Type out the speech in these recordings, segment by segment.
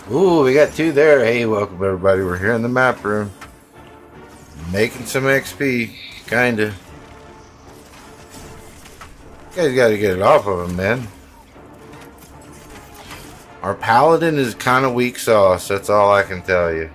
Ooh, we got two there. Hey, welcome everybody. We're here in the map room. Making some XP. Kinda. You guys gotta get it off of him, man. Our paladin is kind of weak sauce. That's all I can tell you.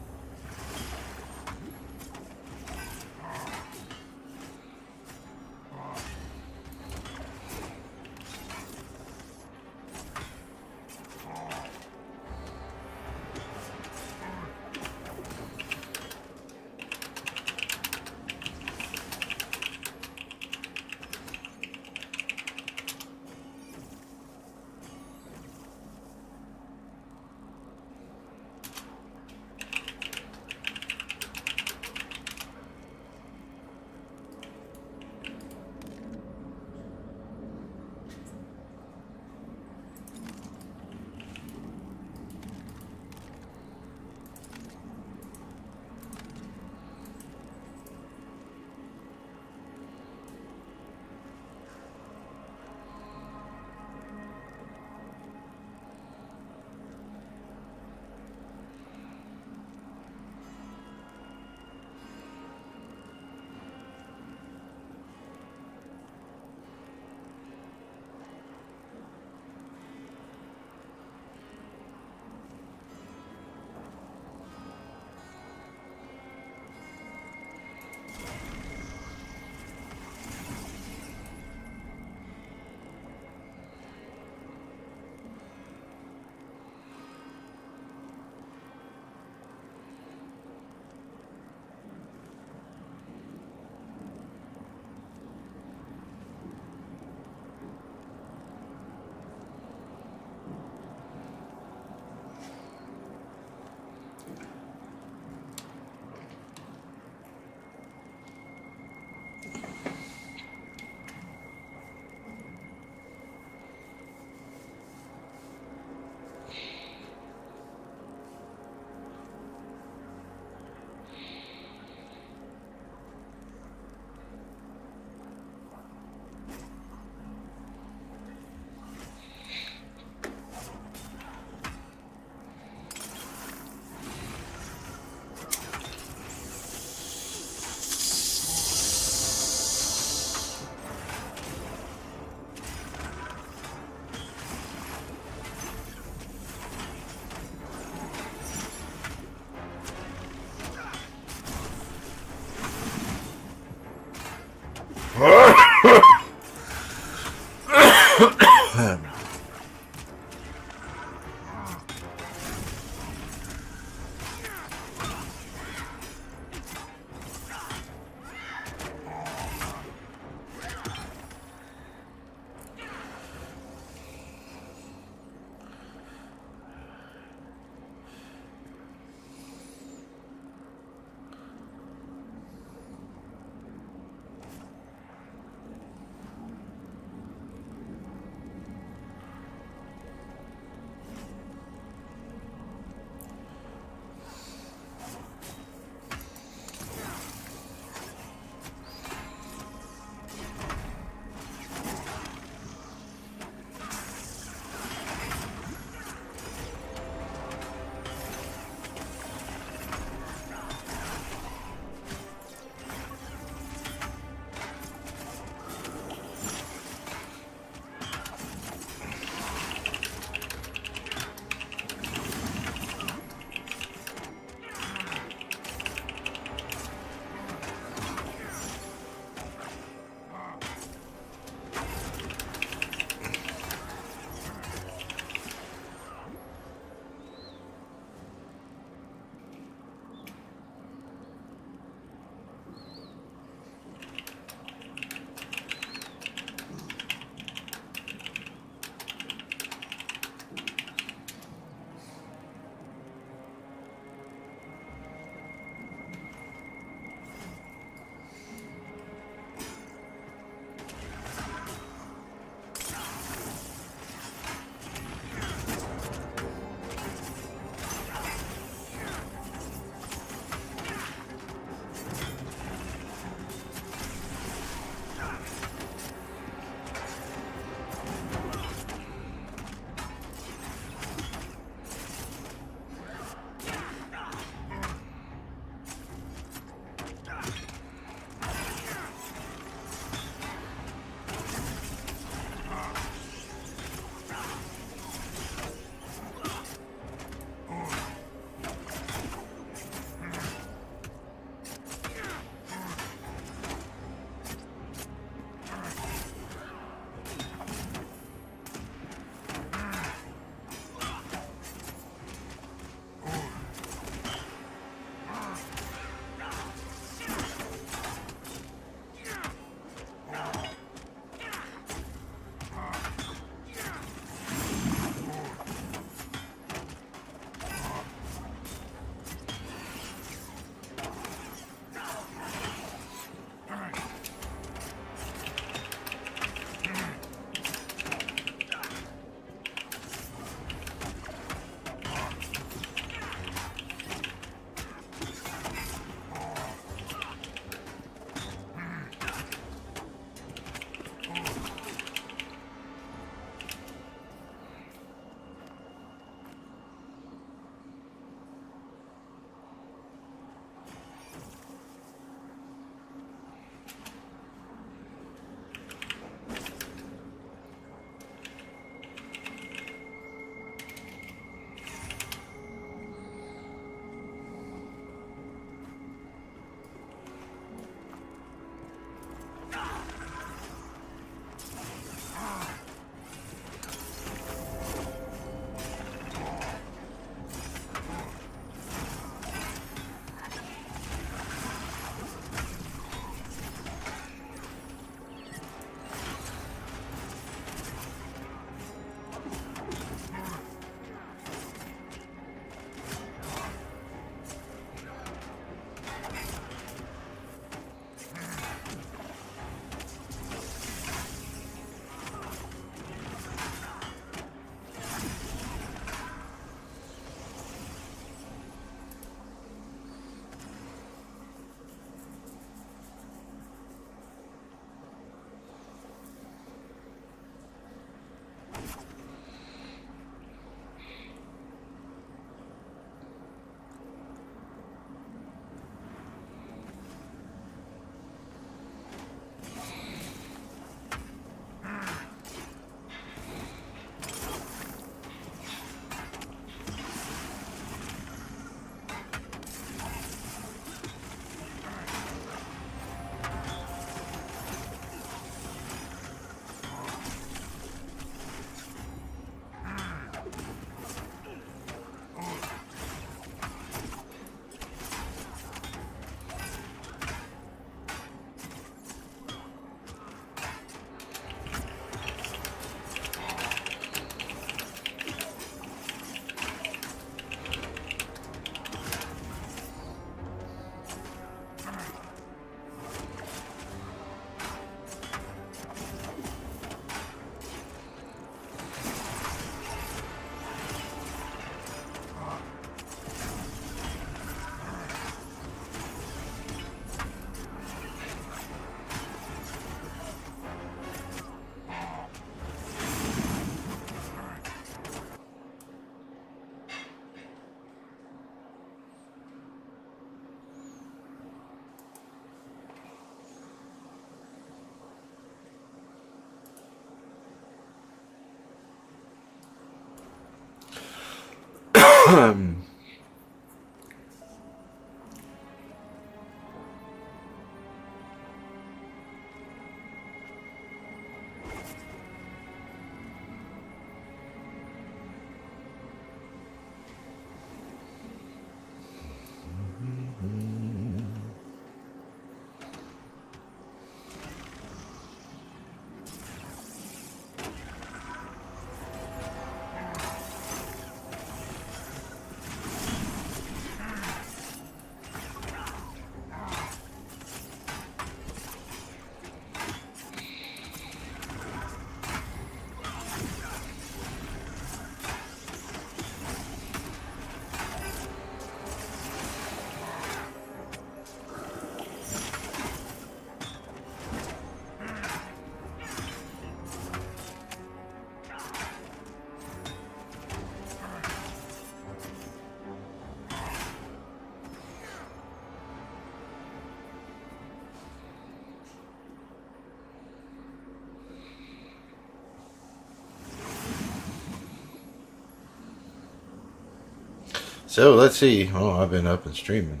So let's see. Oh, I've been up and streaming.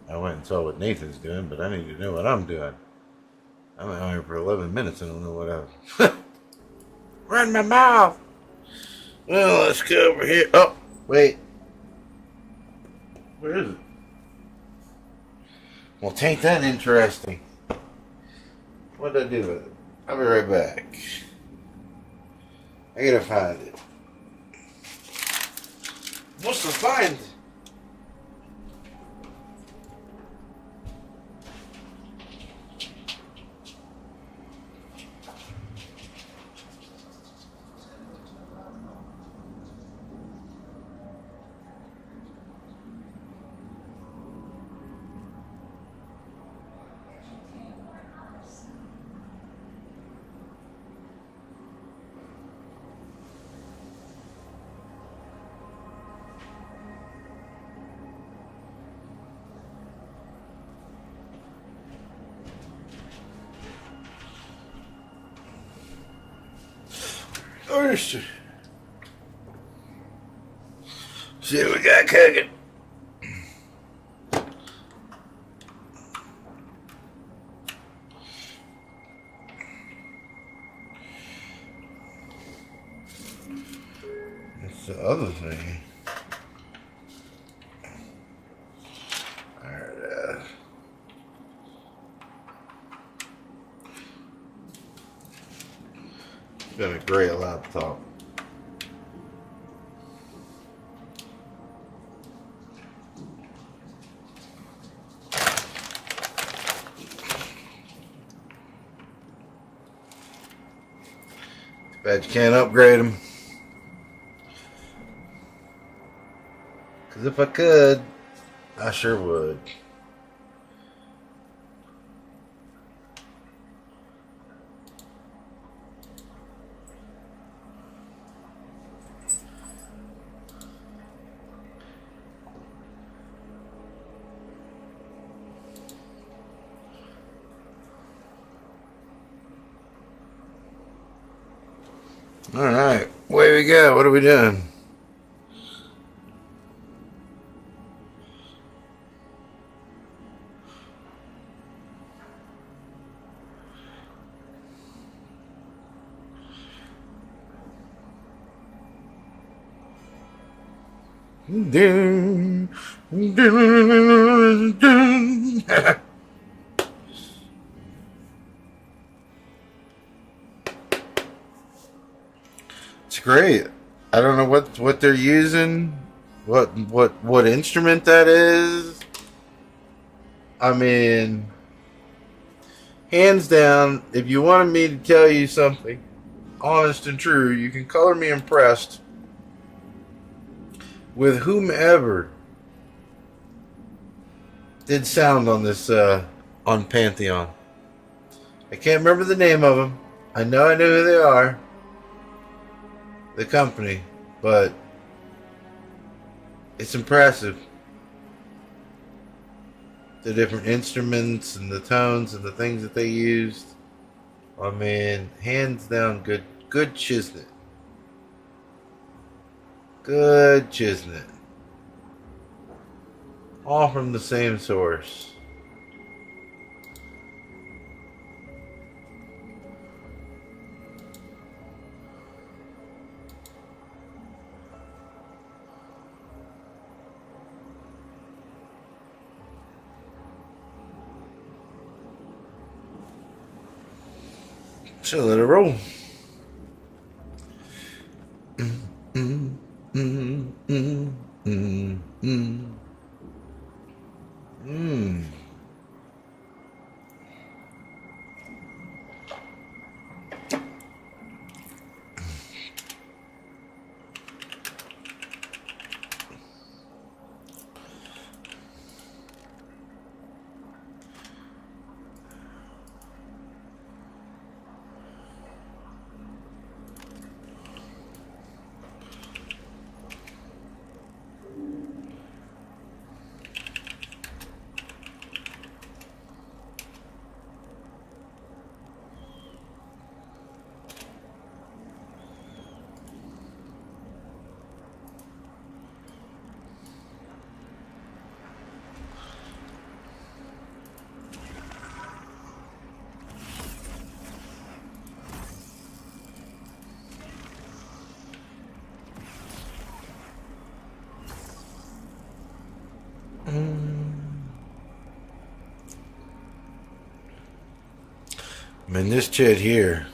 I went and saw what Nathan's doing, but I need to know what I'm doing. I'm out here for 11 minutes. I don't know what else. Run my mouth. Well, let's go over here. Oh, wait. Where is it? Well, tain't that interesting. What did I do with it? I'll be right back. I gotta find it. What's to find? See what we got cooking. That's the other thing. Alright, it's been a great laptop. Bet you can't upgrade them. Because if I could, I sure would. Alright, away we go. What are we doing? Ding, ding, ding. It's great. I don't know what they're using, what instrument that is. I mean, hands down, if you wanted me to tell you something honest and true, you can color me impressed with whomever did sound on this on Pantheon. I can't remember the name of them. I know who they are, the company, but it's impressive. The different instruments and the tones and the things that they used. I mean, hands down, good shiznit. Good chisnet. All from the same source. So let it roll. I mean, this chit here.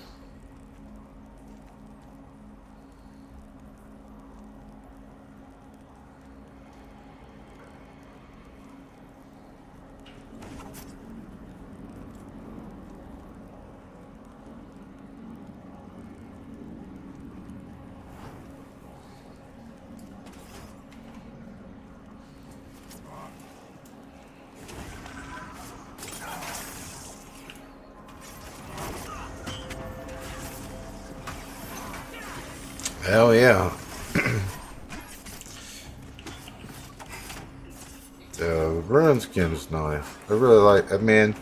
Hell yeah. The rune skin's nice. I really like. I mean,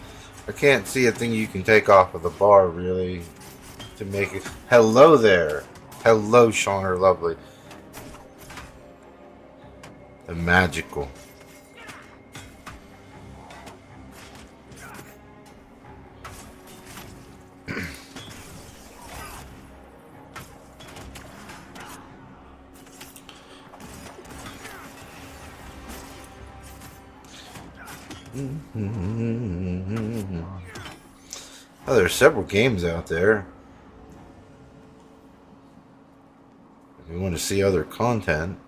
I can't see a thing you can take off of the bar really to make it. Hello there. Hello, Shauna Lovely. The magical. Oh, there's several games out there. If you want to see other content,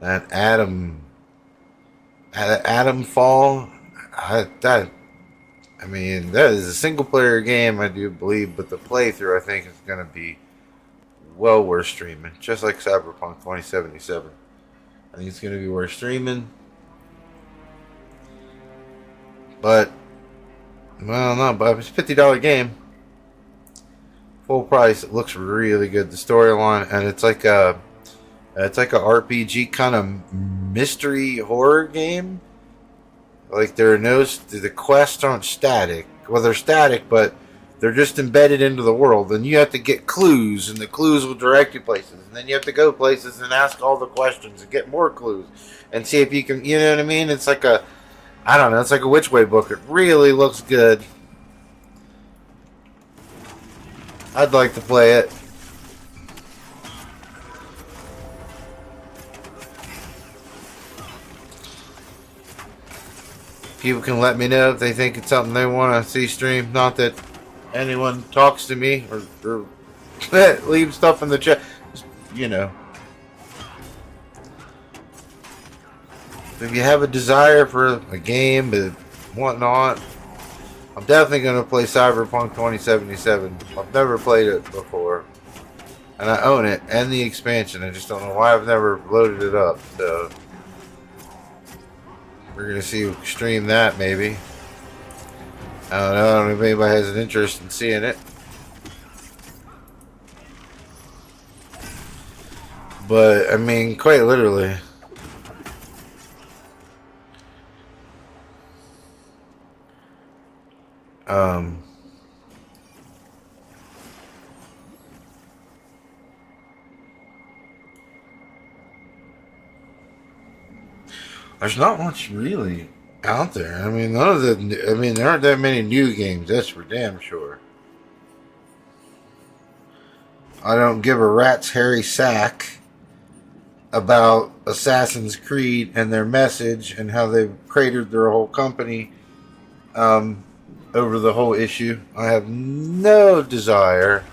that Atom Fall, I mean, that is a single player game, I do believe, but the playthrough, I think, is going to be well worth streaming. Just like Cyberpunk 2077. I think it's going to be worth streaming. But, well, no, but it's a $50 game. Full price. It looks really good. The storyline, and it's like a RPG kind of mystery horror game. Like the quests aren't static. Well, they're static, but they're just embedded into the world. And you have to get clues, and the clues will direct you places. And then you have to go places and ask all the questions and get more clues and see if you can. You know what I mean? It's like I don't know. It's like a Witch Way book. It really looks good. I'd like to play it. People can let me know if they think it's something they want to see streamed. Not that anyone talks to me or leave stuff in the chat. Just, you know. If you have a desire for a game and whatnot, I'm definitely going to play Cyberpunk 2077. I've never played it before. And I own it and the expansion. I just don't know why I've never loaded it up. So we're going to see who stream that maybe. I don't know if anybody has an interest in seeing it. But, I mean, quite literally. There's not much really out there. I mean, none of the. I mean, there aren't that many new games. That's for damn sure. I don't give a rat's hairy sack about Assassin's Creed and their message and how they've cratered their whole company over the whole issue. I have no desire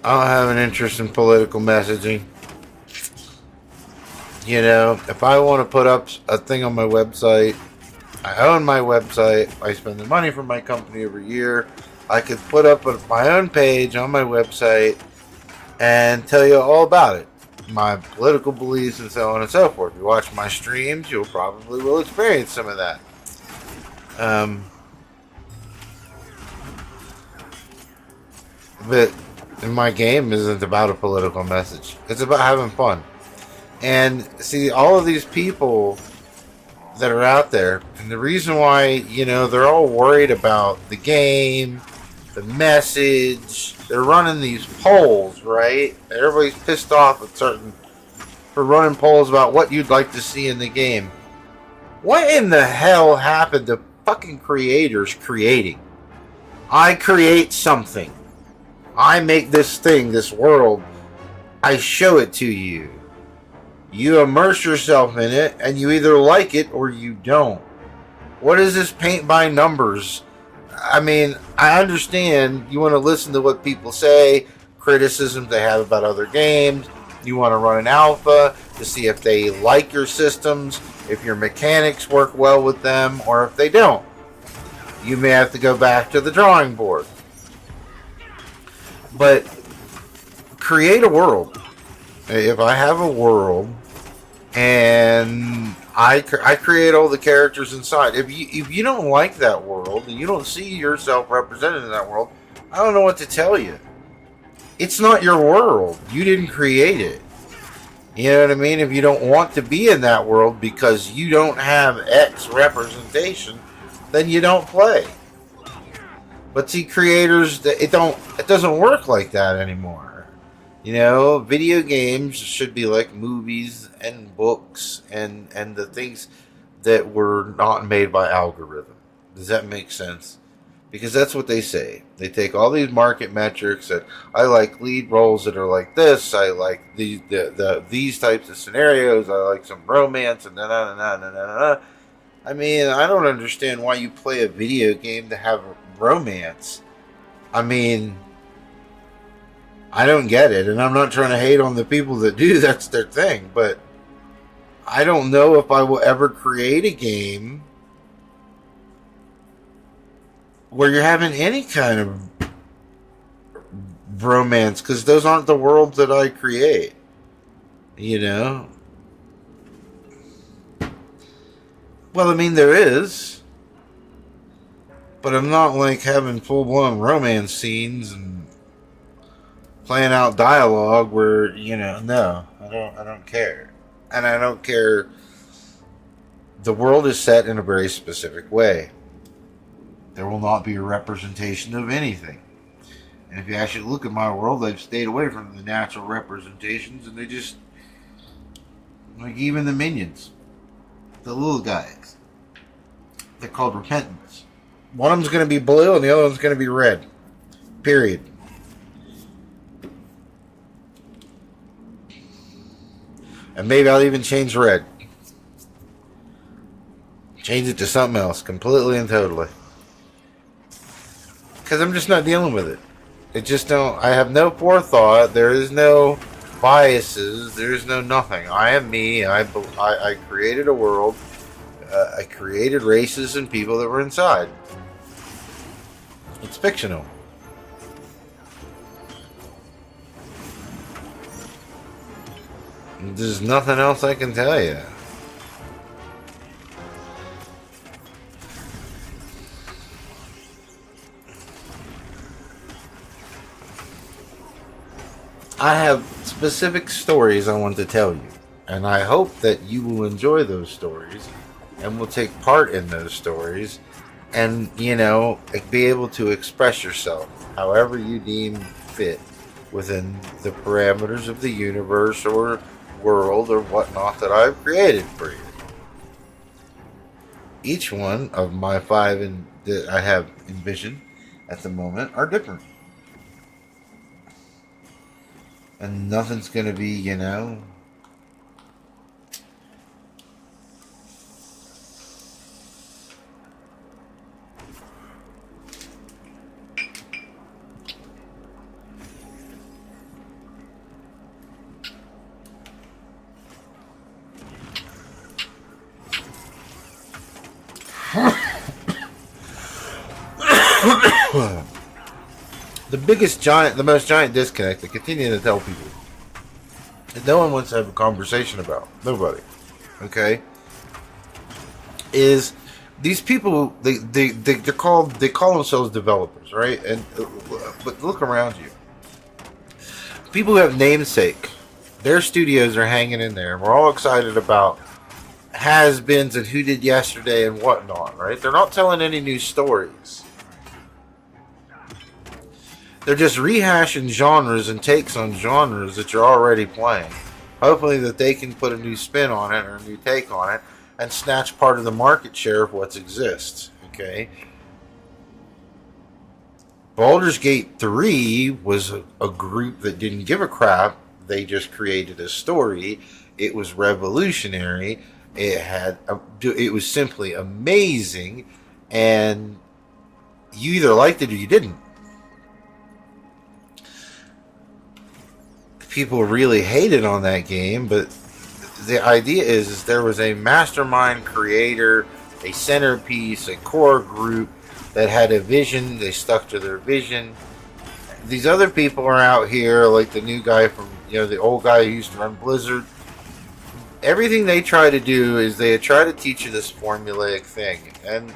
I don't have an interest in political messaging. You know, if I want to put up a thing on my website, I own my website, I spend the money from my company every year, I could put up my own page on my website and tell you all about it. My political beliefs and so on and so forth. If you watch my streams, you'll probably will experience some of that. But my game isn't about a political message. It's about having fun. And see, all of these people that are out there, and the reason why, you know, they're all worried about the game, the message, they're running these polls, right? Everybody's pissed off for running polls about what you'd like to see in the game. What in the hell happened to fucking creators creating? I create something. I make this thing, this world. I show it to you. You immerse yourself in it, and you either like it or you don't. What is this paint by numbers? I mean, I understand you want to listen to what people say, criticisms they have about other games. You want to run an alpha to see if they like your systems, if your mechanics work well with them, or if they don't. You may have to go back to the drawing board. But create a world. If I have a world and I create all the characters inside, if you don't like that world and you don't see yourself represented in that world, I don't know what to tell you. It's not your world. You didn't create it. You know what I mean? If you don't want to be in that world because you don't have X representation, then you don't play. But see, creators, it doesn't work like that anymore. You know, video games should be like movies and books and the things that were not made by algorithm. Does that make sense? Because that's what they say. They take all these market metrics that I like lead roles that are like this. I like these types of scenarios. I like some romance and da. I mean, I don't understand why you play a video game to have romance. I mean, I don't get it, and I'm not trying to hate on the people that do. That's their thing, but I don't know if I will ever create a game where you're having any kind of romance, because those aren't the worlds that I create. You know? Well, I mean, there is. But I'm not like having full-blown romance scenes and playing out dialogue where, you know, no, I don't care. And I don't care. The world is set in a very specific way. There will not be a representation of anything. And if you actually look at my world, they've stayed away from the natural representations, and they just, like, even the minions, the little guys, they're called repentants. One of them's going to be blue and the other one's going to be red. Period. And maybe I'll even change red. Change it to something else, completely and totally. Because I'm just not dealing with it. It just don't. I have no forethought. There is no biases. There is no nothing. I am me. I created a world. I created races and people that were inside. It's fictional. There's nothing else I can tell you. I have specific stories I want to tell you. And I hope that you will enjoy those stories and will take part in those stories and, be able to express yourself however you deem fit within the parameters of the universe or world or whatnot that I've created for you. Each one of my 5 that I have envisioned at the moment are different. And nothing's going to be, the most giant disconnect I continue to tell people that no one wants to have a conversation about. Nobody. Okay? Is these people, they call themselves developers, right? And but look around you. People who have namesake, their studios are hanging in there. We're all excited about has-beens and who did yesterday and whatnot, right? They're not telling any new stories. They're just rehashing genres and takes on genres that you're already playing. Hopefully that they can put a new spin on it or a new take on it and snatch part of the market share of what exists. Okay? Baldur's Gate 3 was a group that didn't give a crap. They just created a story. It was revolutionary. It was simply amazing, and you either liked it or you didn't. People really hated on that game, but the idea is there was a mastermind creator, a centerpiece, a core group that had a vision. They stuck to their vision. These other people are out here, like the new guy from, the old guy who used to run Blizzard. Everything they try to do is they try to teach you this formulaic thing. And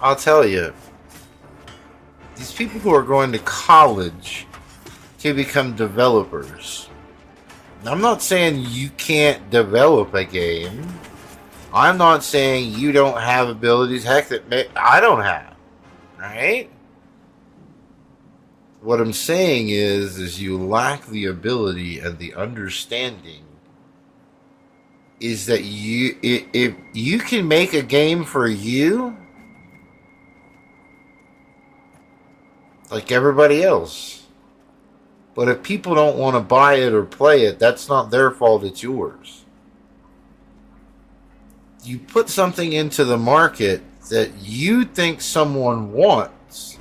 I'll tell you, these people who are going to college to become developers, I'm not saying you can't develop a game. I'm not saying you don't have abilities, heck, that I don't have, right? What I'm saying is you lack the ability and the understanding is that if you can make a game for you like everybody else. But if people don't want to buy it or play it, that's not their fault, it's yours. You put something into the market that you think someone wants,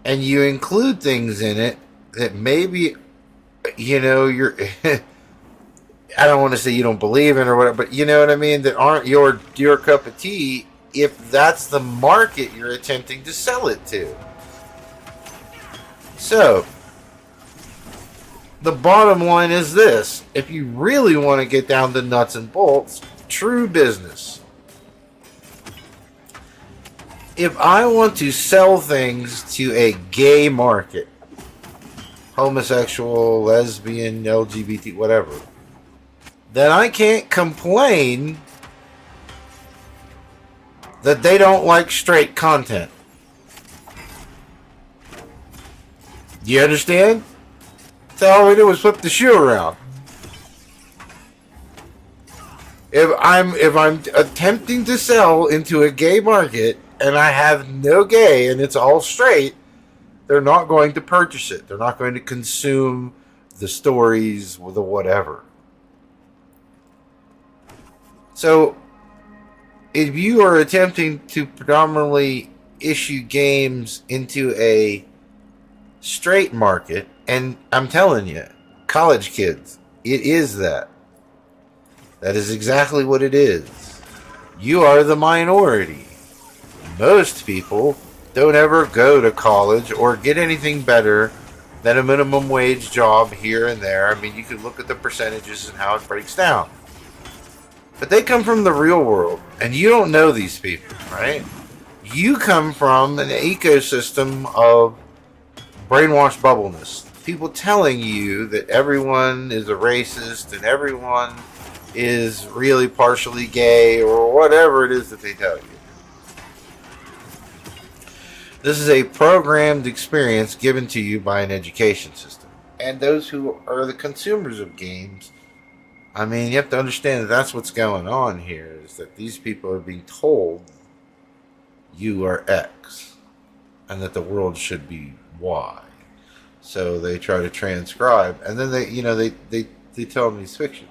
and you include things in it that maybe, you're... I don't want to say you don't believe in or whatever, but you know what I mean? That aren't your cup of tea if that's the market you're attempting to sell it to. So, the bottom line is this. If you really want to get down to nuts and bolts, true business. If I want to sell things to a gay market, homosexual, lesbian, LGBT, whatever, then I can't complain that they don't like straight content. Do you understand? So all we do is flip the shoe around. If I'm attempting to sell into a gay market and I have no gay and it's all straight, they're not going to purchase it. They're not going to consume the stories or the whatever. So, if you are attempting to predominantly issue games into a straight market, and I'm telling you, college kids, it is that. That is exactly what it is. You are the minority. Most people don't ever go to college or get anything better than a minimum wage job here and there. I mean, you could look at the percentages and how it breaks down. But they come from the real world, and you don't know these people, right? You come from an ecosystem of brainwashed bubbleness. people telling you that everyone is a racist and everyone is really partially gay or whatever it is that they tell you. This is a programmed experience given to you by an education system. And those who are the consumers of games, I mean, you have to understand that that's what's going on here, is that these people are being told you are X and that the world should be Y. So they try to transcribe, and then they tell them these fictions.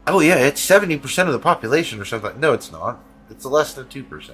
Oh yeah, it's 70% of the population or something. No, it's not. It's less than 2%.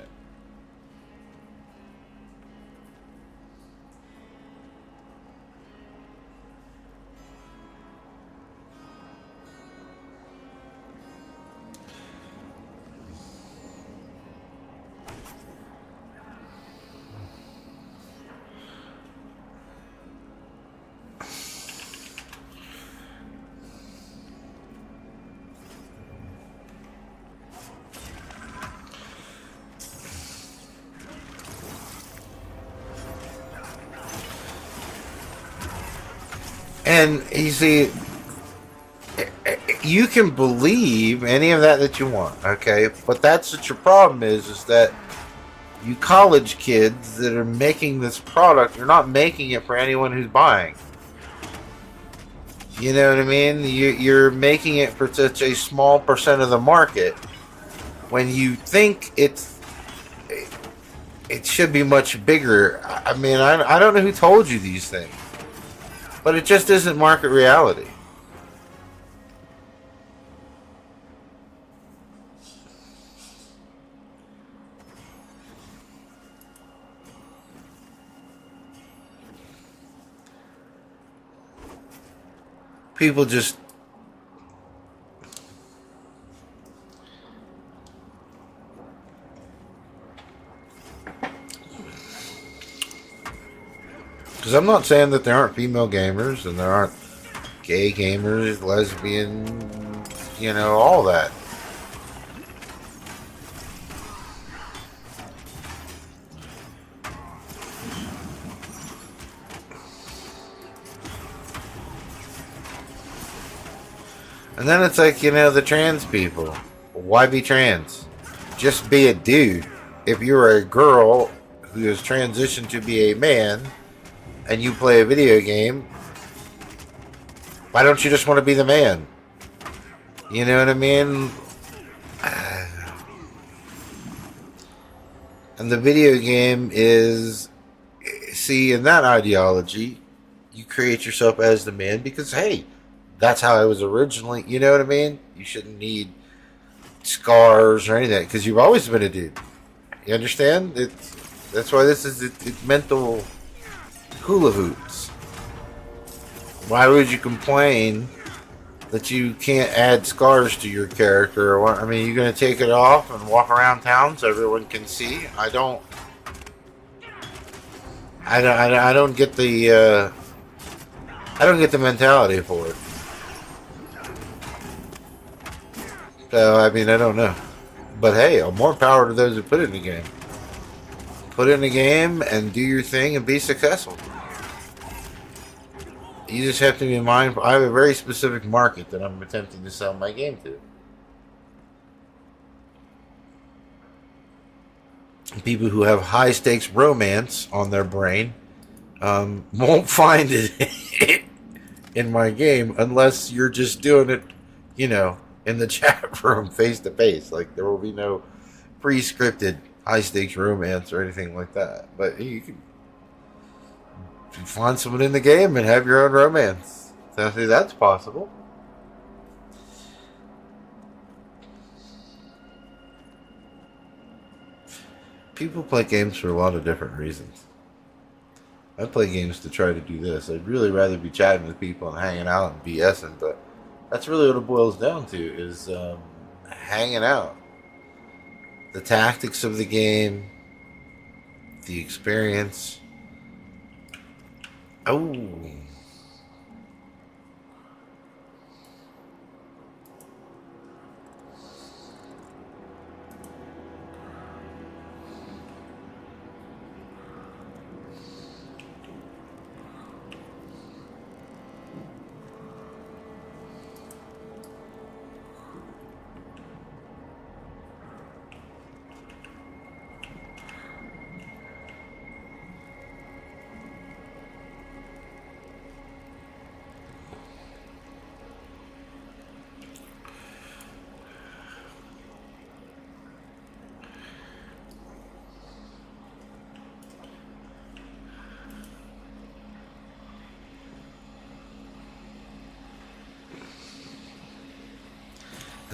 And you see, you can believe any of that you want, okay? But that's what your problem is that you college kids that are making this product, you're not making it for anyone who's buying. You know what I mean? You're making it for such a small percent of the market when you think it should be much bigger. I mean, I don't know who told you these things, but it just isn't market reality. People just because I'm not saying that there aren't female gamers and there aren't gay gamers, lesbian, all that. And then it's like, the trans people. Why be trans? Just be a dude. If you're a girl who has transitioned to be a man and you play a video game, why don't you just want to be the man? You know what I mean? And the video game is, see, in that ideology, you create yourself as the man because, hey, that's how I was originally. You know what I mean? You shouldn't need scars or anything because you've always been a dude. You understand? That's why this is it's mental hula hoops. Why would you complain that you can't add scars to your character? Or what? I mean, you're going to take it off and walk around town so everyone can see? I don't get the mentality for it. So, I mean, I don't know. But hey, more power to those who put it in the game. Put it in the game and do your thing and be successful. You just have to be mindful. I have a very specific market that I'm attempting to sell my game to. People who have high stakes romance on their brain won't find it in my game unless you're just doing it, in the chat room face to face. Like, there will be no pre-scripted high stakes romance or anything like that. But you can find someone in the game and have your own romance. So I think that's possible. People play games for a lot of different reasons. I play games to try to do this. I'd really rather be chatting with people and hanging out and BSing, but that's really what it boils down to, is hanging out. The tactics of the game, the experience. Oh.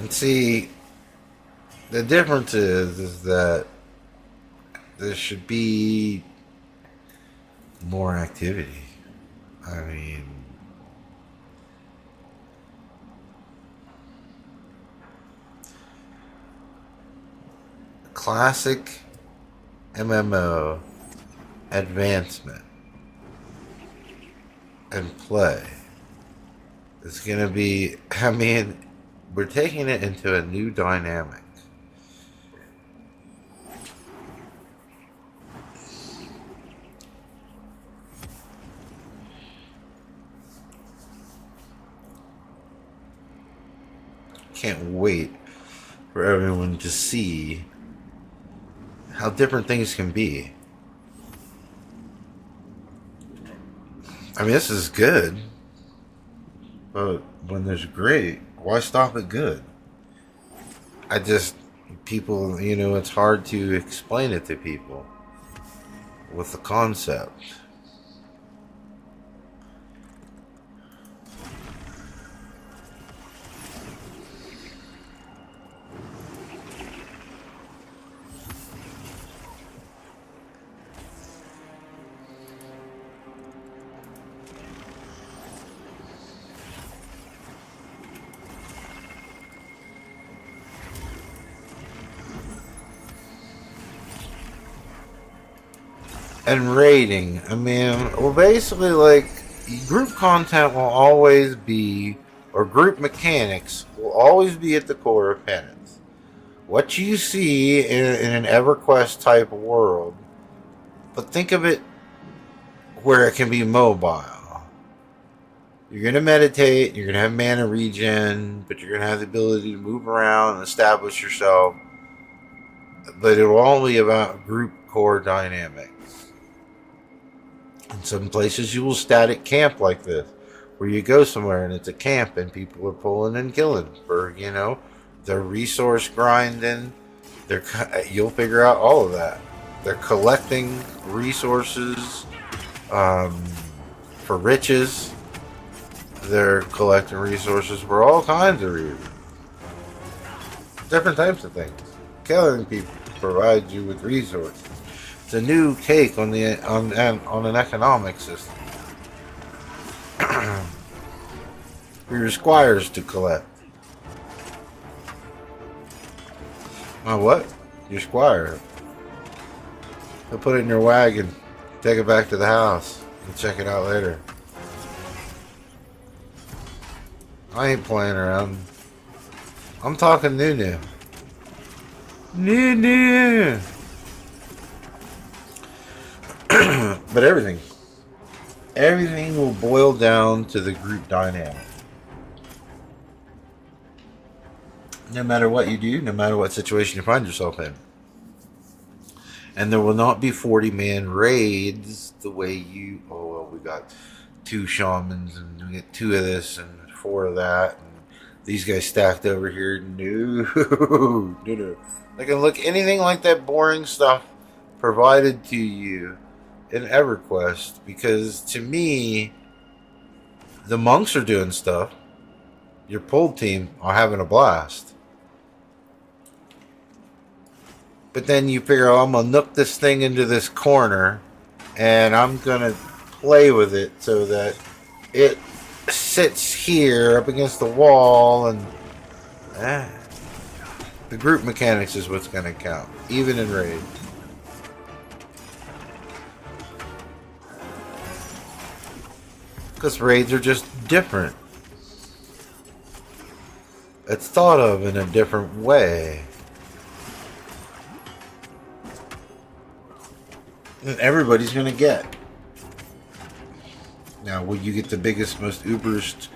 And see, the difference is that there should be more activity. I mean, classic MMO advancement and play is going to be, I mean, we're taking it into a new dynamic. Can't wait for everyone to see how different things can be. I mean, this is good, but when there's great, why stop at good? People, it's hard to explain it to people with the concept. And rating, I mean, well, basically, like, group content will always be, or group mechanics will always be at the core of penance. What you see in an EverQuest type world, but think of it where it can be mobile. You're going to meditate, you're going to have mana regen, but you're going to have the ability to move around and establish yourself. But it'll all be about group core dynamics. In some places you will static camp like this, where you go somewhere and it's a camp and people are pulling and killing for, their resource grinding. You'll figure out all of that. They're collecting resources for riches. They're collecting resources for all kinds of reasons. Different types of things. Killing people provides you with resources. It's a new take on an economic system. You're squires to collect. What? Your squire. They'll put it in your wagon, take it back to the house, and check it out later. I ain't playing around. I'm talking new. New. But everything will boil down to the group dynamic. No matter what you do, no matter what situation you find yourself in. And there will not be 40-man raids the way we got 2 shamans and we get 2 of this and 4 of that. And these guys stacked over here. No. They can look anything like that boring stuff provided to you in EverQuest, because to me, the monks are doing stuff. Your pull team are having a blast. But then you figure, I'm going to nook this thing into this corner and I'm going to play with it so that it sits here up against the wall, and the group mechanics is what's going to count, even in raid. Because raids are just different. It's thought of in a different way. And everybody's going to get. Now, will you get the biggest, most uberst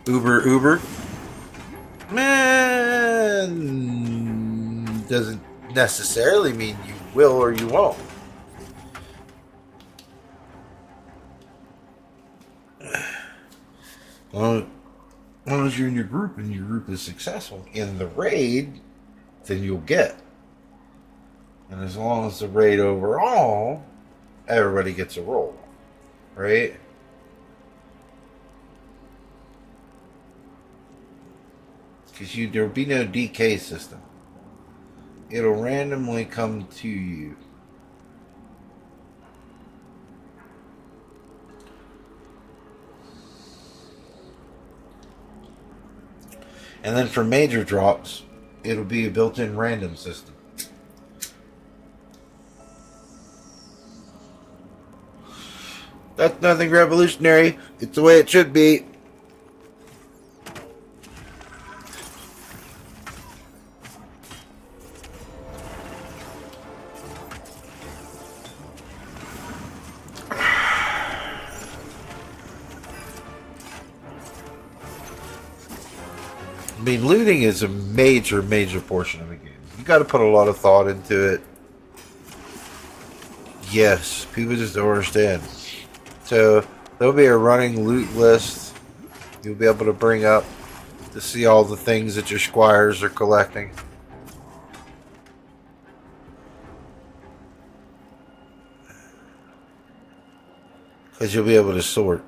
Uber? Man, doesn't necessarily mean you will or you won't. As long as you're in your group and your group is successful in the raid, then you'll get. And as long as the raid overall, everybody gets a roll. Right? because there'll be no decay system. It'll randomly come to you. And then for major drops, it'll be a built-in random system. That's nothing revolutionary. It's the way it should be. I mean, looting is a major, major portion of the game. You got to put a lot of thought into it. Yes, people just don't understand. So there'll be a running loot list you'll be able to bring up to see all the things that your squires are collecting. Because you'll be able to sort.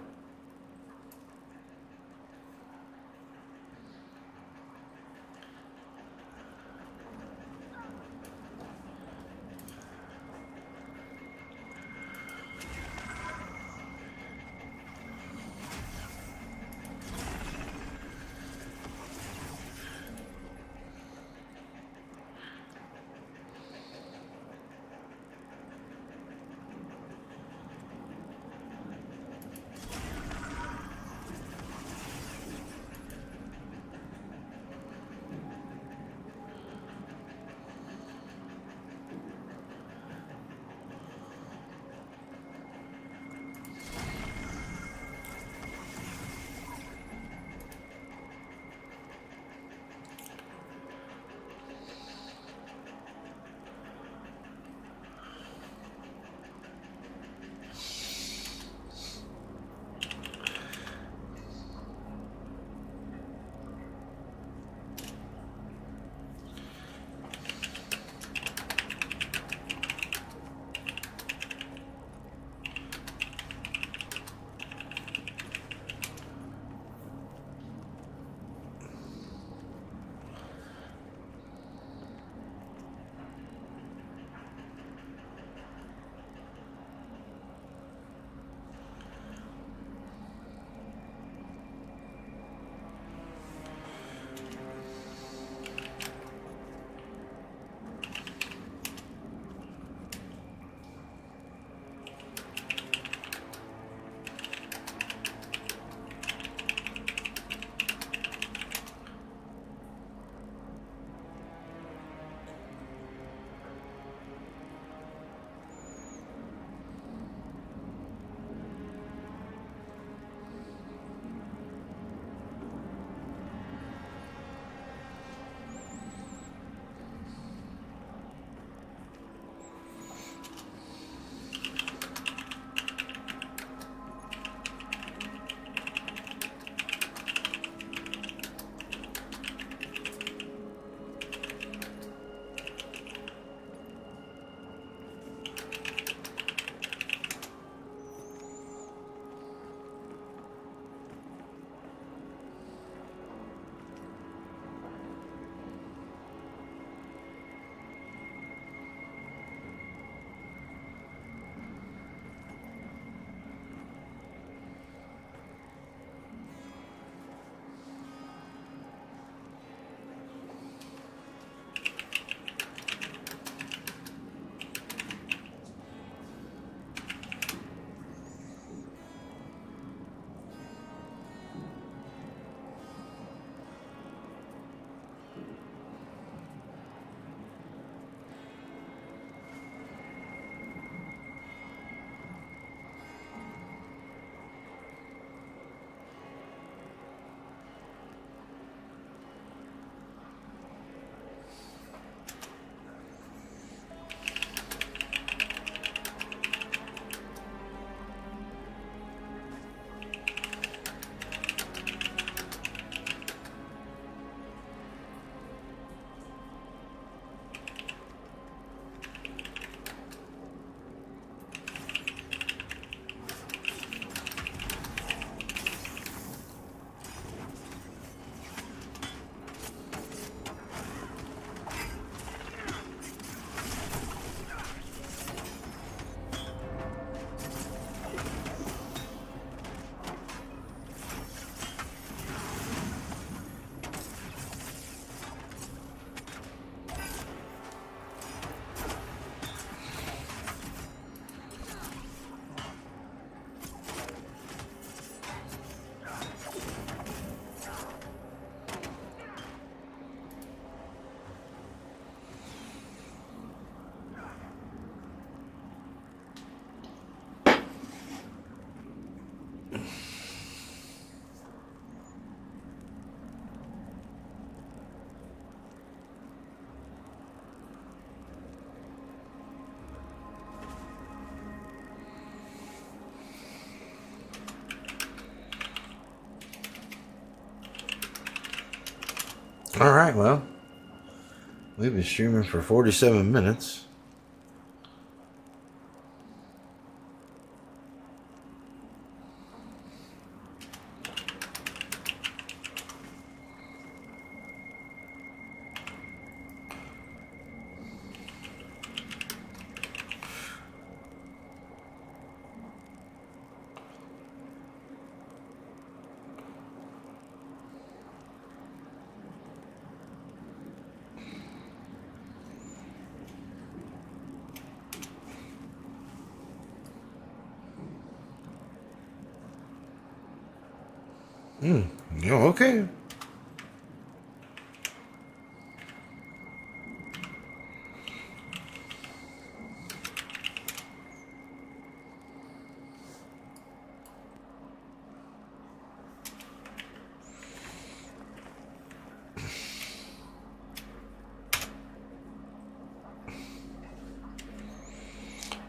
All right, well, we've been streaming for 47 minutes. Yeah, okay.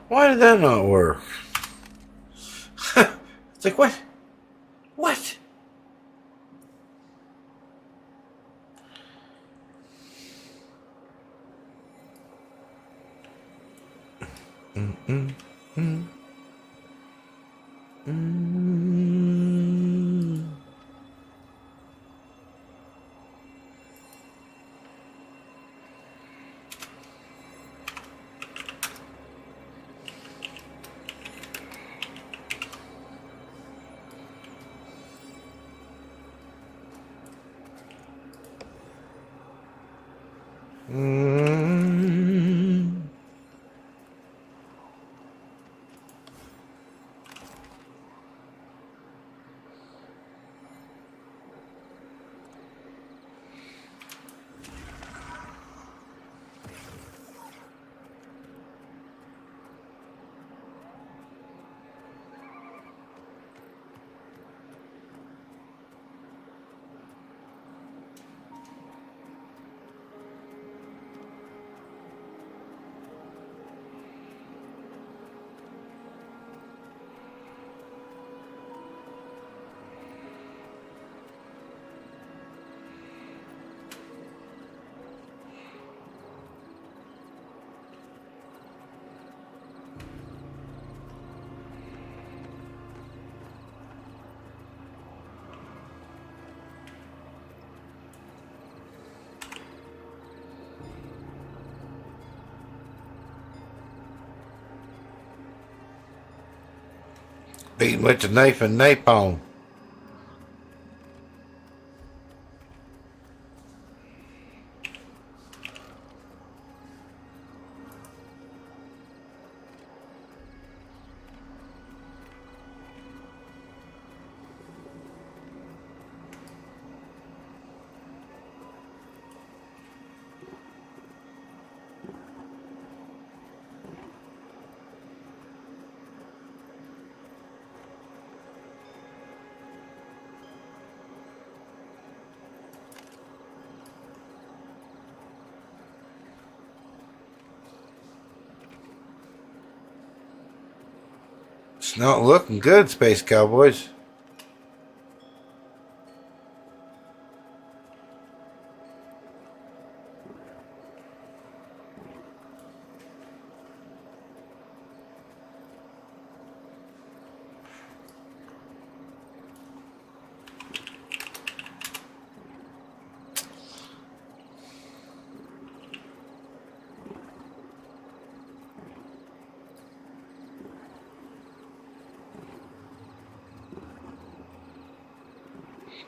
Why did that not work? It's like, what? What? Beating with the knife and napalm. It's not looking good, Space Cowboys.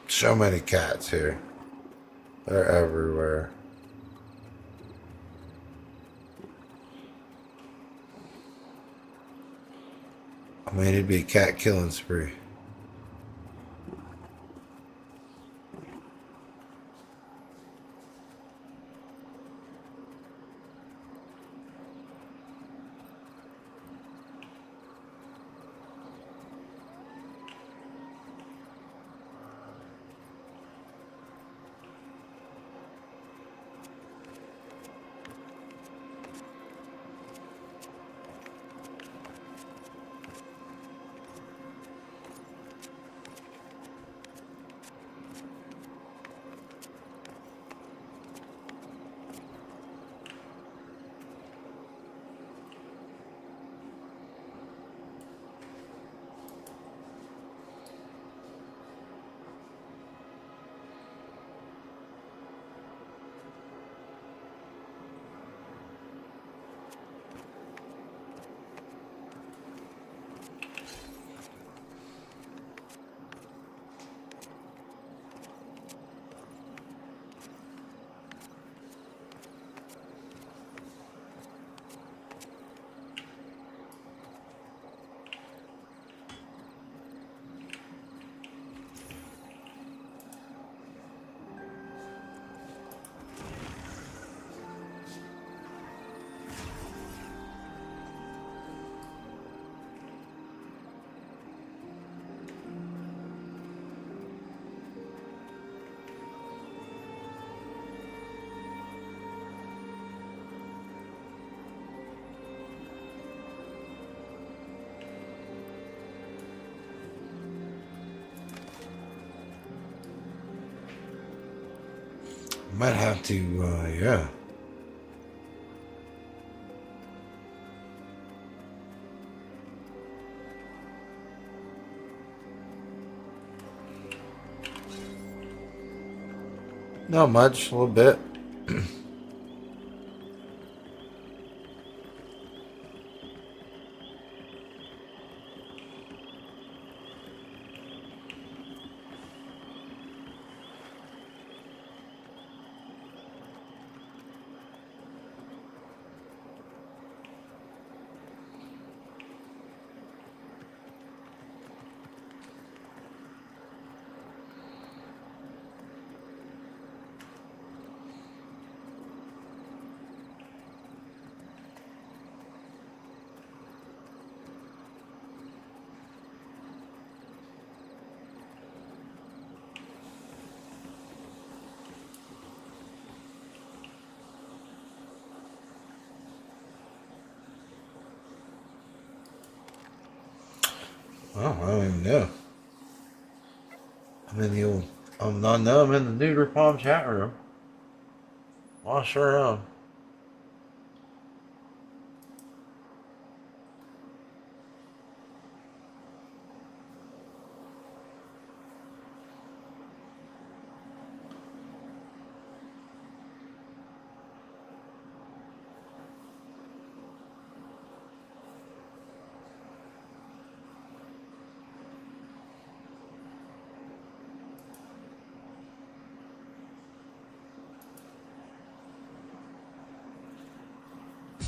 So many cats here. They're everywhere. I mean, it'd be a cat killing spree. Might have to, yeah. Not much, a little bit. Oh, I don't even know. I'm in the old. I'm not. No, I'm in the Neuter Palm chat room. Well, I sure am.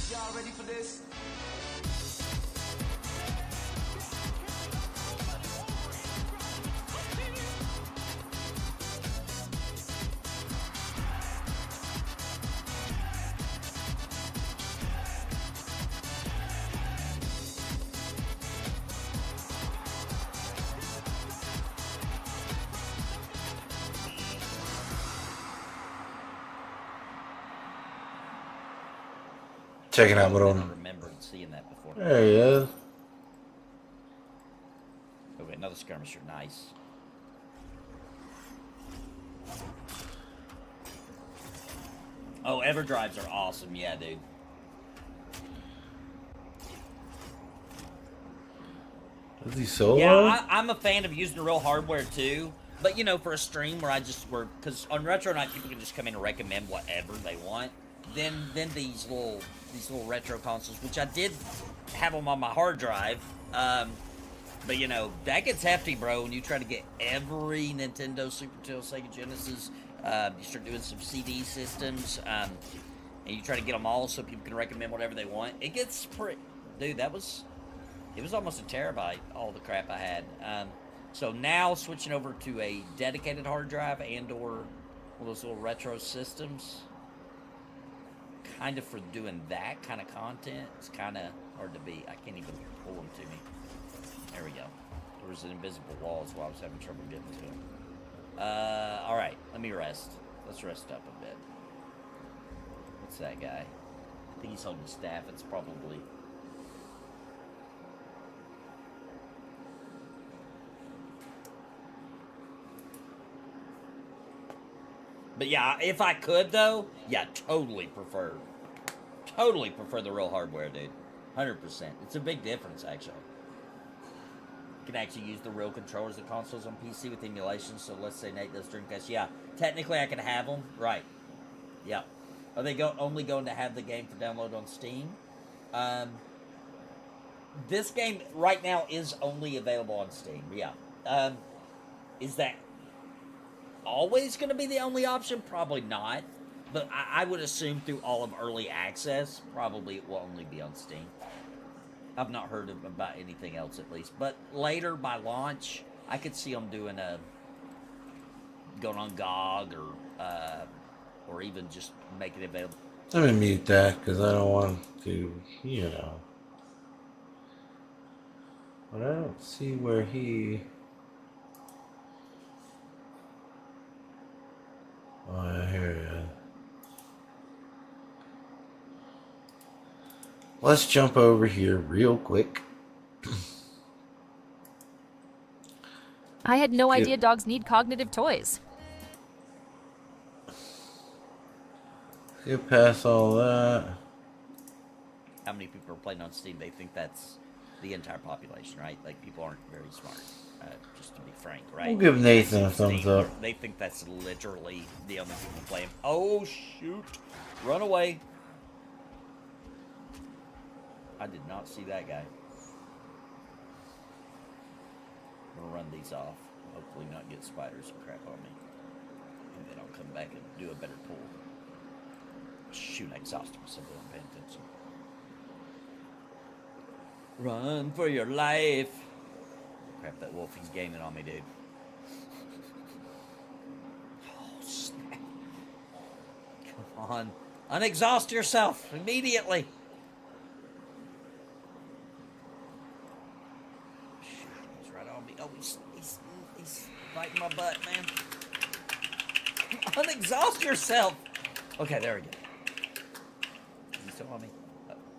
Y'all ready for this? Checking out what I on. remembered seeing that before. There he is. Okay, another skirmisher. Nice. Oh, Everdrives are awesome. Yeah, dude. Is he solo? Yeah, I'm a fan of using the real hardware too. But you know, for a stream where I just were, because on Retro Night people can just come in and recommend whatever they want. Then these little retro consoles, which I did have them on my hard drive. But you know, that gets hefty, bro. When you try to get every Nintendo, Super Nintendo, Sega Genesis, you start doing some CD systems, and you try to get them all so people can recommend whatever they want. It gets pretty, dude. It was almost a terabyte, all the crap I had. So now switching over to a dedicated hard drive and/or one of those little retro systems, kind of for doing that kind of content, it's kind of hard to beat. I can't even pull them to me. There we go. There was an invisible wall as well. I was having trouble getting to him. All right, let me rest. Let's rest up a bit. What's that guy? I think he's holding the staff. It's probably... But yeah, if I could though, yeah, totally prefer the real hardware, dude. 100%. It's a big difference, actually. You can actually use the real controllers of consoles on PC with emulation. So let's say Nate does Dreamcast. Yeah, technically I can have them. Right. Yeah. Are they only going to have the game for download on Steam? This game right now is only available on Steam. Yeah. Is that always going to be the only option? Probably not. But I would assume through all of early access, probably it will only be on Steam. I've not heard about anything else at least. But later by launch, I could see them doing going on GOG or even just making it available. Let me mute that because I don't want to, you know. But I don't see where he. Oh, yeah, here he is. Let's jump over here real quick. I had no idea dogs need cognitive toys. Get past all that. How many people are playing on Steam? They think that's the entire population, right? Like, people aren't very smart, just to be frank, right? We'll give Nathan On a thumbs Steam, up. they think that's literally the only people playing. Oh, shoot. Run away. I did not see that guy. I'm going to run these off. Hopefully not get spiders and crap on me. And then I'll come back and do a better pull. Shoot, I exhausted myself. I wasn't paying attention. Run for your life. Crap, that wolf, he's gaming on me, dude. Oh, snap. Come on. Unexhaust yourself immediately. Shoot, he's right on me. Oh, he's biting my butt, man. Unexhaust yourself. Okay, there we go. Is he still on me?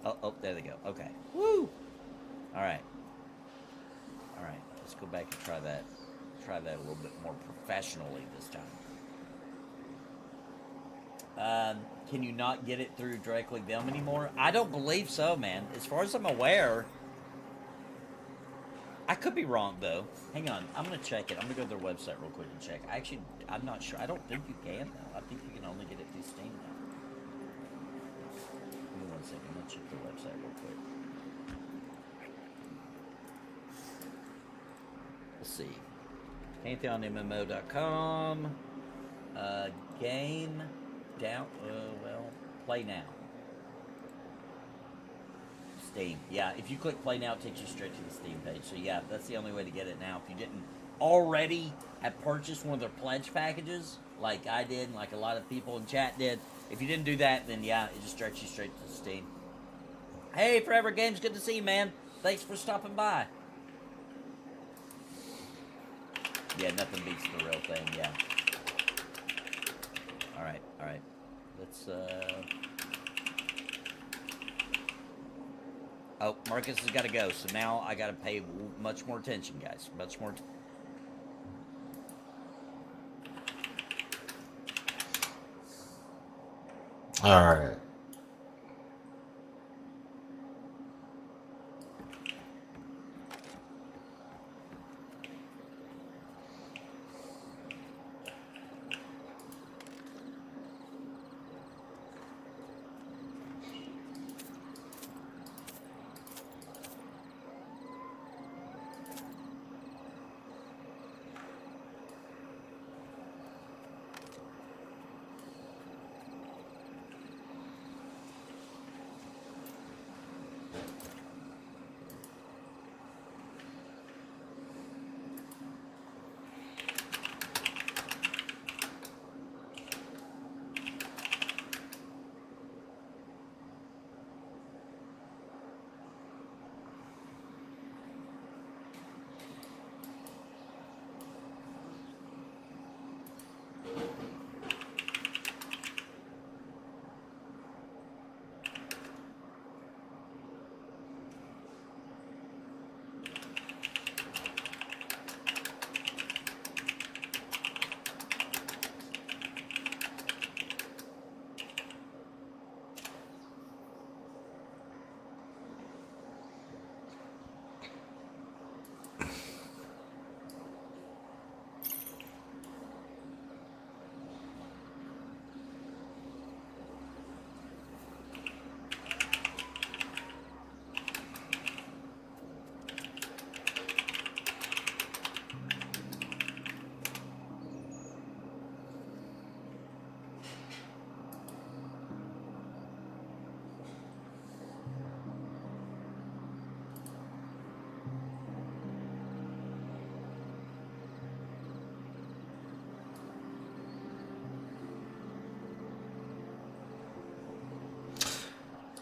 Oh, there they go. Okay. Woo! Alright. Alright, let's go back and try that. Try that a little bit more professionally this time. Can you not get it through directly them anymore? I don't believe so, man. As far as I'm aware. I could be wrong, though. Hang on. I'm going to check it. I'm going to go to their website real quick and check. Actually, I'm not sure. I don't think you can now. I think you can only get it through Steam now. Give me 1 second. I'm going to check their website real quick. Let's see. PantheonMMO.com. Game down. Play now. Steam. Yeah, if you click play now, it takes you straight to the Steam page. So yeah, that's the only way to get it now. If you didn't already have purchased one of their pledge packages, like I did, and like a lot of people in chat did, if you didn't do that, then yeah, it just directs you straight to Steam. Hey, Forever Games, good to see you, man. Thanks for stopping by. Yeah, nothing beats the real thing, yeah. Alright. Let's, Oh, Marcus has got to go, so now I got to pay much more attention, guys. Much more. All right.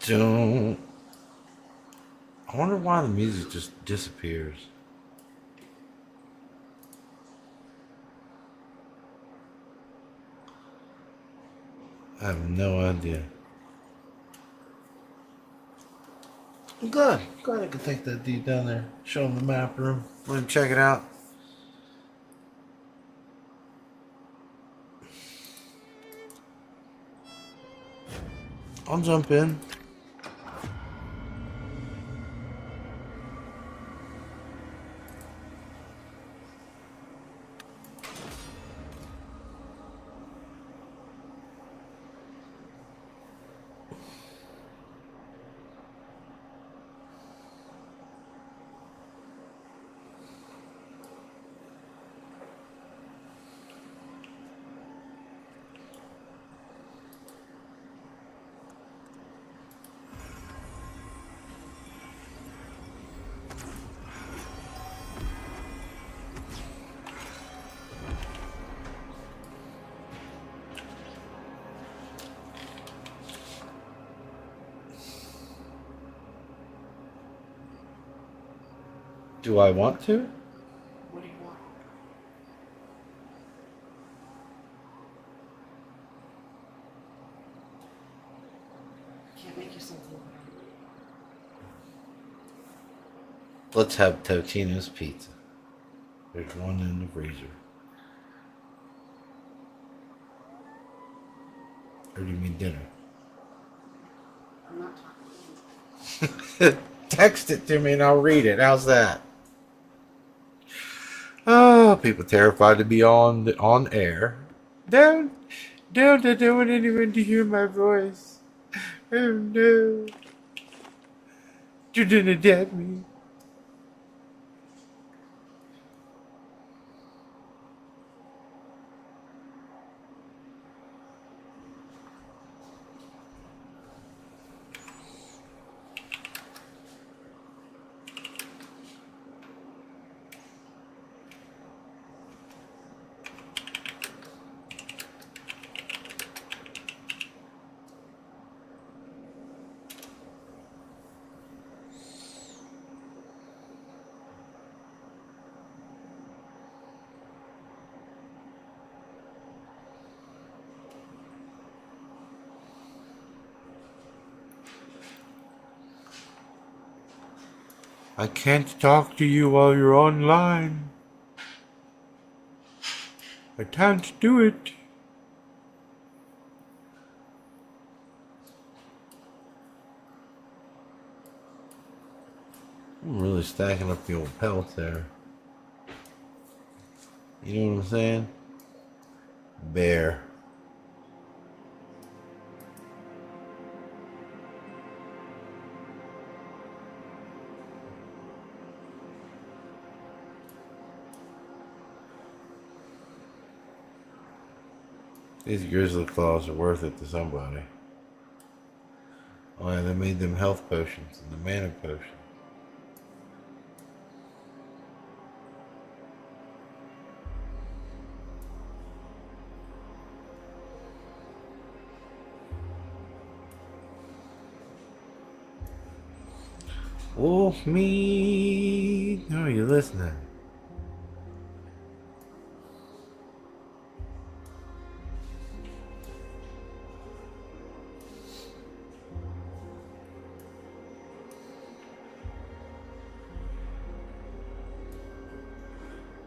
Don't. I wonder why the music just disappears. I have no idea. I'm glad I could take that dude down there, show him the map room, let him check it out. I'll jump in. Do I want to? What do you want? Can't make you something. Let's have Totino's pizza. There's one in the freezer. Or do you mean dinner? I'm not talking to you. Text it to me and I'll read it. How's that? Oh, people terrified to be on air. Don't I don't want anyone to hear my voice. Oh no. You're gonna dead me. I can't talk to you while you're online. I can't do it. I'm really stacking up the old pelt there. You know what I'm saying? Bear. These grizzly claws are worth it to somebody. Oh yeah, they made them health potions and the mana potion. Wolf meat. No, you're listening.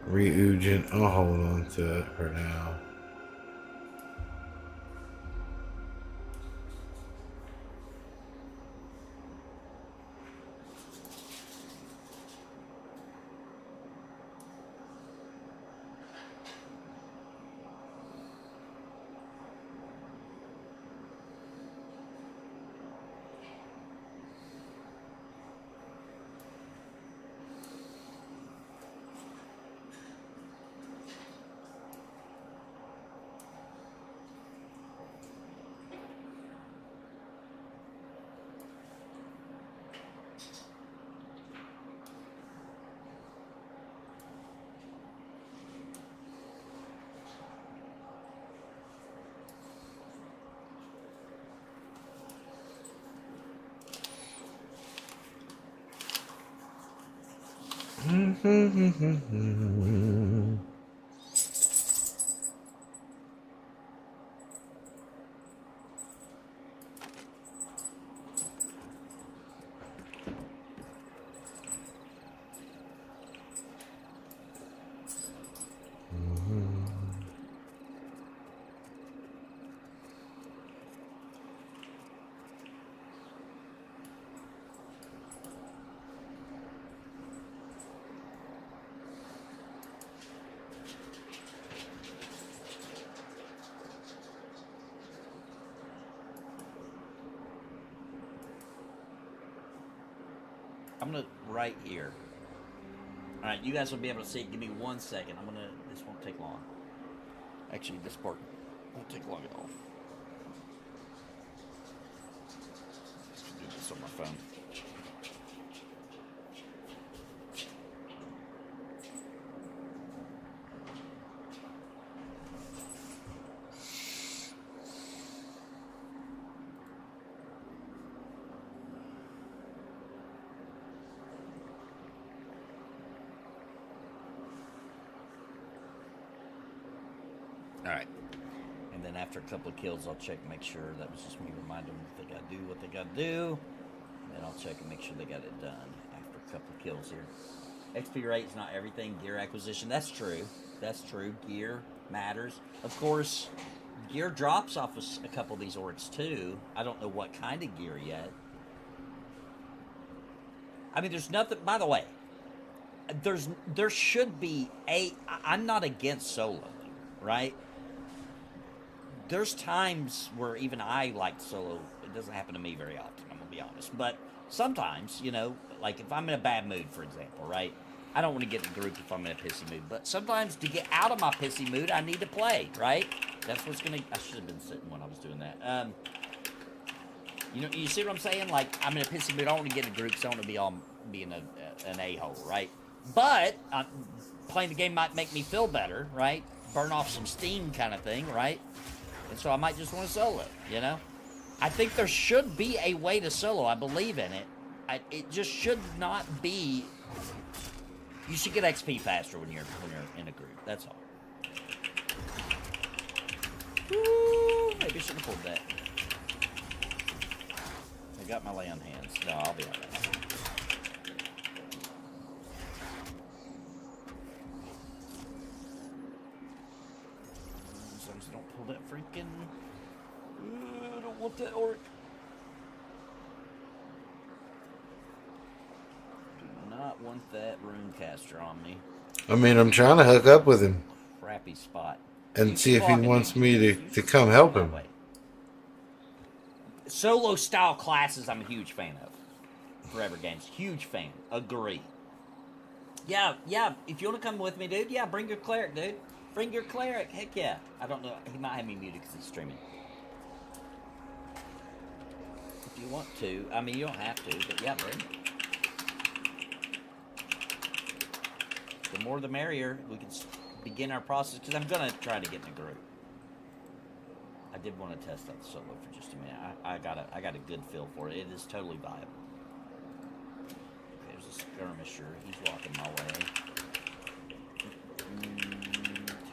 Reugent. I'll hold on to it for now. I'm gonna right here. All right, you guys will be able to see it. Give me 1 second. This won't take long. Actually, this part won't take long at all. Let's do this on my phone. All right. And then after a couple of kills, I'll check and make sure that was just me reminding them that they got to do what they got to do. And then I'll check and make sure they got it done after a couple of kills here. XP rate is not everything. Gear acquisition, that's true. That's true. Gear matters. Of course, gear drops off of a couple of these orcs too. I don't know what kind of gear yet. I mean, there's nothing, by the way, there should be I'm not against soloing, right? There's times where even I like solo. It doesn't happen to me very often, I'm gonna be honest. But sometimes, you know, like if I'm in a bad mood, for example, right? I don't want to get in a group if I'm in a pissy mood. But sometimes to get out of my pissy mood, I need to play, right? That's what's gonna. I should have been sitting when I was doing that. You know, you see what I'm saying? Like I'm in a pissy mood. I don't want to get in a group, so I want to be an a-hole, right? But playing the game might make me feel better, right? Burn off some steam, kind of thing, right? And so I might just want to solo, you know? I think there should be a way to solo. I believe in it. It just should not be... You should get XP faster when you're in a group. That's all. Woo, maybe I should have pulled that. I got my lay on hands. No, I'll be all right. As long as I don't pull that freaking... I don't want that orc. Do not want that runecaster on me. I mean, I'm trying to hook up with him Crappy spot. and see if he wants me to come help him. Solo style classes I'm a huge fan of. Forever Games. Huge fan. Agree. Yeah, if you want to come with me, dude, yeah, bring your cleric, dude. Bring your cleric. Heck yeah. I don't know. He might have me muted because he's streaming. If you want to. I mean, you don't have to, but yeah, bring it. The more the merrier. We can begin our process, because I'm going to try to get in a group. I did want to test out the solo for just a minute. I got a good feel for it. It is totally viable. There's a skirmisher. He's walking my way.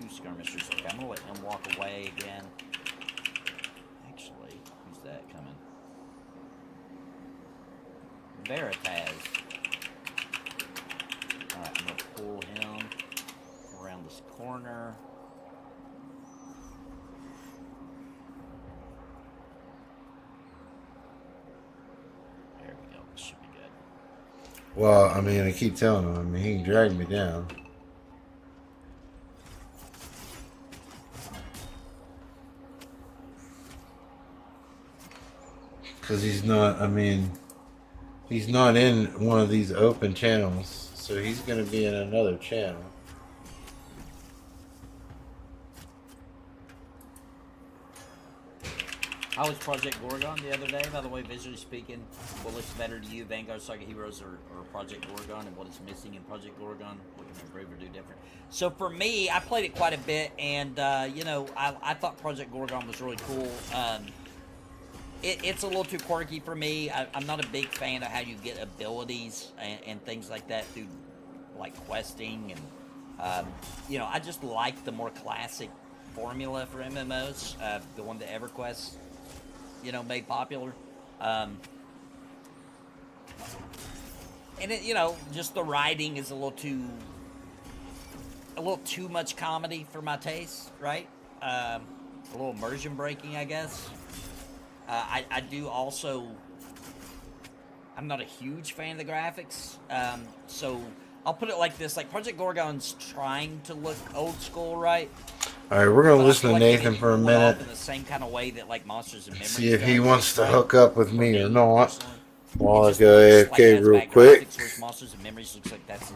Two skirmishers. Okay, I'm going to let him walk away again. Actually, who's that coming? Veritas. Alright, I'm going to pull him around this corner. There we go. This should be good. Well, I mean, I keep telling him. I mean, he can drag me down. Because he's not, I mean, he's not in one of these open channels. So he's going to be in another channel. How was Project Gorgon the other day? By the way, visually speaking, what looks better to you, Vanguard Saga Heroes or Project Gorgon, and what is missing in Project Gorgon? What can improve or do different? So for me, I played it quite a bit, and you know, I thought Project Gorgon was really cool. It's a little too quirky for me. I'm not a big fan of how you get abilities and things like that through like questing, and you know, I just like the more classic formula for MMOs, the one that EverQuest, you know, made popular. And it, you know, just the writing is a little too much comedy for my taste, right? A little immersion breaking, I guess. I do also, I'm not a huge fan of the graphics, so I'll put it like this, like Project Gorgon's trying to look old school, right? Alright, we're going to listen to Nathan for a minute. In the same kind of way that like Monsters and Memories See if he wants to hook up with me or not. While I It just go looks like it AFK has real bad quick. graphics, whereas Monsters and Memories looks like that's a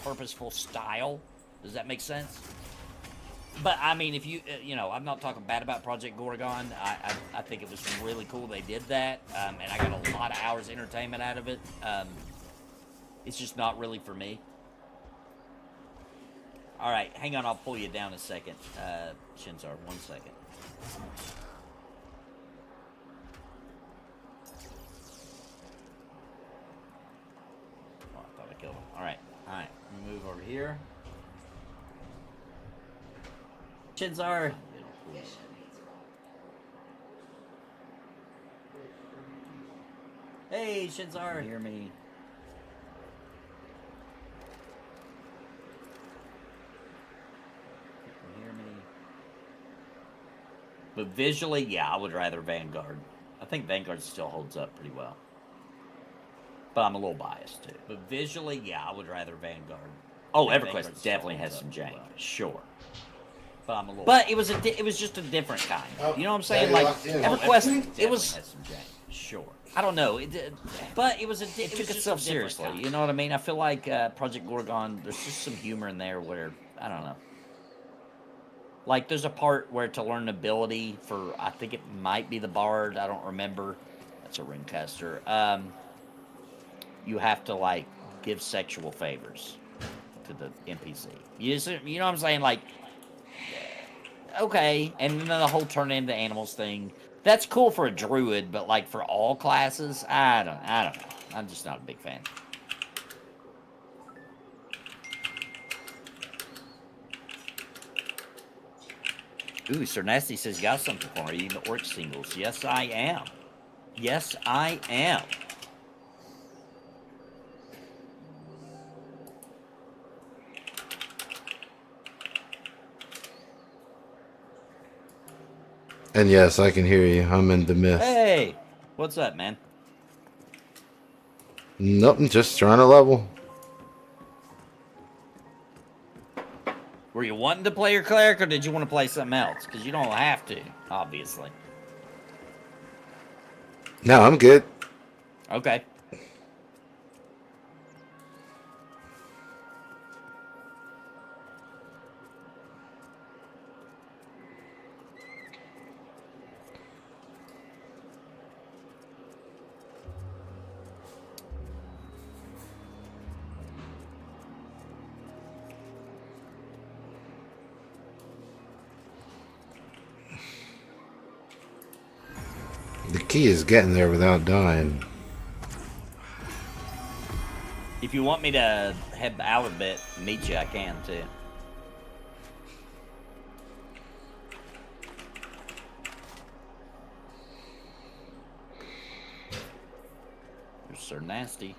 purposeful style. Does that make sense? But I mean, if you you know, I'm not talking bad about Project Gorgon. I think it was really cool they did that, and I got a lot of hours of entertainment out of it. It's just not really for me. All right, hang on, I'll pull you down a second, Shinzar. 1 second. Oh, I thought I killed him. All right, move over here. Shinzar. Hey, Shinzar, hear me? Hear me? But visually, yeah, I would rather Vanguard. I think Vanguard still holds up pretty well. But I'm a little biased too. But visually, yeah, I would rather Vanguard. Oh, EverQuest definitely has some jank, sure. But I'm a little. But it was it was just a different kind. You know what I'm saying? Like EverQuest, it was has some jank, sure. I don't know. But it was it took itself seriously. You know what I mean? I feel like Project Gorgon. There's just some humor in there where I don't know. Like there's a part where to learn an ability for I think it might be the Bard. I don't remember. That's a Ringcaster. You have to like give sexual favors to the NPC. You know what I'm saying? Like, okay, and then the whole turn into animals thing. That's cool for a druid, but like for all classes, I don't know. I'm just not a big fan. Ooh, Sir Nasty says, got something for me. Are you in the Orc singles? Yes, I am. Yes, I am. And yes, I can hear you. I'm in the mist. Hey, what's up, man? Nope, I'm just trying to level. Were you wanting to play your cleric, or did you want to play something else? Because you don't have to, obviously. No, I'm good. Okay. The key is getting there without dying. If you want me to head out a bit, meet you, I can too. You're so nasty.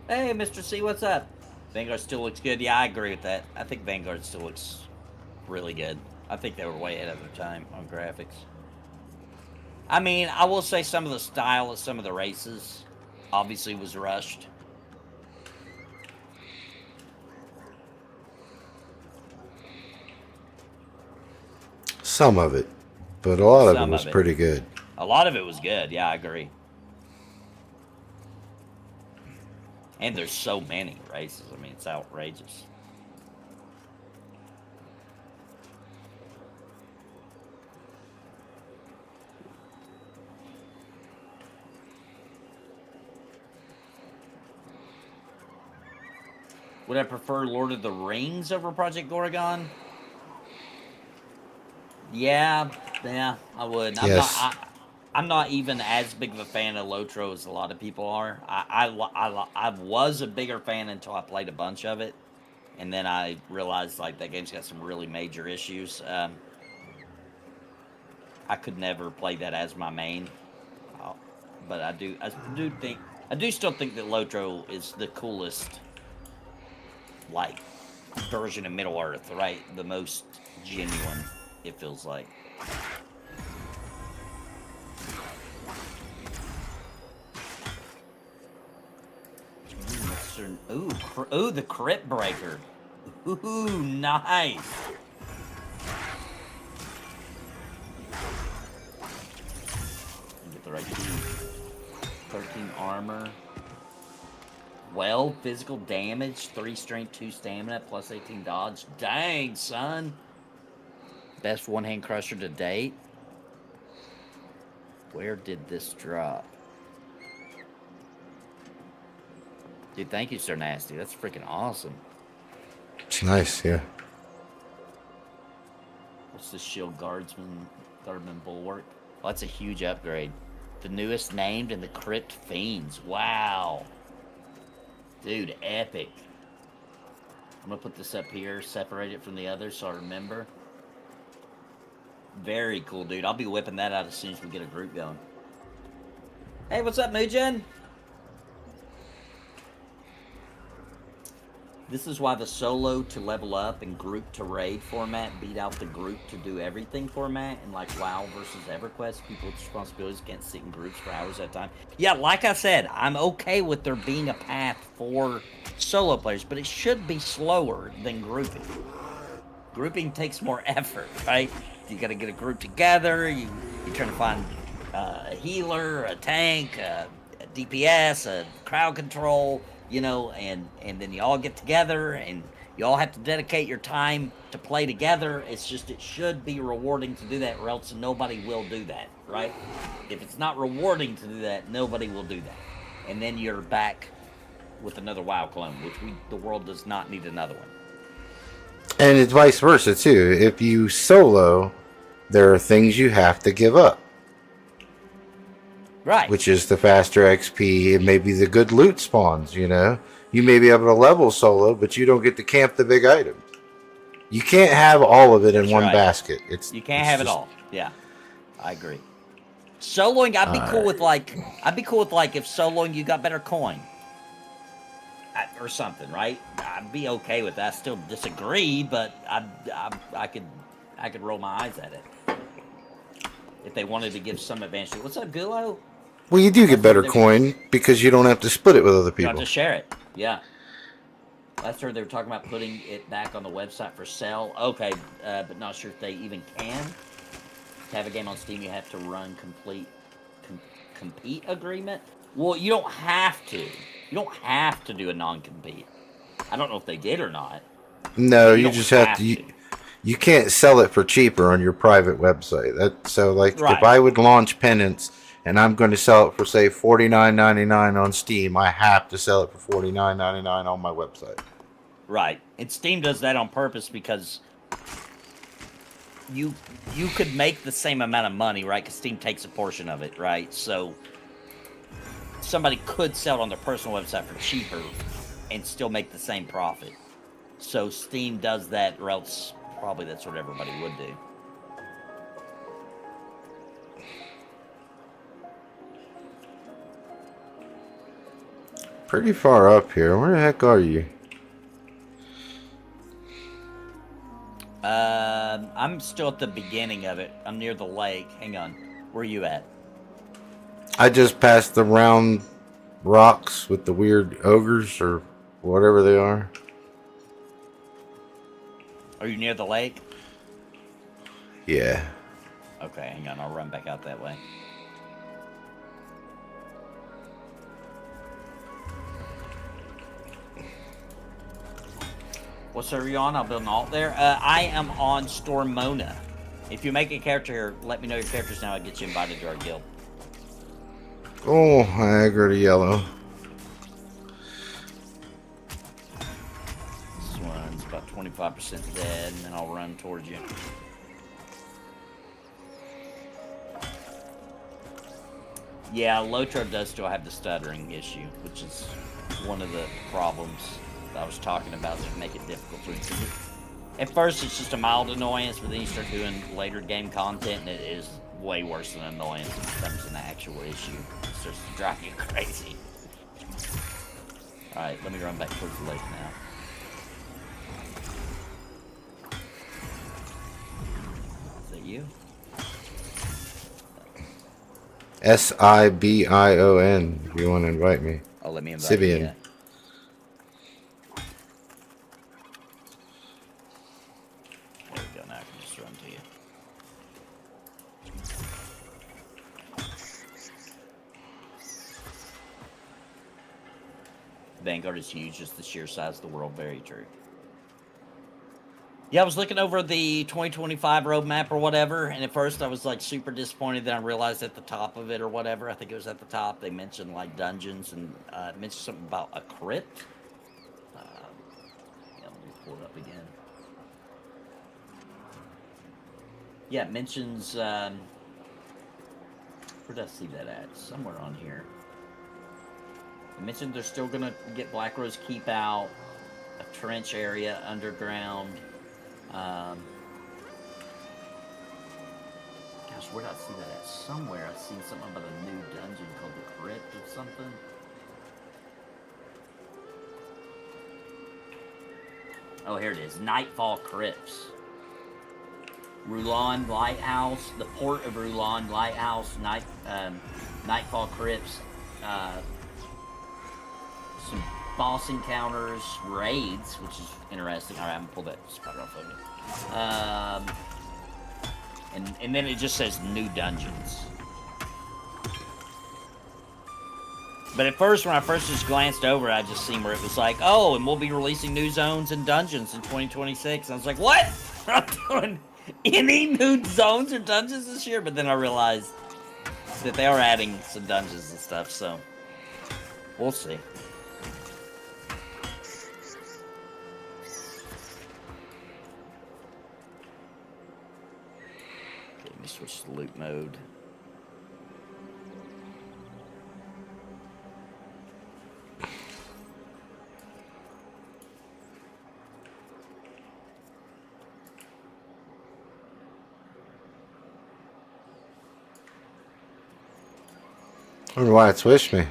Hey, Mr. C, what's up? Vanguard still looks good. Yeah, I agree with that. I think Vanguard still looks really good. I think they were way ahead of their time on graphics. I mean, I will say some of the style of some of the races obviously was rushed. Some of it. But a lot of it was pretty good. A lot of it was good. Yeah, I agree. And there's so many races. I mean, it's outrageous. Would I prefer Lord of the Rings over Project Gorgon? Yeah, I would. Yes. I'm not even as big of a fan of Lotro as a lot of people are. I was a bigger fan until I played a bunch of it, and then I realized like that game's got some really major issues. I could never play that as my main, but I do still think that Lotro is the coolest, like, version of Middle Earth, right? The most genuine, it feels like. Ooh, the Crypt Breaker. Ooh, nice. Get the right key. 13 armor. 12 physical damage, 3 strength, 2 stamina, plus 18 dodge. Dang, son. Best one-hand crusher to date. Where did this drop? Dude, thank you, Sir Nasty. That's freaking awesome. It's nice, yeah. What's the Shield Guardsman Bulwark? Oh, that's a huge upgrade. The newest named in the Crypt Fiends. Wow. Dude, epic. I'm gonna put this up here, separate it from the others so I remember. Very cool, dude. I'll be whipping that out as soon as we get a group going. Hey, what's up, Mujan? This is why the solo to level up and group to raid format beat out the group to do everything format. And like WoW versus EverQuest, people with responsibilities can't sit in groups for hours at a time. Yeah, like I said, I'm okay with there being a path for solo players, but it should be slower than grouping. Grouping takes more effort, right? You gotta get a group together, you're trying to find a healer, a tank, a DPS, a crowd control, you know, and then you all get together and you all have to dedicate your time to play together. It's just, it should be rewarding to do that, or else nobody will do that, right? If it's not rewarding to do that, nobody will do that. And then you're back with another WoW clone, which the world does not need another one. And it's vice versa, too. If you solo, there are things you have to give up. Right. Which is the faster XP and maybe the good loot spawns, you know. You may be able to level solo, but you don't get to camp the big item. You can't have all of it in one basket. You can't have it all. Yeah. I agree. Soloing, I'd be cool with like if soloing you got better coin. Or something, right? I'd be okay with that. I still disagree, but I could roll my eyes at it. If they wanted to give some advantage. What's up, Gulo? Well, you do get better coin because you don't have to split it with other people. You have to share it. Yeah. Last heard they were talking about putting it back on the website for sale. Okay, but not sure if they even can. To have a game on Steam, you have to run compete agreement. Well, you don't have to. You don't have to do a non-compete. I don't know if they did or not. No, you just have to. You can't sell it for cheaper on your private website. If I would launch Penance and I'm going to sell it for say $49.99 on Steam, I have to sell it for $49.99 on my website. Right, and Steam does that on purpose because you could make the same amount of money, right? Because Steam takes a portion of it, right? So somebody could sell it on their personal website for cheaper and still make the same profit. So Steam does that, or else probably that's what everybody would do. Pretty far up here. Where the heck are you? I'm still at the beginning of it. I'm near the lake. Hang on. Where are you at? I just passed the round rocks with the weird ogres or whatever they are. Are you near the lake? Yeah. Okay, hang on. I'll run back out that way. What server are you on? I'll build an alt there. I am on Stormona. If you make a character here, let me know your characters now. I'll get you invited to our guild. Oh, I aggro to yellow. 25% dead, and then I'll run towards you. Yeah, Lotro does still have the stuttering issue, which is one of the problems that I was talking about that make it difficult to read. At first, it's just a mild annoyance, but then you start doing later game content, and it is way worse than annoyance. It becomes an actual issue. It starts to drive you crazy. Alright, let me run back towards the lake now. Is that you? Sibion. If you want to invite me. Oh, let me invite you. Sibian. Yeah. There we go. Now I can just run to you. Vanguard is huge, just the sheer size of the world. Very true. Yeah, I was looking over the 2025 roadmap or whatever, and at first I was like super disappointed. Then I realized at the top of it or whatever, I think it was at the top, they mentioned like dungeons and mentioned something about a crypt. Yeah, let me pull it up again. Yeah, it mentions, where did I see that at? Somewhere on here. It mentioned they're still gonna get Black Rose Keep out, a trench area underground. Gosh, where did I see that at? Somewhere I seen something about a new dungeon called the Crypt or something. Oh, here it is. Nightfall Crypts. Rulon Lighthouse, the port of Rulon Lighthouse, Nightfall Crypts, some boss encounters, raids, which is interesting. Alright, I'm gonna pull that spider off of me. And then it just says new dungeons. But at first, when I first just glanced over, I just seen where it was like, oh, and we'll be releasing new zones and dungeons in 2026. I was like, what? We're not doing any new zones or dungeons this year? But then I realized that they are adding some dungeons and stuff, so we'll see. Okay, let me switch to loot mode. I wonder why it switched me.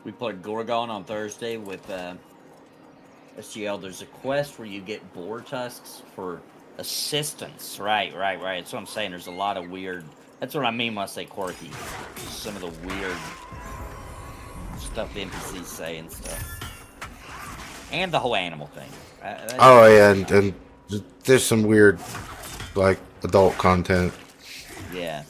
We played Gorgon on Thursday with SGL. There's a quest where you get boar tusks for assistance. Right. That's what I'm saying. There's a lot of weird... That's what I mean when I say quirky. Just some of the weird stuff the NPCs say and stuff. And the whole animal thing. Oh, yeah, and there's some weird, like, adult content. Yeah.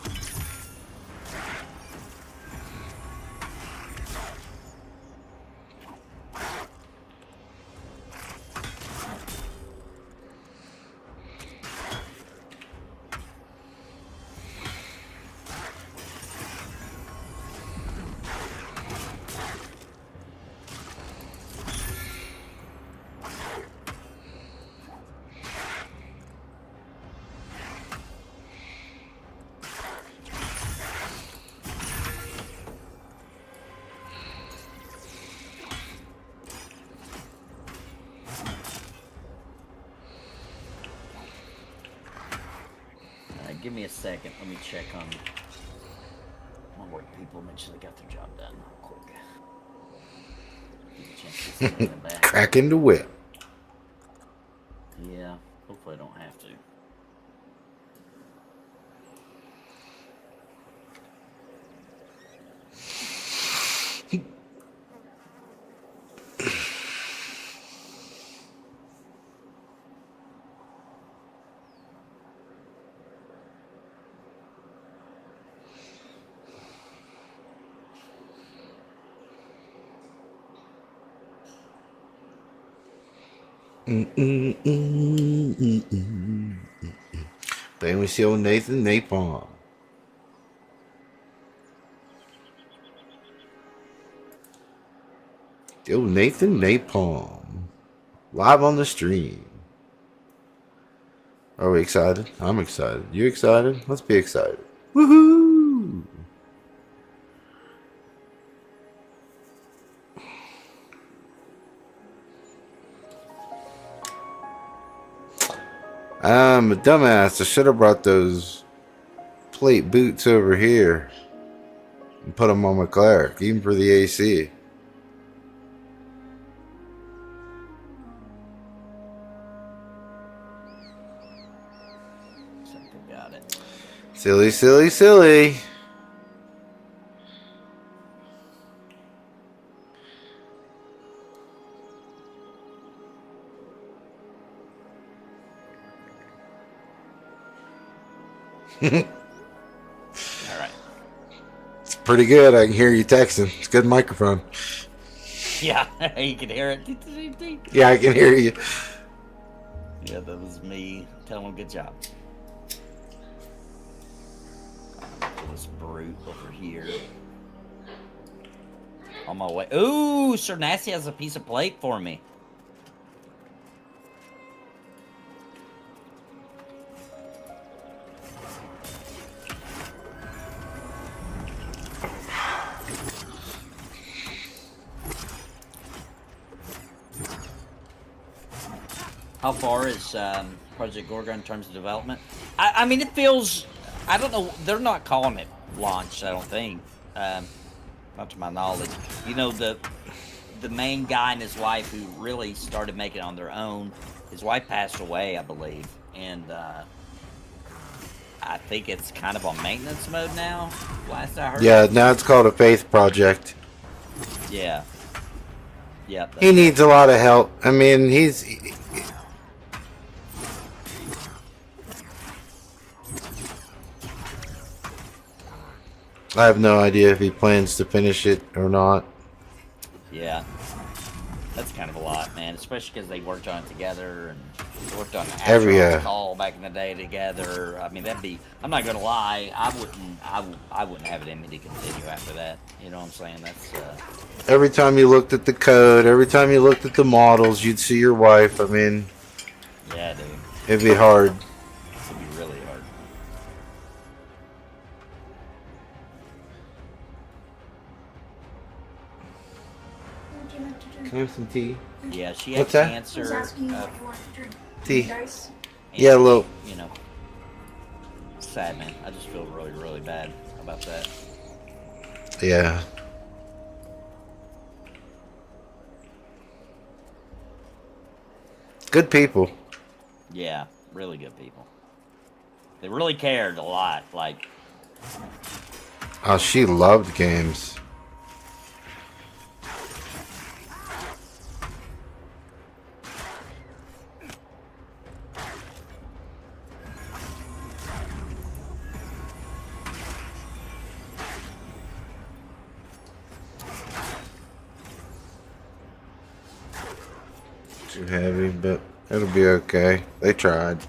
Give me a second. Let me check on my work people. Make sure they got their job done real quick. Give me a chance to send them back. Cracking the whip. Yeah. Hopefully I don't have to. Then we see old Nathan Napalm. The old Nathan Napalm. Live on the stream. Are we excited? I'm excited. You excited? Let's be excited. Woohoo! I'm a dumbass. I should have brought those plate boots over here and put them on my cleric, even for the AC. Got it. Silly, silly, silly. All right. It's pretty good. I can hear you texting. It's a good microphone. Yeah, you can hear it. Yeah, I can hear you. Yeah, that was me telling him good job. Put this brute over here. On my way. Ooh, Sir Nasty has a piece of plate for me. How far is Project Gorgon in terms of development? I mean, it feels... I don't know. They're not calling it launched, I don't think. Not to my knowledge. You know, the main guy and his wife who really started making it on their own, his wife passed away, I believe. And I think it's kind of on maintenance mode now, last I heard. Yeah, now it's called a faith project. Yeah. Yeah. He needs a lot of help. I mean, I have no idea if he plans to finish it or not. Yeah. That's kind of a lot, man. Especially because they worked on it together and they worked on the call back in the day together. I mean, that'd be... I'm not gonna lie. I wouldn't have it in me to continue after that. You know what I'm saying? That's... Every time you looked at the code, every time you looked at the models, you'd see your wife. I mean... Yeah, dude. It'd be hard. It'd be really hard. Can I have some tea? Yeah, she had cancer. Tea. Yeah, a little. You know, sad, man. I just feel really, really bad about that. Yeah. Good people. Yeah, really good people. They really cared a lot. Like, oh, she loved games. Too heavy, but it'll be okay. They tried.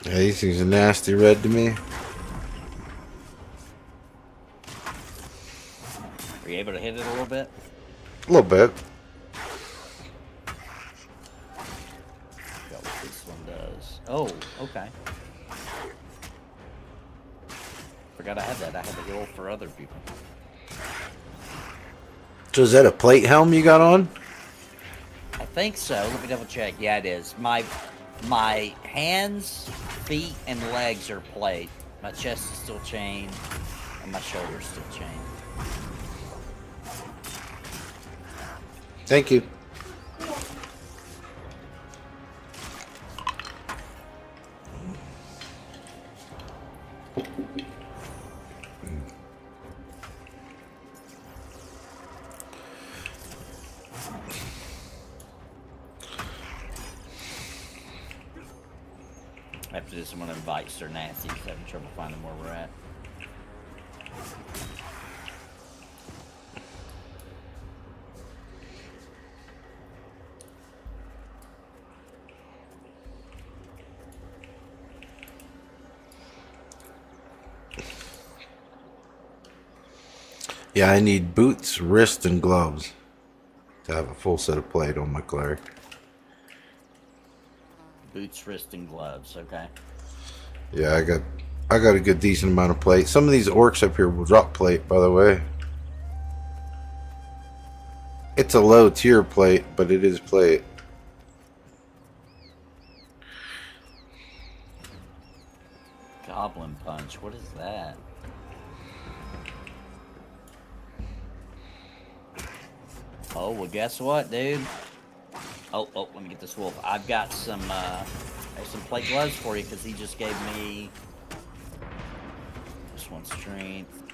Yeah, these things are nasty red to me. were you able to hit it a little bit? A little bit. Got what this one does. Oh, okay. Forgot I had that. I had the roll for other people. So is that a plate helm you got on? I think so. Let me double check. Yeah, it is. My hands, feet, and legs are plate. My chest is still chained, and my shoulders still chained. Thank you. After this, I'm gonna invite Sir Nasty. He's having trouble finding where we're at. Yeah, I need boots, wrist, and gloves to have a full set of plate on my cleric. Boots, wrist, and gloves. Okay. Yeah, I got a good decent amount of plate. Some of these orcs up here will drop plate, by the way. It's a low tier plate, but it is plate. Goblin punch. What is that? Oh, well, guess what, dude? Oh, let me get this wolf. I've got some plate gloves for you because he just gave me this one strength.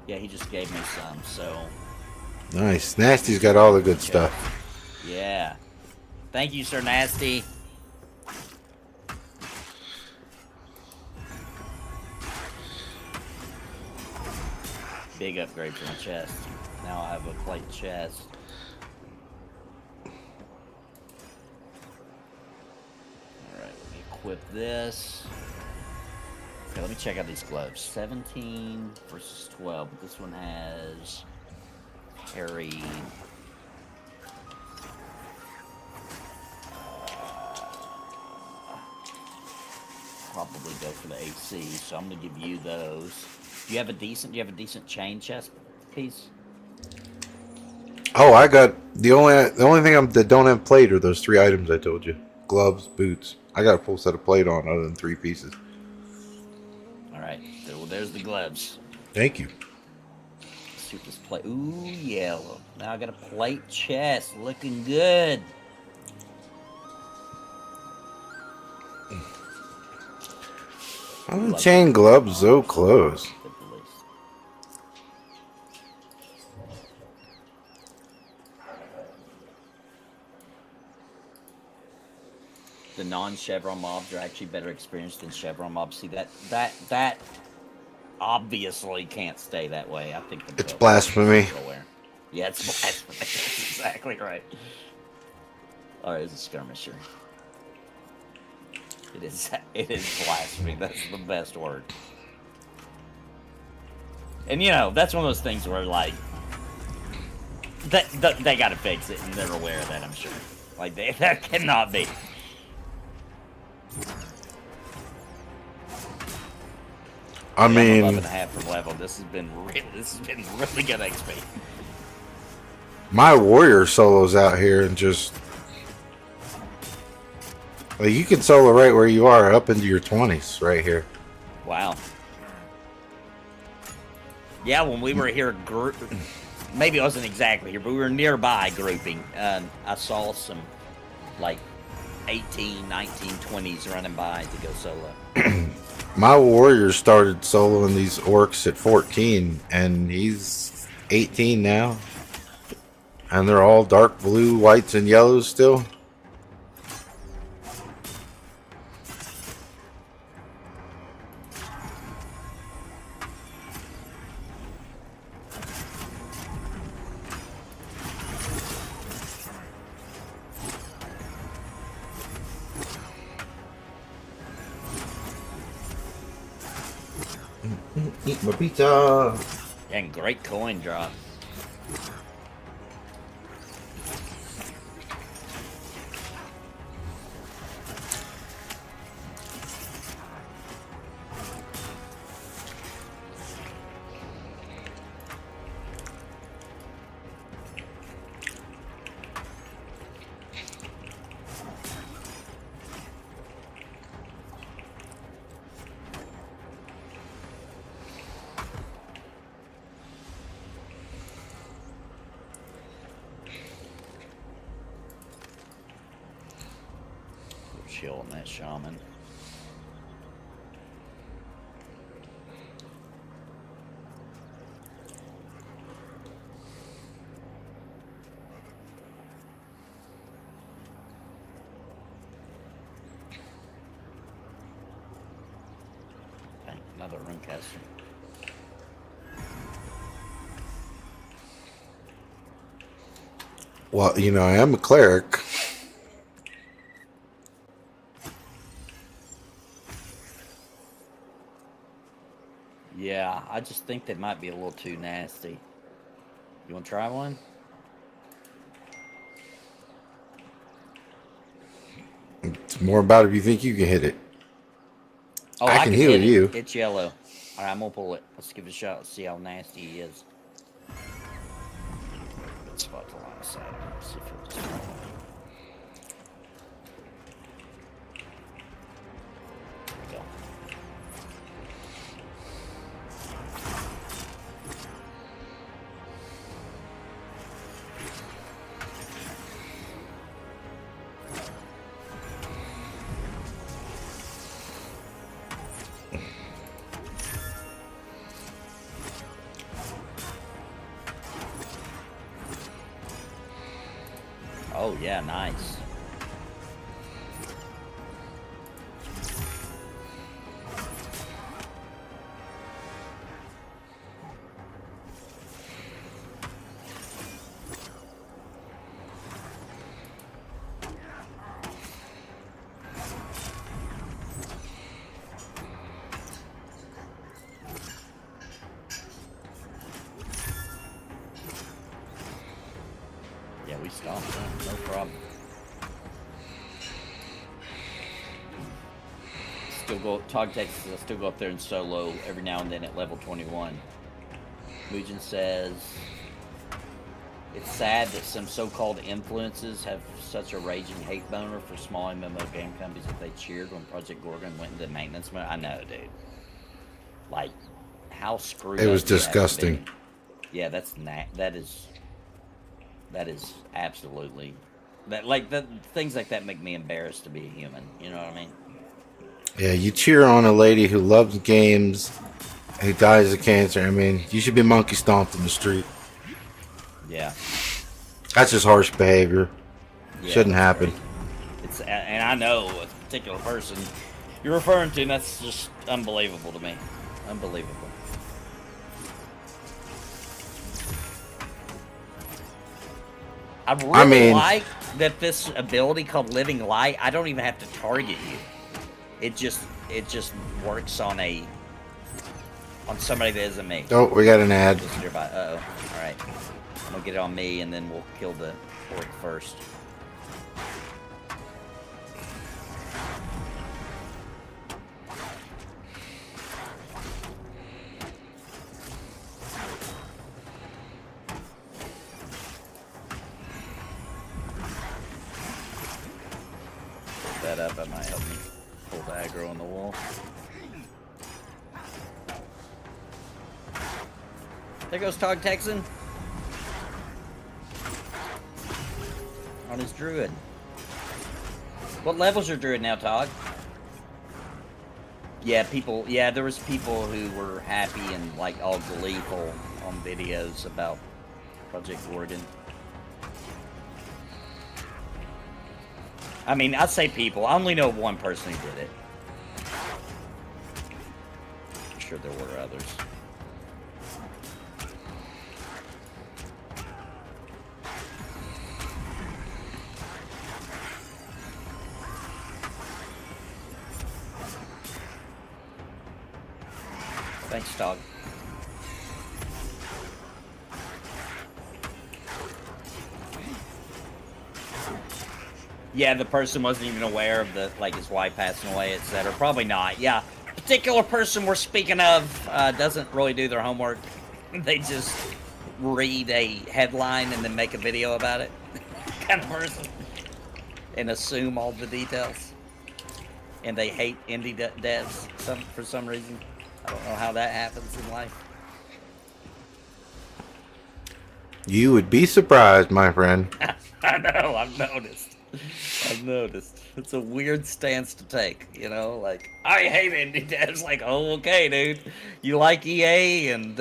Yeah, he just gave me some, so. Nice. Nasty's got all the good stuff. Yeah. Thank you, Sir Nasty. Big upgrade for my chest. Now I have a plate chest. Alright, let me equip this. Okay, let me check out these gloves. 17 versus 12, but this one has parry. Probably go for the AC, so I'm gonna give you those. Do you have a decent chain chest piece? Oh, I got the only thing that don't have plate are those 3 items I told you: gloves, boots. I got a full set of plate on, other than 3 pieces. All right, well, there's the gloves. Thank you. Let's see what this plate. Ooh, yellow. Now I got a plate chest, looking good. Oh, chain gloves so close. The non-chevron mobs are actually better experienced than chevron mobs. See, that obviously can't stay that way. I think It's blasphemy. Yeah, it's blasphemy. That's exactly right. All right, it's a skirmisher. It is blasphemy. That's the best word. And you know, that's one of those things where like they got to fix it, and they're aware of that. I'm sure. Like that cannot be. I mean, 11.5 for level. This has been really good XP. My warrior solos out here and just like you can solo right where you are up into your 20s right here. Wow. Yeah, when we were here, maybe it wasn't exactly here, but we were nearby grouping. I saw some like 18, 19, 20s running by to go solo. My warrior started soloing these orcs at 14, and he's 18 now. And they're all dark blue, whites, and yellows still. Eat my pizza. And great coin drop. Chill on that shaman. caster. Well, you know, I am a cleric. Yeah, I just think they might be a little too nasty. You want to try one? It's more about if you think you can hit it. Oh, I can heal hit you. it. It's yellow. All right, I'm gonna pull it. Let's give it a shot. Let's see how nasty he is. Good spot to line of sight. Let's see if he'll just follow me. There we go. Oh yeah, nice. Yeah, we stomped him. No problem. Still go, Tog Texas, I still go up there and solo every now and then at level 21. Mujan says, it's sad that some so-called influences have such a raging hate boner for small MMO game companies that they cheered when Project Gorgon went into maintenance mode. I know, dude. Like, how screwed It up was do you have to disgusting. be? Yeah, that is absolutely things like that make me embarrassed to be a human. You know what I mean? Yeah, you cheer on a lady who loves games, who dies of cancer. I mean, you should be monkey stomped in the street. Yeah. That's just harsh behavior. Yeah, Shouldn't that's happen. crazy. And I know a particular person you're referring to, and that's just unbelievable to me. Unbelievable. I really like that this ability called Living Light. I don't even have to target you. It just works on somebody that isn't me. Oh, we got an ad. Just nearby. Uh-oh. All right. I'm gonna get it on me, and then we'll kill the orc first. Put that up. That might help me pull the aggro on the wall. There goes Tog Texan. On his druid. What level's your druid now, Tog? Yeah, there was people who were happy and like all gleeful on videos about Project Gorgon. I mean, I say people. I only know one person who did it. I'm sure there were others. Thanks, Tog. Yeah, the person wasn't even aware of his wife passing away, etc. Probably not. Yeah, particular person we're speaking of doesn't really do their homework. They just read a headline and then make a video about it, kind of person, and assume all the details. And they hate indie devs for some reason. I don't know how that happens in life. You would be surprised, my friend. I know, I've noticed. It's a weird stance to take, you know? Like, I hate indie devs. Like, oh, okay, dude. You like EA and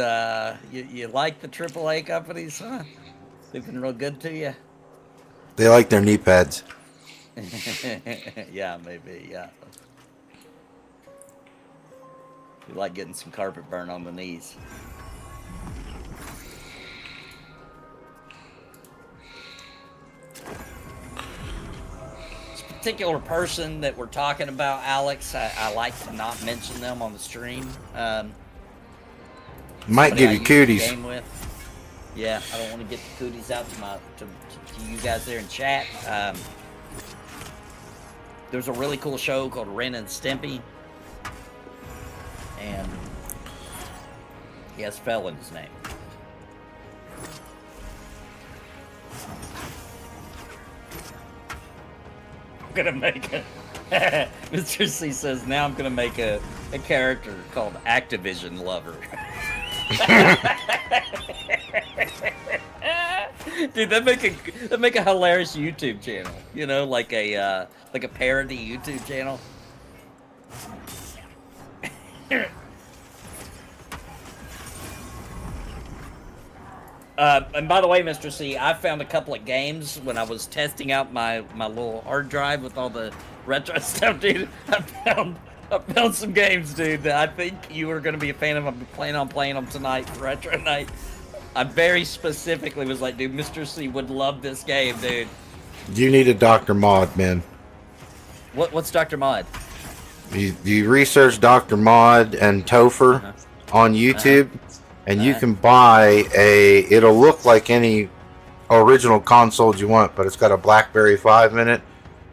you like the AAA companies, huh? They've been real good to you? They like their knee pads. Yeah, maybe, yeah. You like getting some carpet burn on the knees. This particular person that we're talking about, Alex, I like to not mention them on the stream. Might Somebody give I you used to cooties. game with. Yeah, I don't want to get the cooties out to you guys there in chat. There's a really cool show called Ren and Stimpy, and he has Fell in his name. I'm gonna make a Mr. C says now I'm gonna make a character called Activision Lover. Dude, that make a hilarious YouTube channel. You know, like a parody YouTube channel. And by the way, Mr. C, I found a couple of games when I was testing out my little hard drive with all the retro stuff, dude. I found some games, dude, that I think you are going to be a fan of. I'm planning on playing them tonight for Retro Night. I very specifically was like, dude, Mr. C would love this game, dude. You need a Dr. Mod, man. What's Dr. Mod? You research Dr. Mod and Topher on YouTube, and you can buy it'll look like any original console you want, but it's got a BlackBerry 5 in it,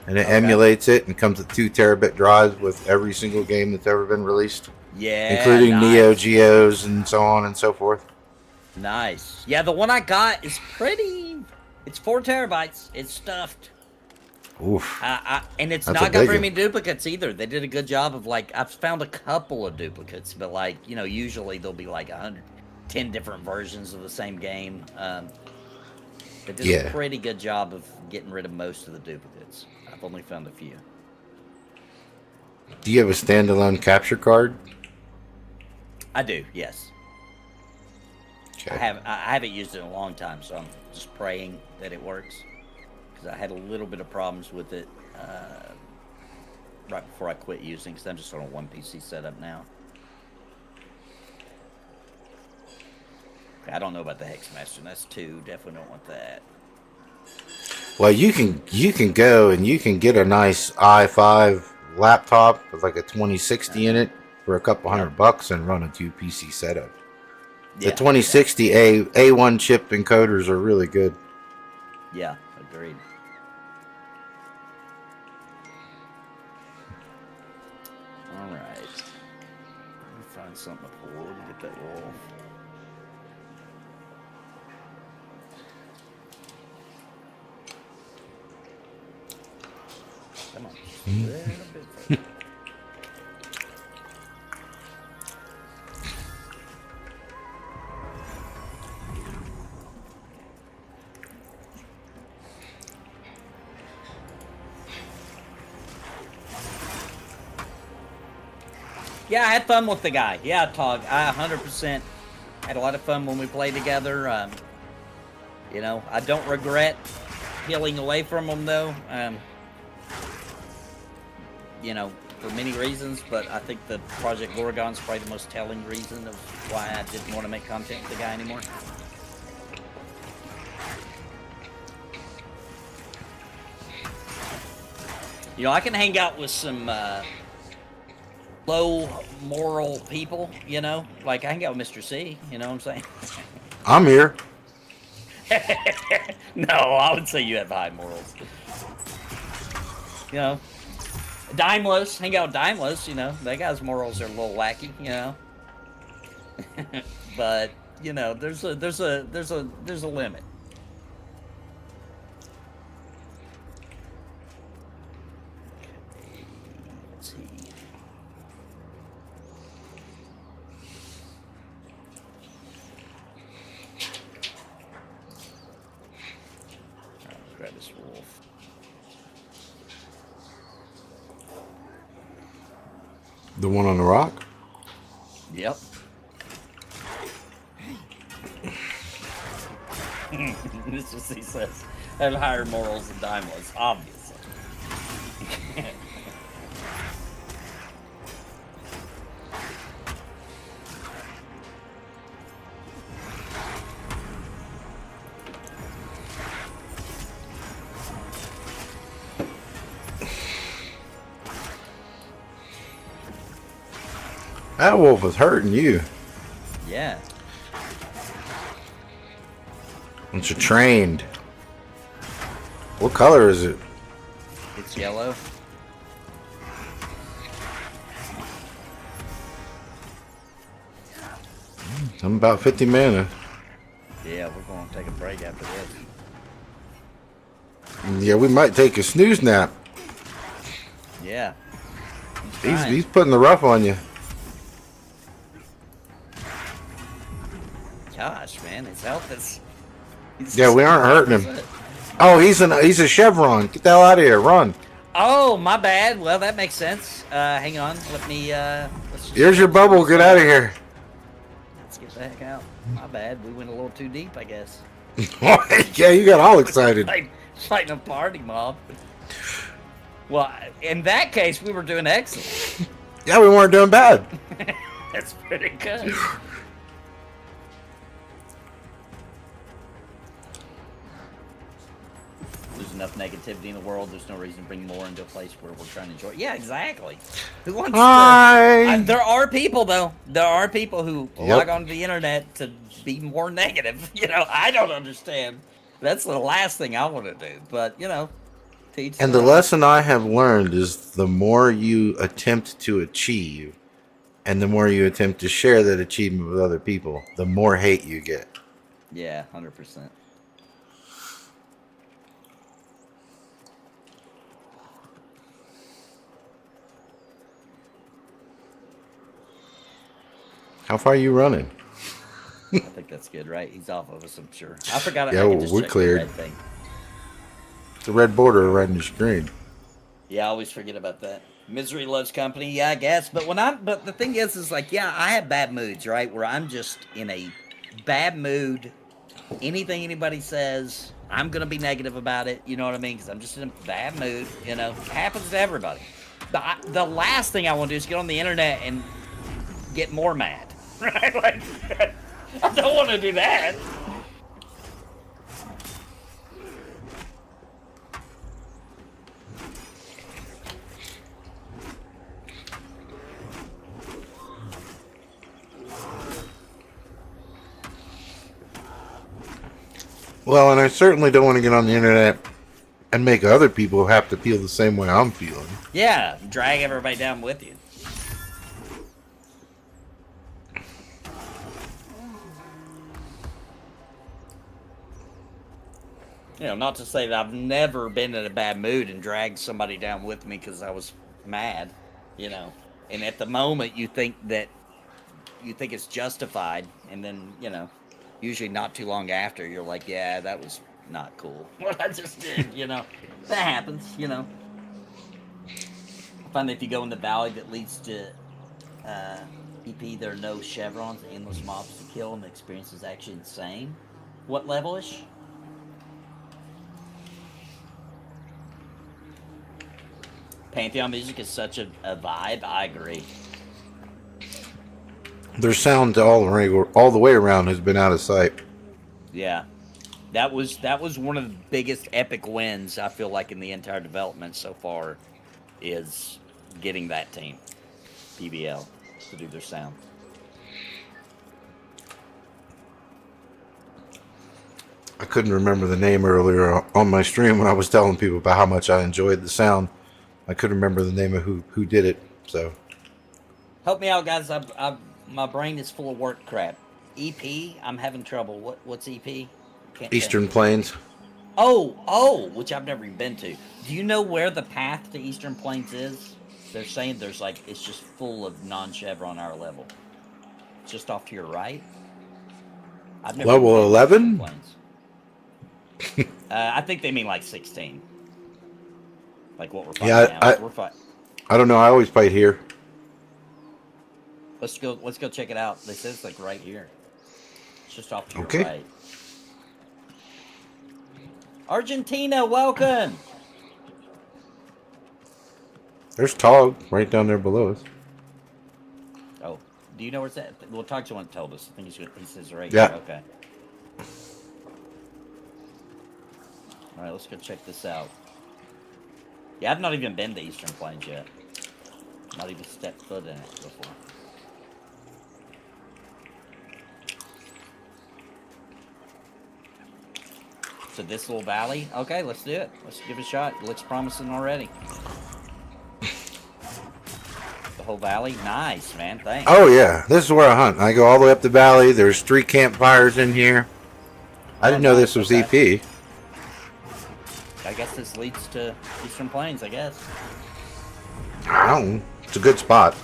and it emulates it and comes with 2 terabit drives with every single game that's ever been released. Yeah, including nice. Neo Geos and so on and so forth. Nice. Yeah, the one I got is pretty. It's 4 terabytes. It's stuffed. Oof. And it's That's not a got big very one. many duplicates either. They did a good job of, like, I've found a couple of duplicates, but, like, you know, usually there'll be like 110 different versions of the same game. They did a pretty good job of getting rid of most of the duplicates. I've only found a few. Do you have a standalone capture card? I do, yes. Okay. I haven't used it in a long time, so I'm just praying that it works. Because I had a little bit of problems with it right before I quit using, because I'm just on a 1 PC setup now. I don't know about the Hexmaster. That's 2. Definitely don't want that. Well, you can go and you can get a nice i5 laptop with like a 2060 in it for a couple $100 and run a 2 PC setup. The 2060 A1 chip encoders are really good. Yeah, agreed. All right. Let me find something to pull to get that roll. Come on. Just a little bit further. Yeah, I had fun with the guy. Yeah, Tog. I 100% had a lot of fun when we played together. You know, I don't regret peeling away from him, though. You know, for many reasons, but I think the Project Gorgon's probably the most telling reason of why I didn't want to make content with the guy anymore. You know, I can hang out with some low moral people, you know? Like, I hang out with Mr. C, you know what I'm saying? I'm here. No, I would say you have high morals. You know? Daimlos, hang out with Daimlos, you know? That guy's morals are a little wacky, you know? But, you know, there's a limit. Let's see. Grab this wolf. The one on the rock? Yep. This is, he says, have higher morals than Daimlos, obviously. That wolf was hurting you. Yeah. Once you're trained. What color is it? It's yellow. I'm about 50 mana. Yeah, we're going to take a break after this. Yeah, we might take a snooze nap. Yeah. He's putting the rough on you. Gosh, man, his health is. Yeah, we aren't hurting him. Oh, he's a chevron. Get the hell out of here. Run. Oh, my bad. Well, that makes sense. Hang on. Let me. Let's just Here's your bubble. Get out of here. Let's get the heck out. My bad. We went a little too deep, I guess. Yeah, you got all excited. Fighting a party mob. Well, in that case, we were doing excellent. Yeah, we weren't doing bad. That's pretty good. There's enough negativity in the world. There's no reason to bring more into a place where we're trying to enjoy. Yeah, exactly. Who wants Hi. to? There are people, though. There are people who Yep. log onto the internet to be more negative. You know, I don't understand. That's the last thing I want to do. But, you know, teach And the their own. lesson I have learned is the more you attempt to achieve and the more you attempt to share that achievement with other people, the more hate you get. Yeah, 100%. How far are you running? I think that's good, right? He's off of us, I'm sure. I forgot. Yeah, I can just we're check the cleared. red thing. The red border right in the screen. Yeah, I always forget about that. Misery loves company, yeah, I guess. But but the thing is like, yeah, I have bad moods, right? Where I'm just in a bad mood. Anything anybody says, I'm gonna be negative about it. You know what I mean? Because I'm just in a bad mood. You know, it happens to everybody. The last thing I want to do is get on the internet and get more mad, right? Like, I don't want to do that. Well, and I certainly don't want to get on the internet and make other people have to feel the same way I'm feeling. Yeah, drag everybody down with you. You know, not to say that I've never been in a bad mood and dragged somebody down with me because I was mad, you know. And at the moment, you think it's justified, and then, you know, usually not too long after, you're like, yeah, that was not cool. What I just did, you know. That happens, you know. I find that if you go in the valley that leads to EP, there are no chevrons, endless mobs to kill, and the experience is actually insane. What level-ish? Pantheon music is such a vibe. I agree. Their sound all the way around has been out of sight. Yeah, that was one of the biggest epic wins I feel like in the entire development so far, is getting that team, PBL, to do their sound. I couldn't remember the name earlier on my stream when I was telling people about how much I enjoyed the sound. I couldn't remember the name of who did it. So Help me out, guys. My brain is full of work crap. EP, I'm having trouble. What's EP? Can't Eastern think. Plains. Oh, which I've never even been to. Do you know where the path to Eastern Plains is? They're saying there's like, it's just full of non-chevron our level. It's just off to your right. I've never Level been to 11? Eastern Plains. I think they mean like 16. Like what we're fighting now. We're fighting. I don't know. I always fight here. Let's go check it out. They say it's like right here. It's just off to your Okay. right. Argentina, welcome. There's Tog right down there below us. Oh, do you know where it's at? Well, talk to one that told us. I think he says right Yeah. here. Okay. All right, let's go check this out. Yeah, I've not even been to Eastern Plains yet. Not even stepped foot in it before. To this little valley. Okay, let's do it. Let's give it a shot. It looks promising already. The whole valley. Nice, man. Thanks. Oh yeah, this is where I hunt. I go all the way up the valley. There's 3 campfires in here. I didn't know this was EP. I guess this leads to Eastern Plains, I guess. I don't know. It's a good spot.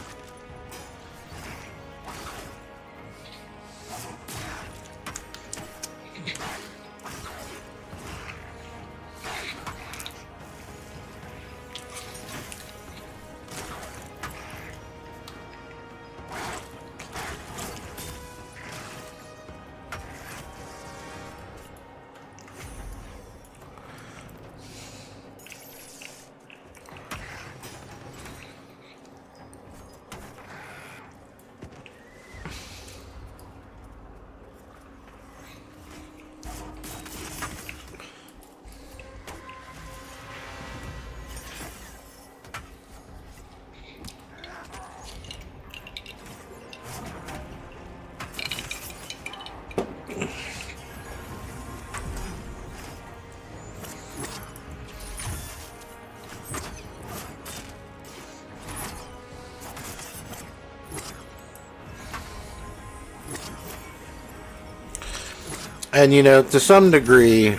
And you know, to some degree,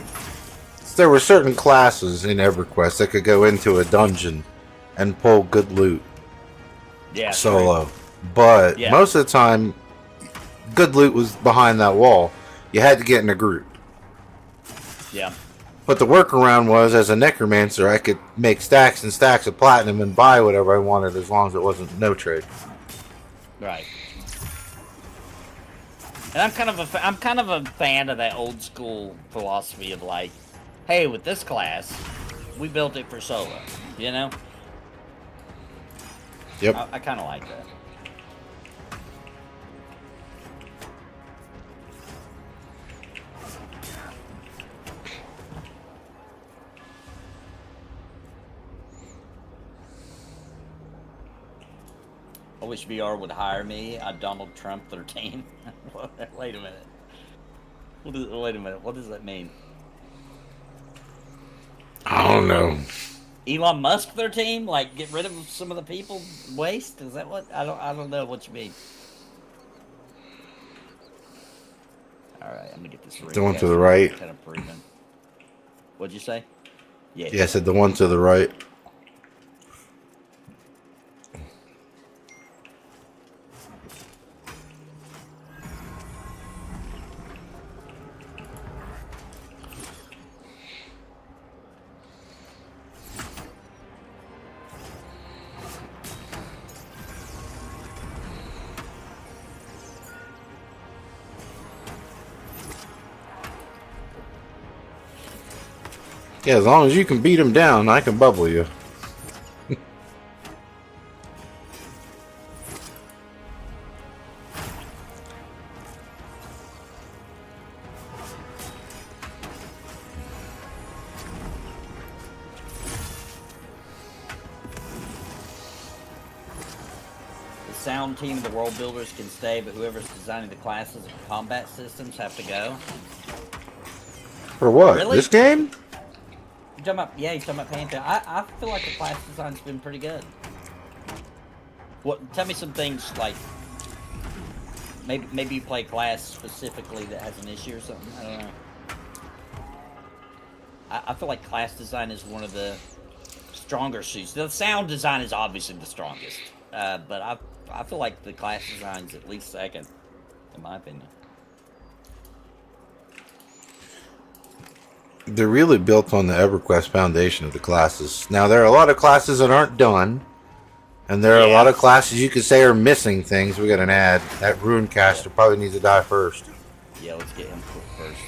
there were certain classes in EverQuest that could go into a dungeon and pull good loot solo. True. But most of the time, good loot was behind that wall. You had to get in a group. Yeah. But the workaround was, as a necromancer, I could make stacks and stacks of platinum and buy whatever I wanted as long as it wasn't no trade. Right. And I'm kind of a fan of that old school philosophy of like, hey, with this class, we built it for solo, you know? Yep. I kind of like that. I wish VR would hire me. I'm Donald Trump 13. Wait a minute. Wait a minute. What does that mean? I don't know. Elon Musk 13? Like get rid of some of the people waste? Is that what? I don't know what you mean. All right, I'm gonna get this. The one to the right. Kind of proven. What'd you say? Yeah, I said the one to the right. Yeah, as long as you can beat him down, I can bubble you. The sound team of the world builders can stay, but whoever's designing the classes and combat systems have to go. For what? Really? This game? You're talking about, yeah, he's talking about Panther. I feel like the class design's been pretty good. What? Tell me some things like maybe you play a class specifically that has an issue or something. I don't know. I feel like class design is one of the stronger suits. The sound design is obviously the strongest, but I feel like the class design's at least second, in my opinion. They're really built on the EverQuest foundation of the classes. Now, there are a lot of classes that aren't done, and there are a lot of classes you could say are missing things. We got an ad. That Runecaster probably needs to die first. Yeah, let's get him first.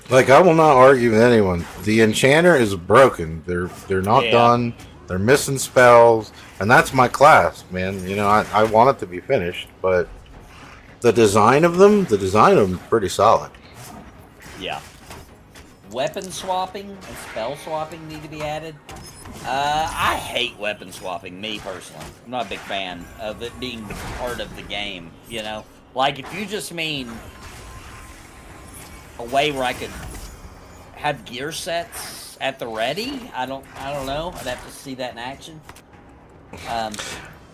Like, I will not argue with anyone. The Enchanter is broken. They're not done. They're missing spells, and that's my class, man. You know, I want it to be finished, but the design of them is pretty solid. Yeah. Weapon swapping and spell swapping need to be added. I hate weapon swapping, me personally. I'm not a big fan of it being part of the game, you know? Like, if you just mean a way where I could have gear sets at the ready, I don't know. I'd have to see that in action.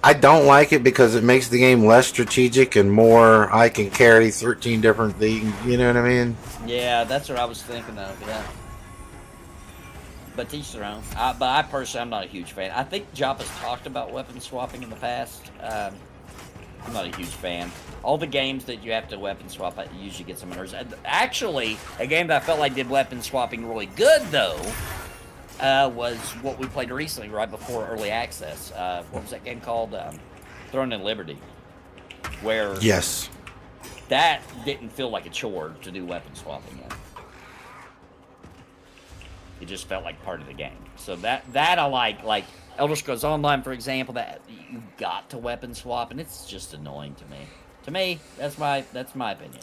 I don't like it because it makes the game less strategic and more I can carry 13 different things. You know what I mean? Yeah, that's what I was thinking of, yeah. But teach their own. But I personally, I'm not a huge fan. I think Joppa's talked about weapon swapping in the past. I'm not a huge fan. All the games that you have to weapon swap, I usually get some nerves. Actually, a game that I felt like did weapon swapping really good, though, was what we played recently, right before early access. What was that game called? Throne and Liberty. Where Yes. that didn't feel like a chore to do weapon swapping in. It just felt like part of the game. So that I like Elder Scrolls Online, for example, that you got to weapon swap, and it's just annoying to me. To me, that's my opinion.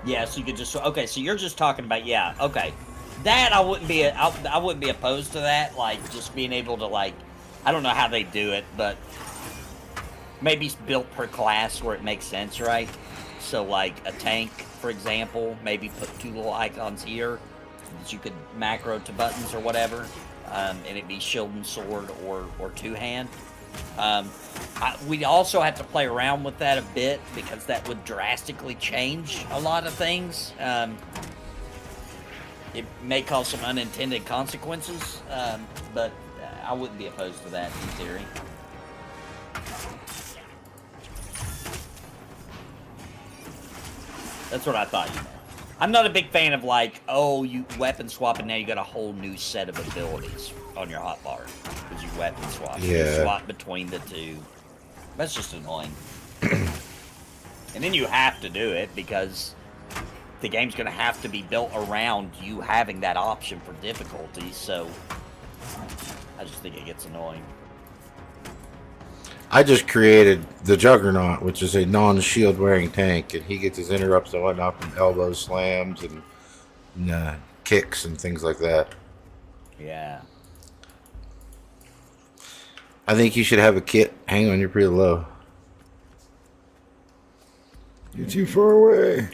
Yeah, so you could just okay. So you're just talking about okay. That I wouldn't be I wouldn't be opposed to that. Like just being able to like, I don't know how they do it, but maybe it's built per class where it makes sense, right? So like a tank, for example, maybe put 2 little icons here that you could macro to buttons or whatever, and it'd be shield and sword or 2-hand. We'd also have to play around with that a bit because that would drastically change a lot of things. It may cause some unintended consequences, but I wouldn't be opposed to that in theory. That's what I thought you meant. I'm not a big fan of like, oh, you weapon swap and now you got a whole new set of abilities on your hotbar because you weapon swap. Yeah. You swap between the two. That's just annoying. And then you have to do it because the game's going to have to be built around you having that option for difficulty. So I just think it gets annoying. I just created the Juggernaut, which is a non-shield wearing tank, and he gets his interrupts and whatnot from elbow slams and kicks and things like that. Yeah. I think you should have a kit. Hang on, you're pretty low. You're too far away.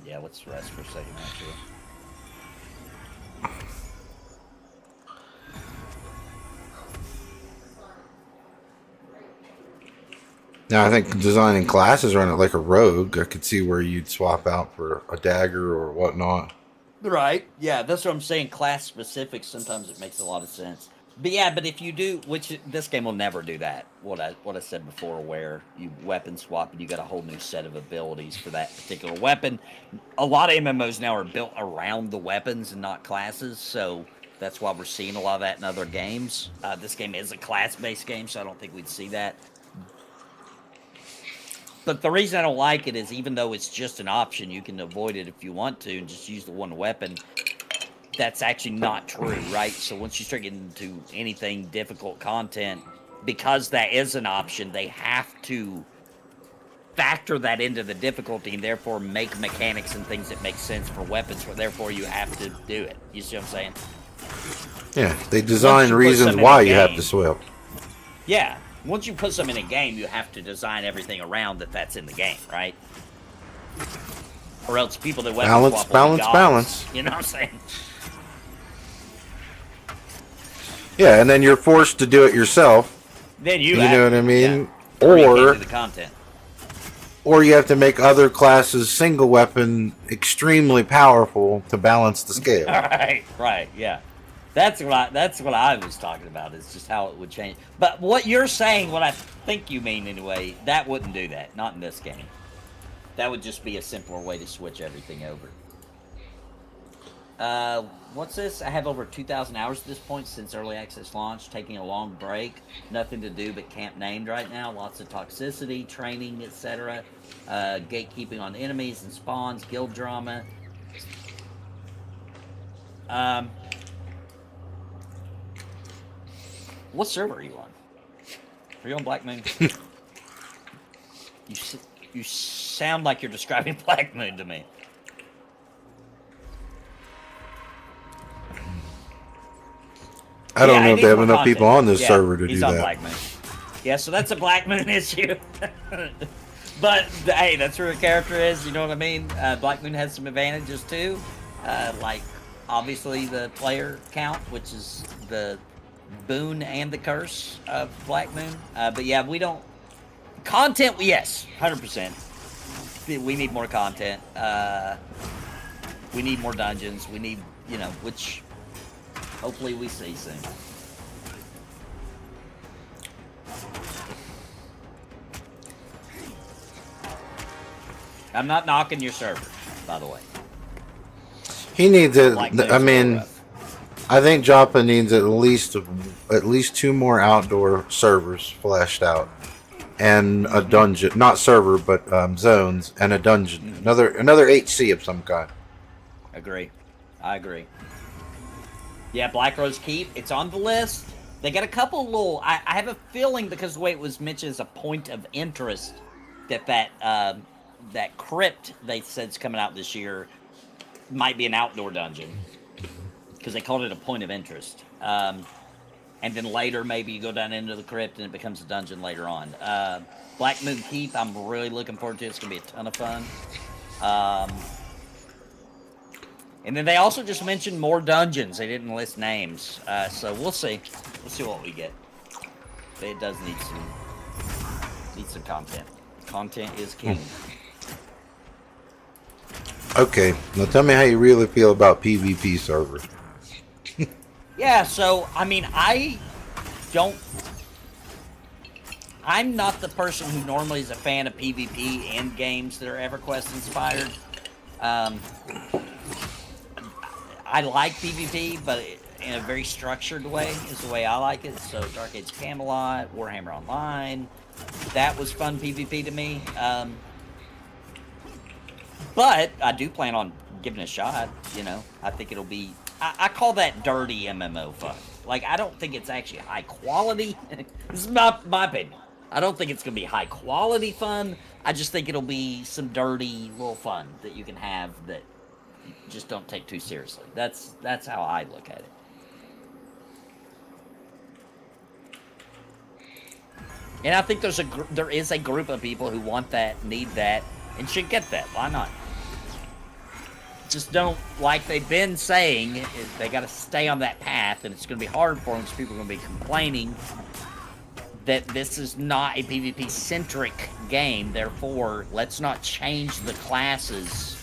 Yeah, let's rest for a second, actually. Now, I think designing classes around it like a rogue, I could see where you'd swap out for a dagger or whatnot. Right. Yeah, that's what I'm saying. Class specific, sometimes it makes a lot of sense. But yeah, but if you do, which this game will never do that. What I said before, where you weapon swap and you got a whole new set of abilities for that particular weapon. A lot of MMOs now are built around the weapons and not classes, so that's why we're seeing a lot of that in other games. This game is a class-based game, so I don't think we'd see that. But the reason I don't like it is even though it's just an option, you can avoid it if you want to and just use the one weapon. That's actually not true, right? So once you start getting into anything difficult content, because that is an option, they have to factor that into the difficulty and therefore make mechanics and things that make sense for weapons, so therefore you have to do it. You see what I'm saying? Yeah, they design reasons why you have to swap. Yeah. Once you put something in a game, you have to design everything around that's in the game, right? Or else people that weapon swap will be gods. Balance. You know what I'm saying? Yeah, and then you're forced to do it yourself. Then you know what I mean? Yeah. Or you can't do the content. Or you have to make other classes single weapon extremely powerful to balance the scale. Right, yeah. That's what I was talking about. Is just how it would change. But what you're saying, what I think you mean anyway, that wouldn't do that. Not in this game. That would just be a simpler way to switch everything over. What's this? I have over 2,000 hours at this point since early access launch. Taking a long break. Nothing to do but camp named right now. Lots of toxicity, training, etc. Gatekeeping on enemies and spawns. Guild drama. What server are you on? Are you on Black Moon? You sound like you're describing Black Moon to me. I don't know if they have more enough people on this server to do he's on that. Black Moon. Yeah, so that's a Black Moon issue. But hey, that's where the character is. You know what I mean? Black Moon has some advantages too, like obviously the player count, which is the boon and the curse of Black Moon. But yeah, we don't content. Yes, 100%. We need more content. We need more dungeons. We need, which hopefully we see soon. I'm not knocking your server, by the way. He needs it. Like I mean, I think Joppa needs at least 2 more outdoor servers fleshed out, and a dungeon, not server, but zones, and a dungeon. Another HC of some kind. Agree. I agree. Yeah, Black Rose Keep. It's on the list. They got a couple little. I have a feeling because the way it was mentioned as a point of interest that crypt they said's coming out this year might be an outdoor dungeon because they called it a point of interest. And then later maybe you go down into the crypt and it becomes a dungeon later on. Black Moon Keep, I'm really looking forward to. It's gonna be a ton of fun. And then they also just mentioned more dungeons. They didn't list names, so we'll see. We'll see what we get. But it does need some content. Content is king. Okay, now tell me how you really feel about PvP server. Yeah, so I mean, I'm not the person who normally is a fan of PvP end games that are EverQuest inspired. I like PvP, but in a very structured way is the way I like it. So Dark Age Camelot, Warhammer Online, that was fun PvP to me. But I do plan on giving it a shot. I think it'll be. I call that dirty MMO fun. Like, I don't think it's actually high quality. This is my opinion. I don't think it's gonna be high quality fun. I just think it'll be some dirty little fun that you can have that just don't take too seriously. That's how I look at it. And I think there is a group of people who want that, need that, and should get that. Why not? Just don't, like they've been saying, they got to stay on that path, and it's going to be hard for them because people are going to be complaining that this is not a PvP-centric game. Therefore, let's not change the classes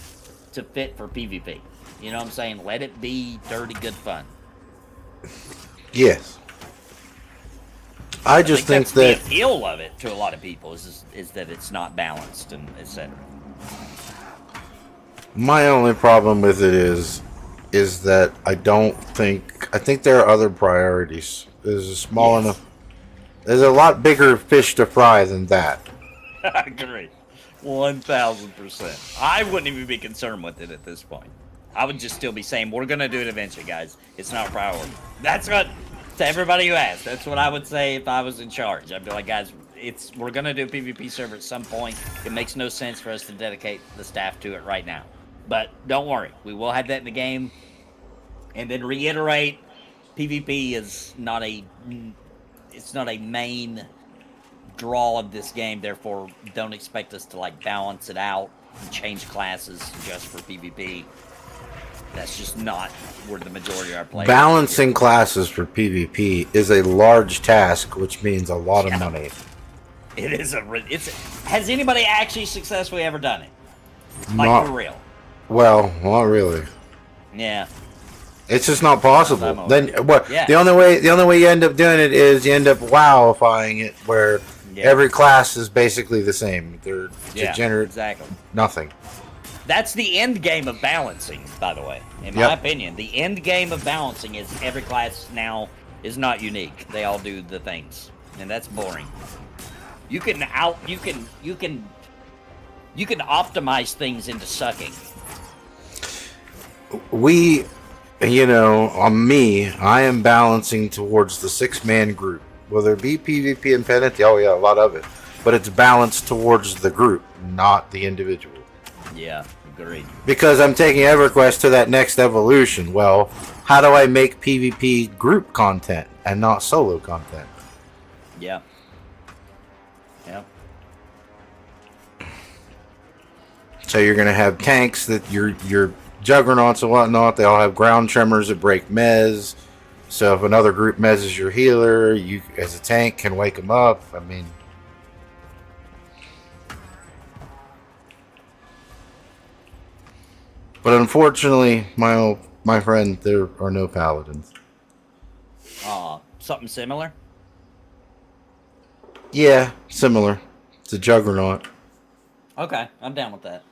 to fit for PvP. You know what I'm saying? Let it be dirty, good fun. Yes. I just think that's that the appeal of it to a lot of people is that it's not balanced and etc. my only problem with it is that I think there are other priorities. There's a small enough. There's a lot bigger fish to fry than that. I agree. 1,000%. I wouldn't even be concerned with it at this point. I would just still be saying, we're going to do it eventually, guys. It's not a priority. That's what, to everybody who asks, that's what I would say if I was in charge. I'd be like, guys, we're going to do a PvP server at some point. It makes no sense for us to dedicate the staff to it right now. But don't worry. We will have that in the game. And then reiterate, PvP is not a main draw of this game, therefore don't expect us to balance it out and change classes just for PvP. That's just not where the majority of our players Balancing classes for PvP is a large task, which means a lot of money. It is has anybody actually successfully ever done it? Not, for real? Well, not really. Yeah. It's just not possible. Then what? Yeah. The only way you end up doing it is you end up wowifying it, where every class is basically the same. They're degenerate. Exactly. Nothing. That's the end game of balancing, by the way. In my opinion, the end game of balancing is every class now is not unique. They all do the things, and that's boring. You can optimize things into sucking. you know, on me, I am balancing towards the 6-man group. Whether it be PvP and penalty, oh yeah, a lot of it. But it's balanced towards the group, not the individual. Yeah, agreed. Because I'm taking EverQuest to that next evolution. Well, how do I make PvP group content and not solo content? Yeah. Yeah. So you're going to have tanks that your juggernauts and whatnot. They all have ground tremors that break mez. So if another group mezzes your healer, you as a tank can wake them up. I mean, but unfortunately, my friend, there are no paladins. Something similar? Yeah, similar. It's a juggernaut. Okay, I'm down with that.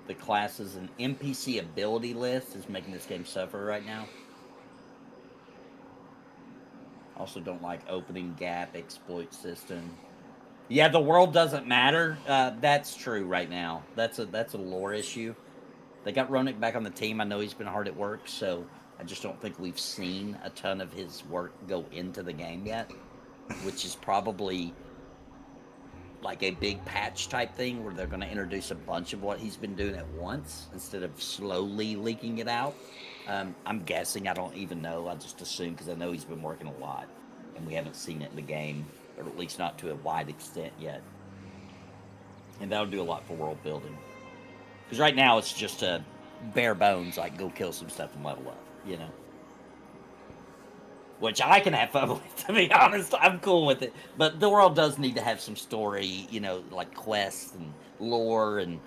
The classes and NPC ability list is making this game suffer right now. Also don't like opening gap exploit system. Yeah, the world doesn't matter. That's true right now. That's a lore issue. They got Ronick back on the team. I know he's been hard at work, so I just don't think we've seen a ton of his work go into the game yet, which is probably like a big patch type thing where they're going to introduce a bunch of what he's been doing at once instead of slowly leaking it out. I'm guessing. I don't even know. I just assume because I know he's been working a lot, and we haven't seen it in the game, or at least not to a wide extent yet. And that'll do a lot for world building. Because right now it's just a bare bones, like go kill some stuff and level up, you know? Which I can have fun with, to be honest. I'm cool with it. But the world does need to have some story, you know, like quests and lore and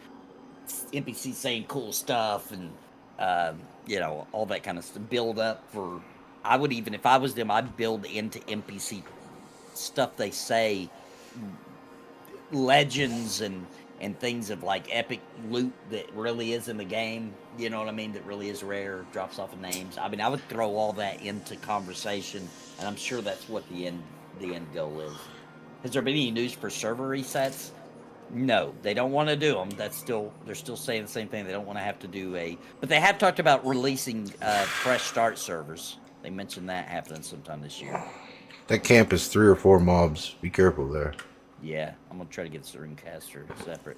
NPCs saying cool stuff and, you know, all that kind of stuff. Build up for. I would even, if I was them, I'd build into NPC stuff they say, legends and things of like epic loot that really is in the game, you know what I mean, that really is rare, drops off of names. I mean, I would throw all that into conversation, and I'm sure that's what the end goal is. Has there been any news for server resets? No, they don't want to do them. They're still saying the same thing. They don't want to have to do but they have talked about releasing fresh start servers. They mentioned that happening sometime this year. That camp is 3 or 4 mobs. Be careful there. Yeah, I'm gonna try to get Dreamcaster separate.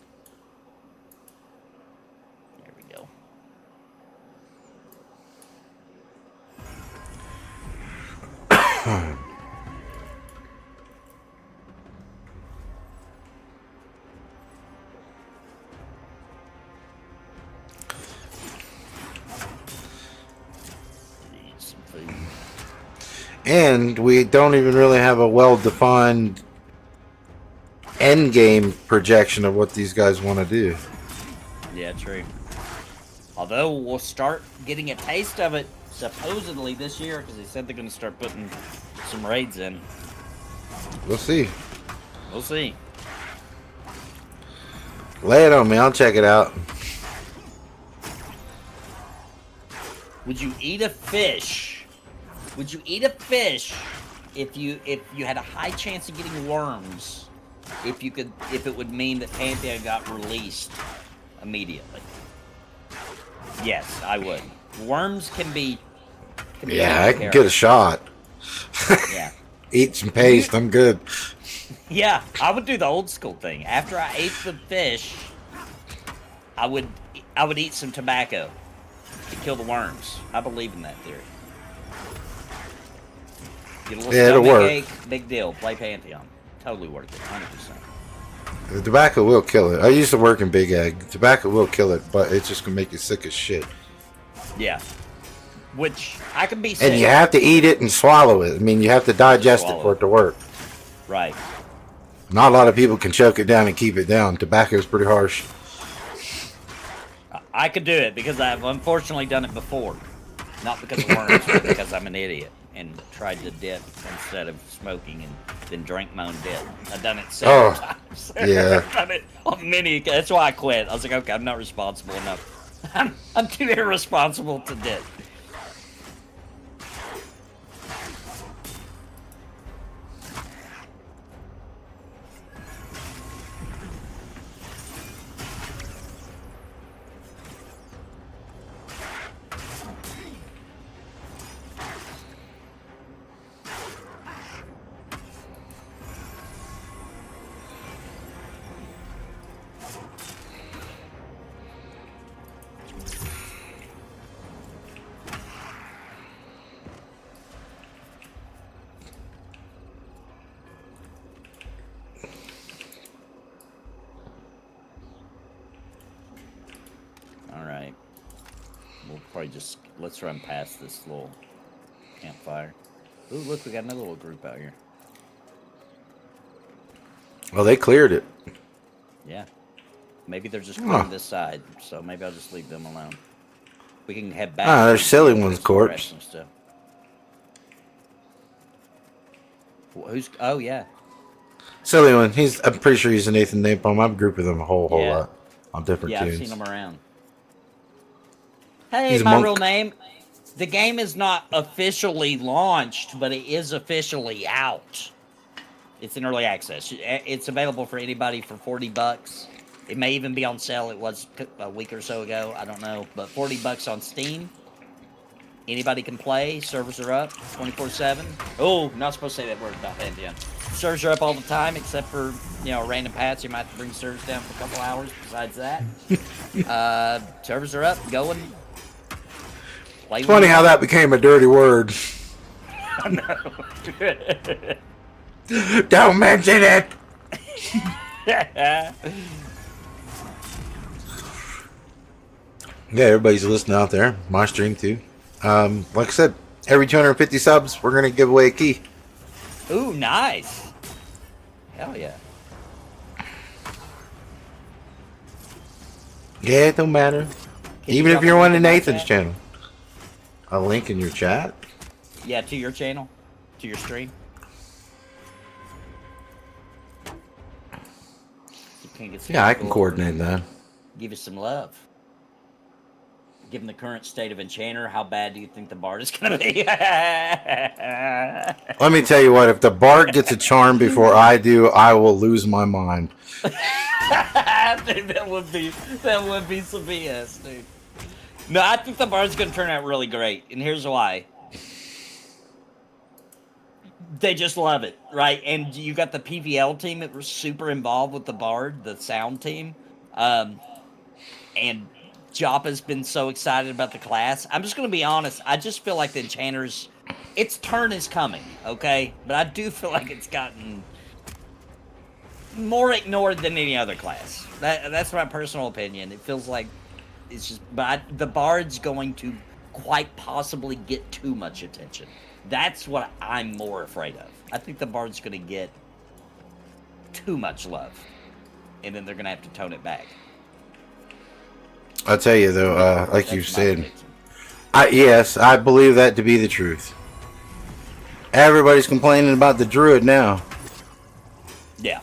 There we go. Need some food. And we don't even really have a well-defined end game projection of what these guys want to do. Yeah, true. Although we'll start getting a taste of it supposedly this year because they said they're going to start putting some raids in. We'll see. We'll see. Lay it on me. I'll check it out. Would you eat a fish? Would you eat a fish if you had a high chance of getting worms? If it would mean that Pantheon got released immediately. Yes, I would. Worms can be Yeah, I can get a shot. Yeah. Eat some paste. I'm good. Yeah, I would do the old school thing. After I ate the fish, I would eat some tobacco to kill the worms. I believe in that theory. Get a little it'll work. ache, big deal. Play Pantheon. Totally worth it, 100%. The tobacco will kill it. I used to work in Big Egg. Tobacco will kill it, but it's just gonna make you sick as shit. Yeah. Which I can be sick. And you have to eat it and swallow it. I mean, you have to digest it for it to work. Right. Not a lot of people can choke it down and keep it down. Tobacco is pretty harsh. I could do it because I've unfortunately done it before. Not because of worms, but because I'm an idiot and tried to dip instead of smoking and then drank my own dip. I've done it several times. Yeah. I've done it on many. That's why I quit. I was like, okay, I'm not responsible enough. I'm too irresponsible to dip. just let's run past this little campfire. Ooh, look, we got another little group out here. Well, they cleared it. Yeah. Maybe they're just clearing this side, so maybe I'll just leave them alone. We can head back. Ah, there's Silly One's corpse. And stuff. Who's? Oh yeah. Silly One. I'm pretty sure he's a Nathan Napalm. I've grouped with him a whole lot on different tunes. Yeah, I've seen him around. Hey, He's a my monk. real name. The game is not officially launched, but it is officially out. It's in early access. It's available for anybody for $40. It may even be on sale. It was a week or so ago. I don't know. But $40 on Steam. Anybody can play. Servers are up 24/7. Oh, not supposed to say that word about that, yeah. Servers are up all the time, except for, random paths. You might have to bring servers down for a couple hours besides that. Servers are up, going. It's funny how that became a dirty word. I know. Don't mention it! Yeah, everybody's listening out there. My stream too. Like I said, every 250 subs, we're gonna give away a key. Ooh, nice. Hell yeah. Yeah, it don't matter. Even if you're on Nathan's channel. A link in your chat? Yeah, to your channel, to your stream. You can't get some Yeah, I people can coordinate that. Give you some love. Given the current state of Enchanter, how bad do you think the Bard is going to be? Let me tell you what, if the Bard gets a charm before I do, I will lose my mind. Dude, that would be some BS, dude. No, I think the Bard's going to turn out really great, and here's why. They just love it, right? And you got the PVL team that was super involved with the Bard, the sound team. And Joppa's been so excited about the class. I'm just going to be honest. I just feel like the Enchanters, its turn is coming, okay? But I do feel like it's gotten more ignored than any other class. That's my personal opinion. It feels like it's just... But the Bard's going to quite possibly get too much attention. That's what I'm more afraid of. I think the Bard's going to get too much love. And then they're going to have to tone it back. I'll tell you though, like you said, yes, I believe that to be the truth. Everybody's complaining about the Druid now. Yeah.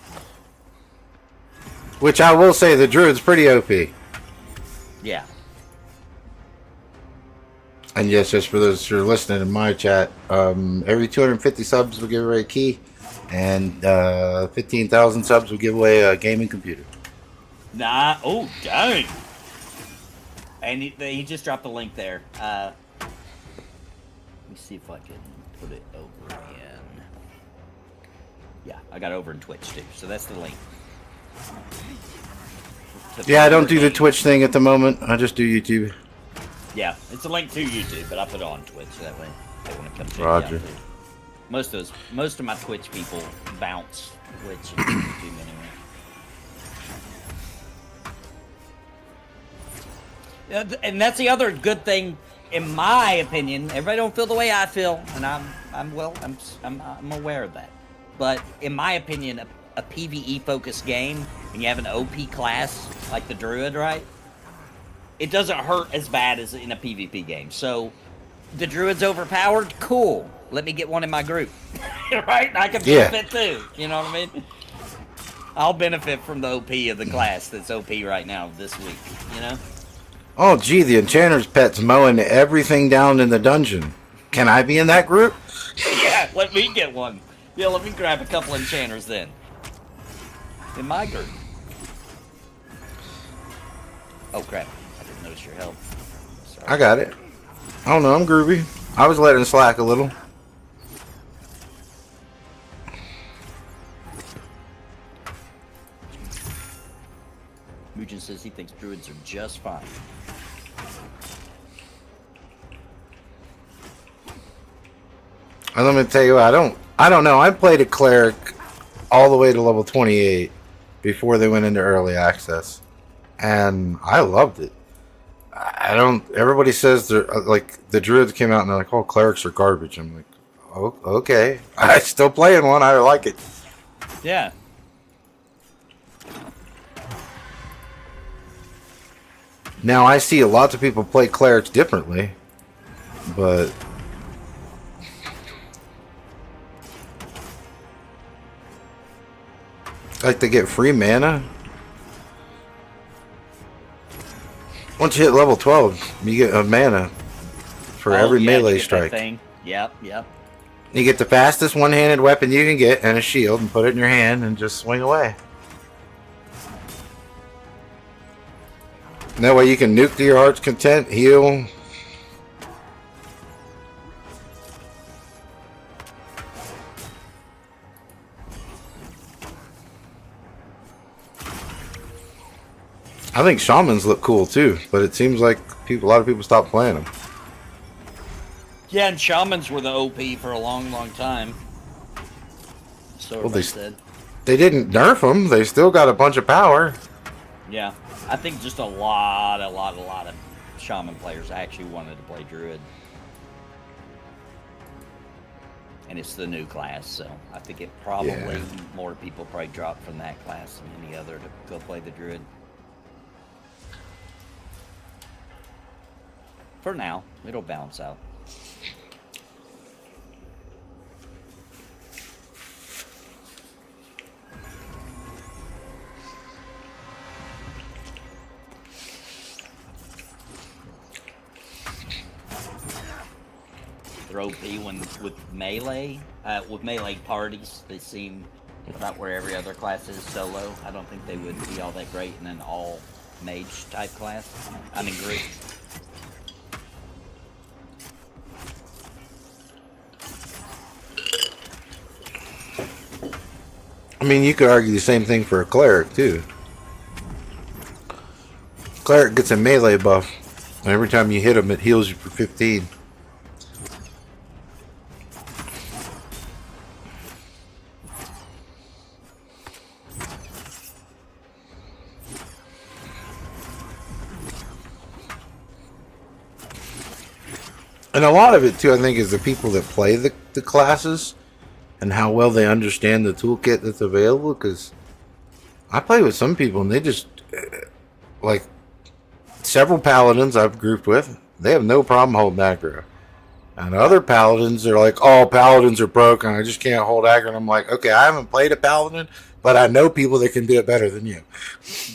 Which I will say, the Druid's pretty OP. Yeah. And yes, just for those who are listening in my chat, every 250 subs we'll give away a key, and 15,000 subs we'll give away a gaming computer. Nah. Oh, dang. And he just dropped a link there. Let me see if I can put it over in... Yeah, I got it over in Twitch too, so that's the link. Yeah, I don't do the Twitch thing at the moment. I just do YouTube. Yeah, it's a link to YouTube, but I put it on Twitch so that way they want to come check it Roger. out too. Most of my Twitch people bounce Twitch and YouTube anyway. And that's the other good thing, in my opinion. Everybody don't feel the way I feel, and I'm aware of that. But in my opinion, a PvE focused game, when you have an OP class like the Druid, right? It doesn't hurt as bad as in a PvP game. So the Druid's overpowered, cool. Let me get one in my group, right? I can benefit too. You know what I mean? I'll benefit from the OP of the class that's OP right now this week. You know. Oh, gee, the Enchanter's pet's mowing everything down in the dungeon. Can I be in that group? Yeah, let me get one. Yeah, let me grab a couple Enchanters then. In my group. Oh, crap. I didn't notice your health. Sorry. I got it. I don't know, I'm groovy. I was letting slack a little. Mugen says he thinks Druids are just fine. And let me tell you, I don't know. I played a cleric all the way to level 28 before they went into early access, and I loved it. I don't. Everybody says they're like the druids came out and they're like, "Oh, clerics are garbage." I'm like, "Oh, okay." I still playing one. I like it. Yeah. Now I see lots of people play clerics differently, but like they get free mana. Once you hit level 12, you get a mana for every yeah, melee you get that strike. thing. Yep, yep. You get the fastest one-handed weapon you can get and a shield and put it in your hand and just swing away. And that way you can nuke to your heart's content, heal. I think shamans look cool too, but it seems like a lot of people stopped playing them. Yeah, and shamans were the OP for a long, long time. So Well, they said. They didn't nerf them. They still got a bunch of power. Yeah, I think just a lot of shaman players actually wanted to play druid. And it's the new class, so I think it probably more people probably dropped from that class than any other to go play the druid. For now, it'll balance out. They're OP with melee parties. They seem about where every other class is solo. I don't think they would be all that great in an all mage type class. I mean group. I mean, you could argue the same thing for a cleric too. Cleric gets a melee buff, and every time you hit him, it heals you for 15. And a lot of it too, I think, is the people that play the classes and how well they understand the toolkit that's available. Because I play with some people and they just like several paladins I've grouped with. They have no problem holding aggro, and other paladins are like, "Oh, paladins are broken. I just can't hold aggro." And I'm like, "Okay, I haven't played a paladin, but I know people that can do it better than you."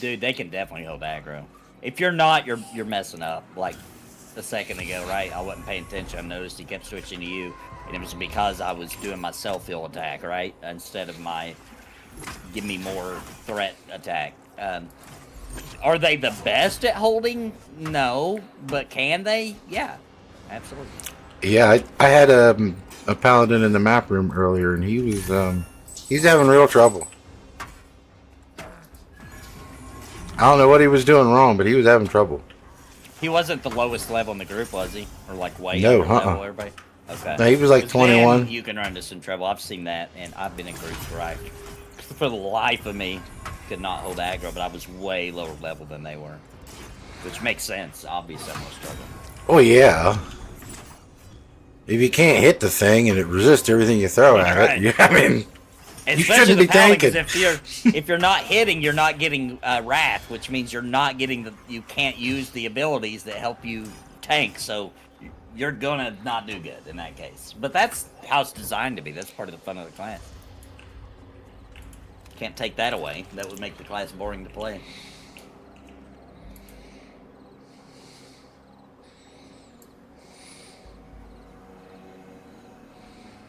Dude, they can definitely hold aggro. If you're not, you're messing up. Like a second ago, right? I wasn't paying attention. I noticed he kept switching to you, and it was because I was doing my self-heal attack, right? Instead of my give me more threat attack. Are they the best at holding? No, but can they? Yeah, absolutely. Yeah, I had a paladin in the map room earlier, and he's having real trouble. I don't know what he was doing wrong, but he was having trouble. He wasn't the lowest level in the group, was he? Or like way No, upper level, everybody? Okay. No, he was like 'Cause 21. then you can run into some trouble. I've seen that, and I've been in groups where I, for the life of me, could not hold aggro, but I was way lower level than they were. Which makes sense. Obviously, I'm more struggling. Oh yeah. If you can't hit the thing and it resists everything you throw at Right. it, I mean, And you especially shouldn't the be paladins, tanking. if you're not hitting, you're not getting wrath, which means you're not getting you can't use the abilities that help you tank. So you're gonna not do good in that case. But that's how it's designed to be. That's part of the fun of the class. Can't take that away. That would make the class boring to play.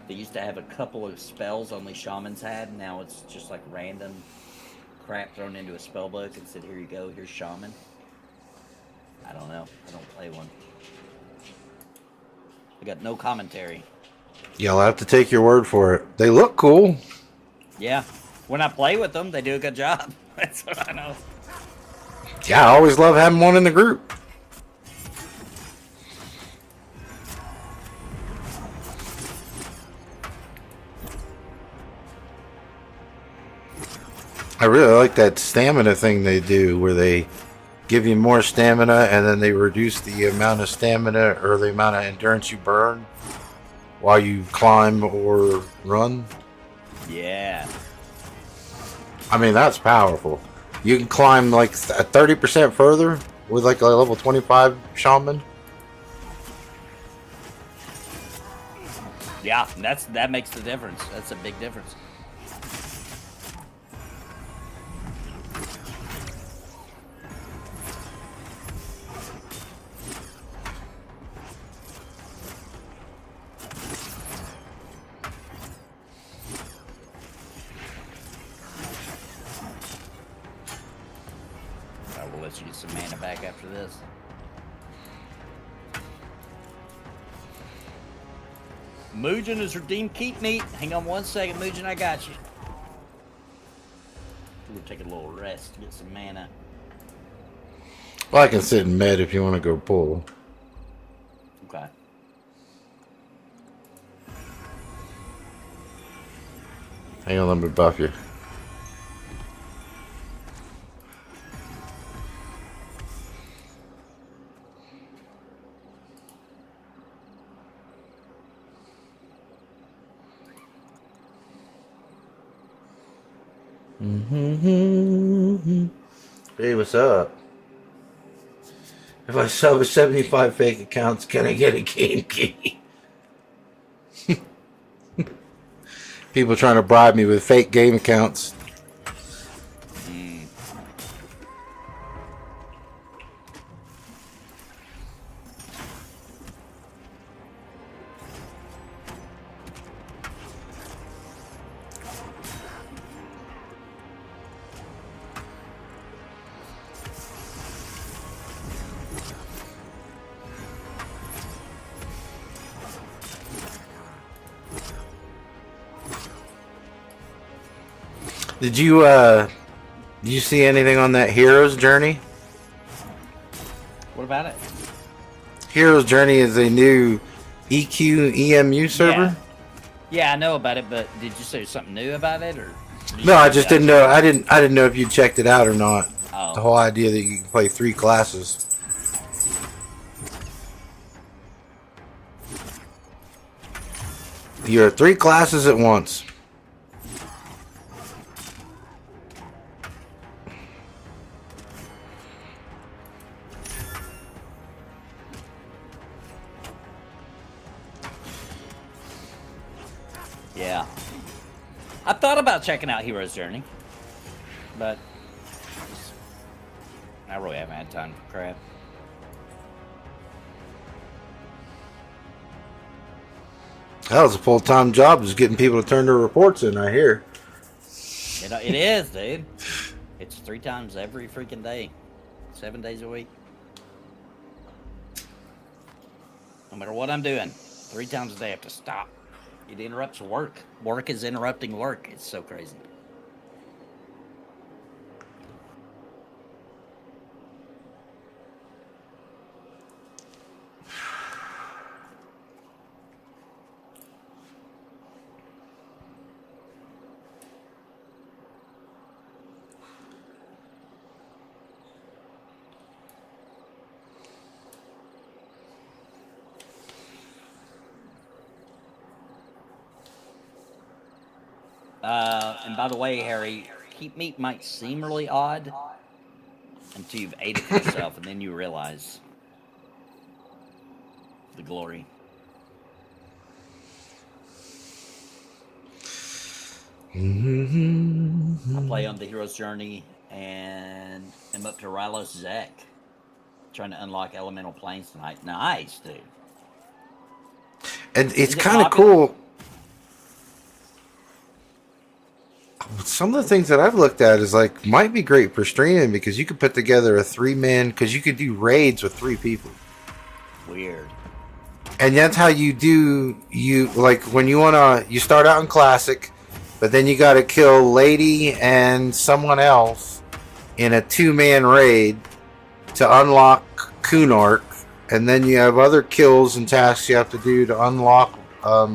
They used to have a couple of spells only shamans had. Now it's just like random crap thrown into a spell book and said, "Here you go. Here's shaman." I don't know. I don't play one. I got no commentary. Yeah, I'll have to take your word for it. They look cool. Yeah. When I play with them, they do a good job. That's what I know. Yeah, I always love having one in the group. I really like that stamina thing they do where they give you more stamina, and then they reduce the amount of stamina or the amount of endurance you burn while you climb or run. Yeah. I mean, that's powerful. You can climb like 30% further with like a level 25 shaman. Yeah, that makes the difference. That's a big difference. I will let you get some mana back after this. Mugen is redeemed keep meat. Hang on 1 second, Mugen, I got you. We'll take a little rest to get some mana. Well, I can sit in med if you want to go pull. Okay. Hang on, let me buff you. Hey, what's up? If I sub 75 fake accounts, can I get a game key? People trying to bribe me with fake game accounts. Did you see anything on that Hero's Journey? What about it? Hero's Journey is a new EQ EMU server. Yeah, I know about it, but did you say something new about it, or? No, I just didn't know. I didn't know if you checked it out or not. Oh. The whole idea that you can play 3 classes. You're 3 classes at once. Yeah. I thought about checking out Hero's Journey, but I really haven't had time for crap. That was a full-time job, just getting people to turn their reports in, I hear. It is, dude. It's 3 times every freaking day. 7 days a week. No matter what I'm doing, 3 times a day I have to stop. It interrupts work. Work is interrupting work. It's so crazy. And by the way, Harry, keep meat might seem really odd until you've ate it for yourself, and then you realize the glory. I play on the Hero's Journey and I'm up to Rylos Zek, trying to unlock elemental planes tonight. Nice, dude. And it's Is it kind of popular? cool. Some of the things that I've looked at is like might be great for streaming because you could put together a 3-man because you could do raids with 3 people. Weird. And that's how you do like when you you start out in classic, but then you got to kill Lady and someone else in a 2-man raid to unlock Kunark, and then you have other kills and tasks you have to do to unlock I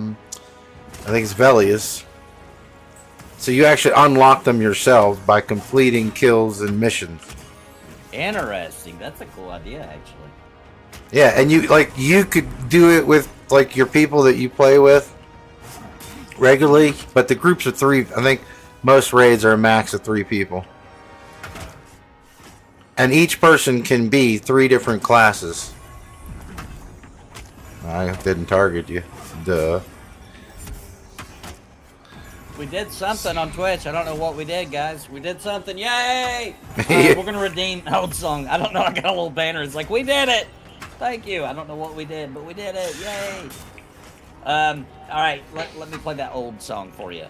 think it's Velius. So you actually unlock them yourself by completing kills and missions. Interesting. That's a cool idea, actually. Yeah, and you could do it with like your people that you play with regularly, but the groups of 3. I think most raids are a max of 3 people, and each person can be 3 different classes. I didn't target you. Duh. We did something on Twitch. I don't know what we did, guys. We did something. Yay! We're going to redeem old song. I don't know. I got a little banner. It's like, we did it! Thank you. I don't know what we did, but we did it. Yay! All right. Let me play that old song for you.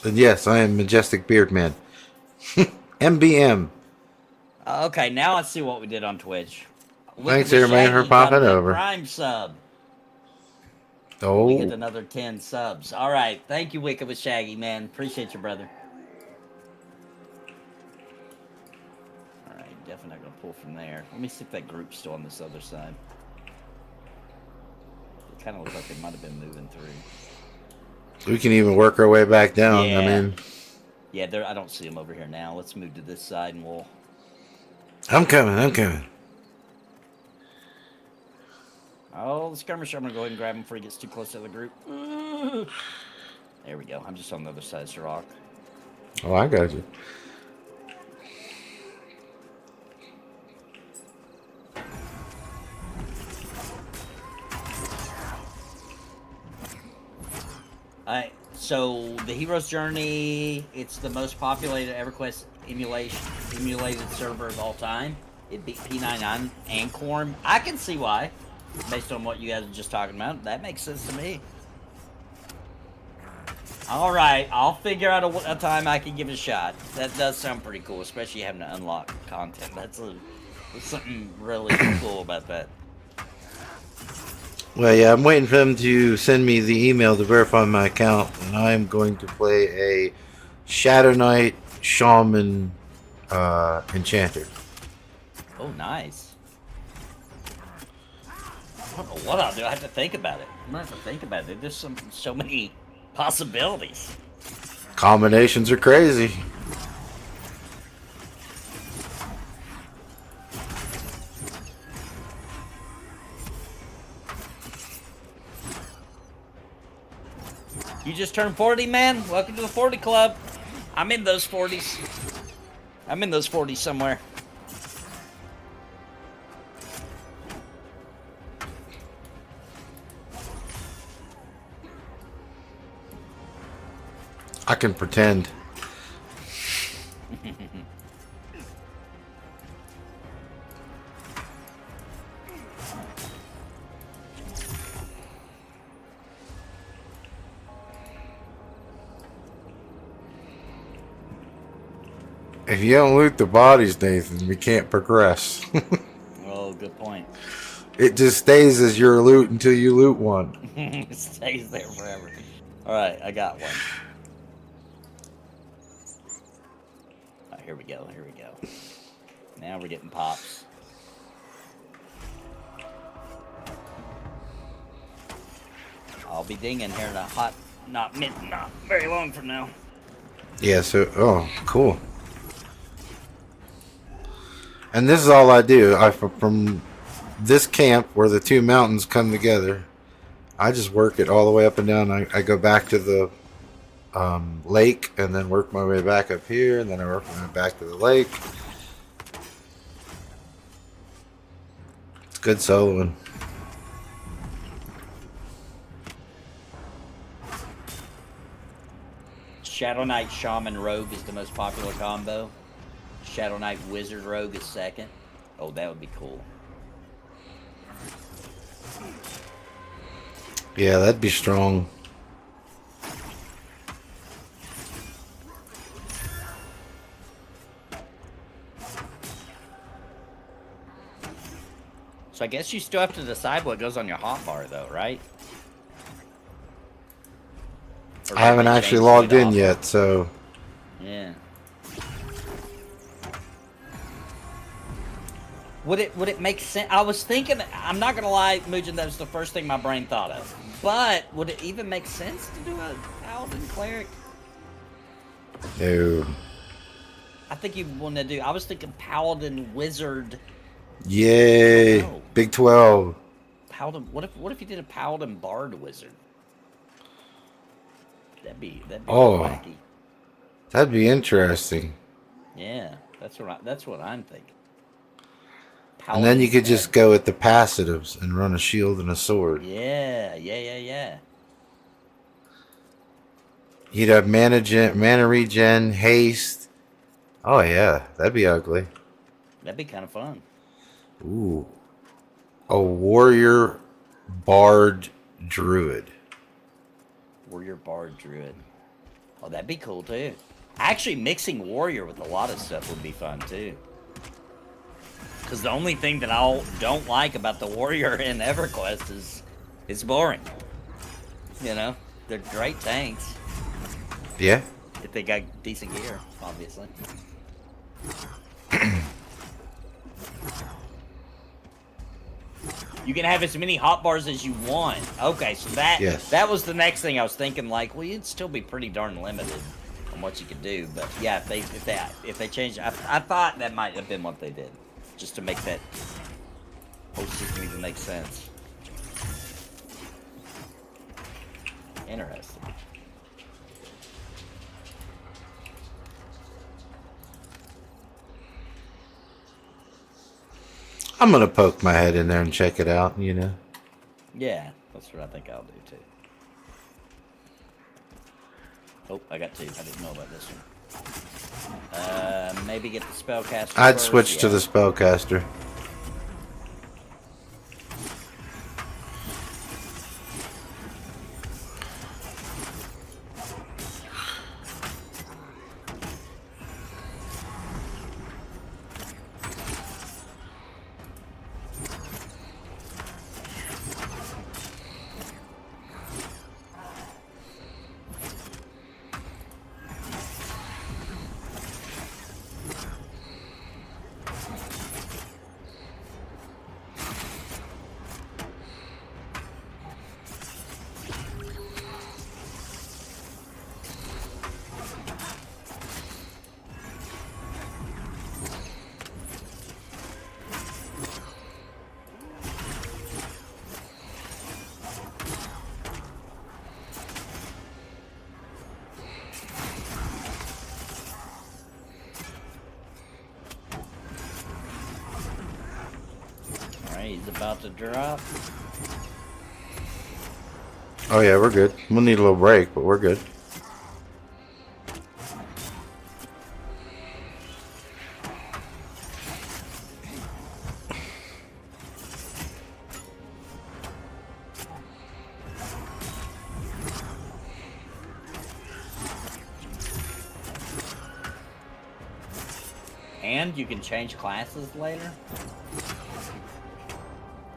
And yes, I am Majestic Beard Man. MBM. Okay, now I see what we did on Twitch. Thanks, everybody, for popping over. Prime sub. Oh. We get another 10 subs. All right. Thank you, Wicca with Shaggy, man. Appreciate you, brother. All right. Definitely not going to pull from there. Let me see if that group's still on this other side. It kind of looks like they might have been moving through. We can even work our way back down. Yeah. I mean... Yeah, I don't see them over here now. Let's move to this side and we'll... I'm coming. Oh, the skirmisher. I'm going to go ahead and grab him before he gets too close to the group. There we go. I'm just on the other side of Sirach. Oh, I got you. Alright, so the Hero's Journey, it's the most populated EverQuest emulated server of all time. It beat P99 and Quorum. I can see why, based on what you guys are just talking about. That makes sense to me. Alright, I'll figure out a time I can give it a shot. That does sound pretty cool, especially having to unlock content. That's something really cool about that. Well, yeah, I'm waiting for them to send me the email to verify my account, and I'm going to play a Shadow Knight Shaman Enchanter. Oh, nice. I don't know what I'll do. I have to think about it. I'm going to have to think about it. There's so many possibilities. Combinations are crazy. You just turned 40, man? Welcome to the 40 club. I'm in those 40s. I'm in those 40s somewhere. I can pretend. If you don't loot the bodies, Nathan, we can't progress. Oh, good point. It just stays as your loot until you loot one. It stays there forever. Alright, I got one. Alright, here we go, here we go. Now we're getting pops. I'll be dinging here in a hot, not very long from now. Yeah, so, oh, cool. And this is all I do. From this camp where the two mountains come together, I just work it all the way up and down. I go back to the lake and then work my way back up here, and then I work my way back to the lake. It's good soloing. Shadow Knight Shaman Rogue is the most popular combo. Shadow Knight Wizard Rogue is second. Oh, that would be cool. Yeah, that'd be strong. So I guess you still have to decide what goes on your hotbar, though, right? Or I did haven't they actually change logged the in hotbar? yet, so Yeah. Would it make sense? I was thinking. I'm not gonna lie, Mujan. That was the first thing my brain thought of. But would it even make sense to do a paladin cleric? no. I think you want to do. I was thinking paladin wizard. Yay, Oh, Big 12. paladin. What if you did a paladin bard wizard? That'd be real Oh, wacky. that'd be interesting. Yeah, that's what I'm thinking. And then you Paladin's could head. just go with the passives and run a shield and a sword. Yeah. You'd have mana regen, haste. Oh yeah, that'd be ugly. That'd be kind of fun. Ooh, a warrior bard druid. Warrior bard druid. Oh, that'd be cool too. Actually, mixing warrior with a lot of stuff would be fun too. Because the only thing that I don't like about the warrior in EverQuest is it's boring. You know, they're great tanks Yeah. if they got decent gear, obviously. You can have as many hotbars as you want. Okay, so Yes. that was the next thing I was thinking. Like, well, you'd still be pretty darn limited on what you could do. But yeah, if they changed, I thought that might have been what they did, just to make that whole system even make sense. Interesting. I'm gonna poke my head in there and check it out, you know. Yeah, that's what I think I'll do too. Oh, I got two. I didn't know about this one. Maybe get the spellcaster. I'd first. switch to Yeah. the spellcaster. Alright, he's about to drop. Oh yeah, we're good. We'll need a little break, but we're good. And you can change classes later.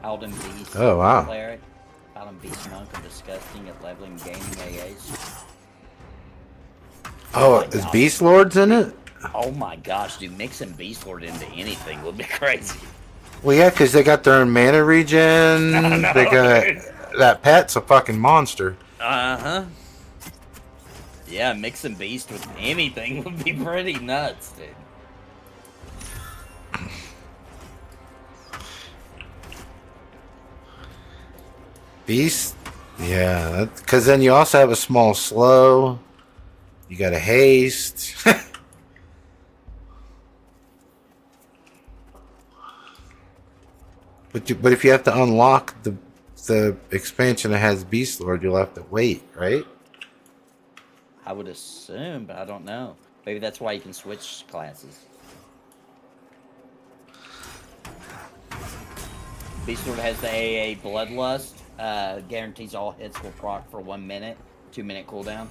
Paladin Beast. Oh, wow. Cleric. Paladin Beast Monk are disgusting at leveling gaming AAs. Oh, my is God. Beast Lords in it? Oh my gosh, dude, mixing Beast Lord into anything would be crazy. Well, yeah, because they got their own mana regen. I know, They got dude. that pet's a fucking monster. Uh-huh. Yeah, mixing Beast with anything would be pretty nuts, dude. Beast, yeah, because then you also have a small slow. You got a haste. But if you have to unlock the expansion that has Beast Lord, you'll have to wait, right? I would assume, but I don't know. Maybe that's why you can switch classes. Beast Lord has the AA Bloodlust. Guarantees all hits will proc for 1 minute. 2-minute cooldown.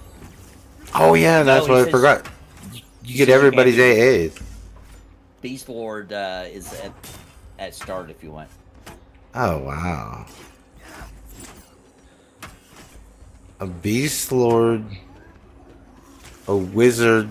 Oh yeah, that's No, what he I says- forgot. You get says you everybody's can't AAs. Beast Lord is at start if you want. Oh, wow. A beast lord. A wizard.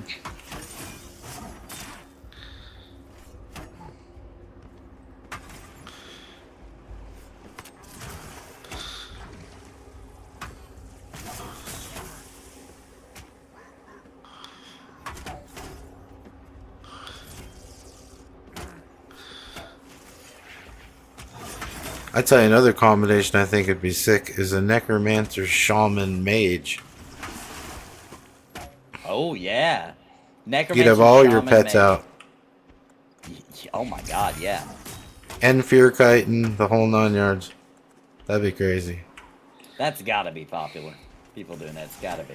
I tell you another combination I think would be sick is a necromancer shaman mage. Oh yeah, You'd have necromancer, all your shaman, pets mage. out. Oh my god, yeah. And fear chitin, the whole 9 yards. That'd be crazy. That's gotta be popular. People doing that's gotta be.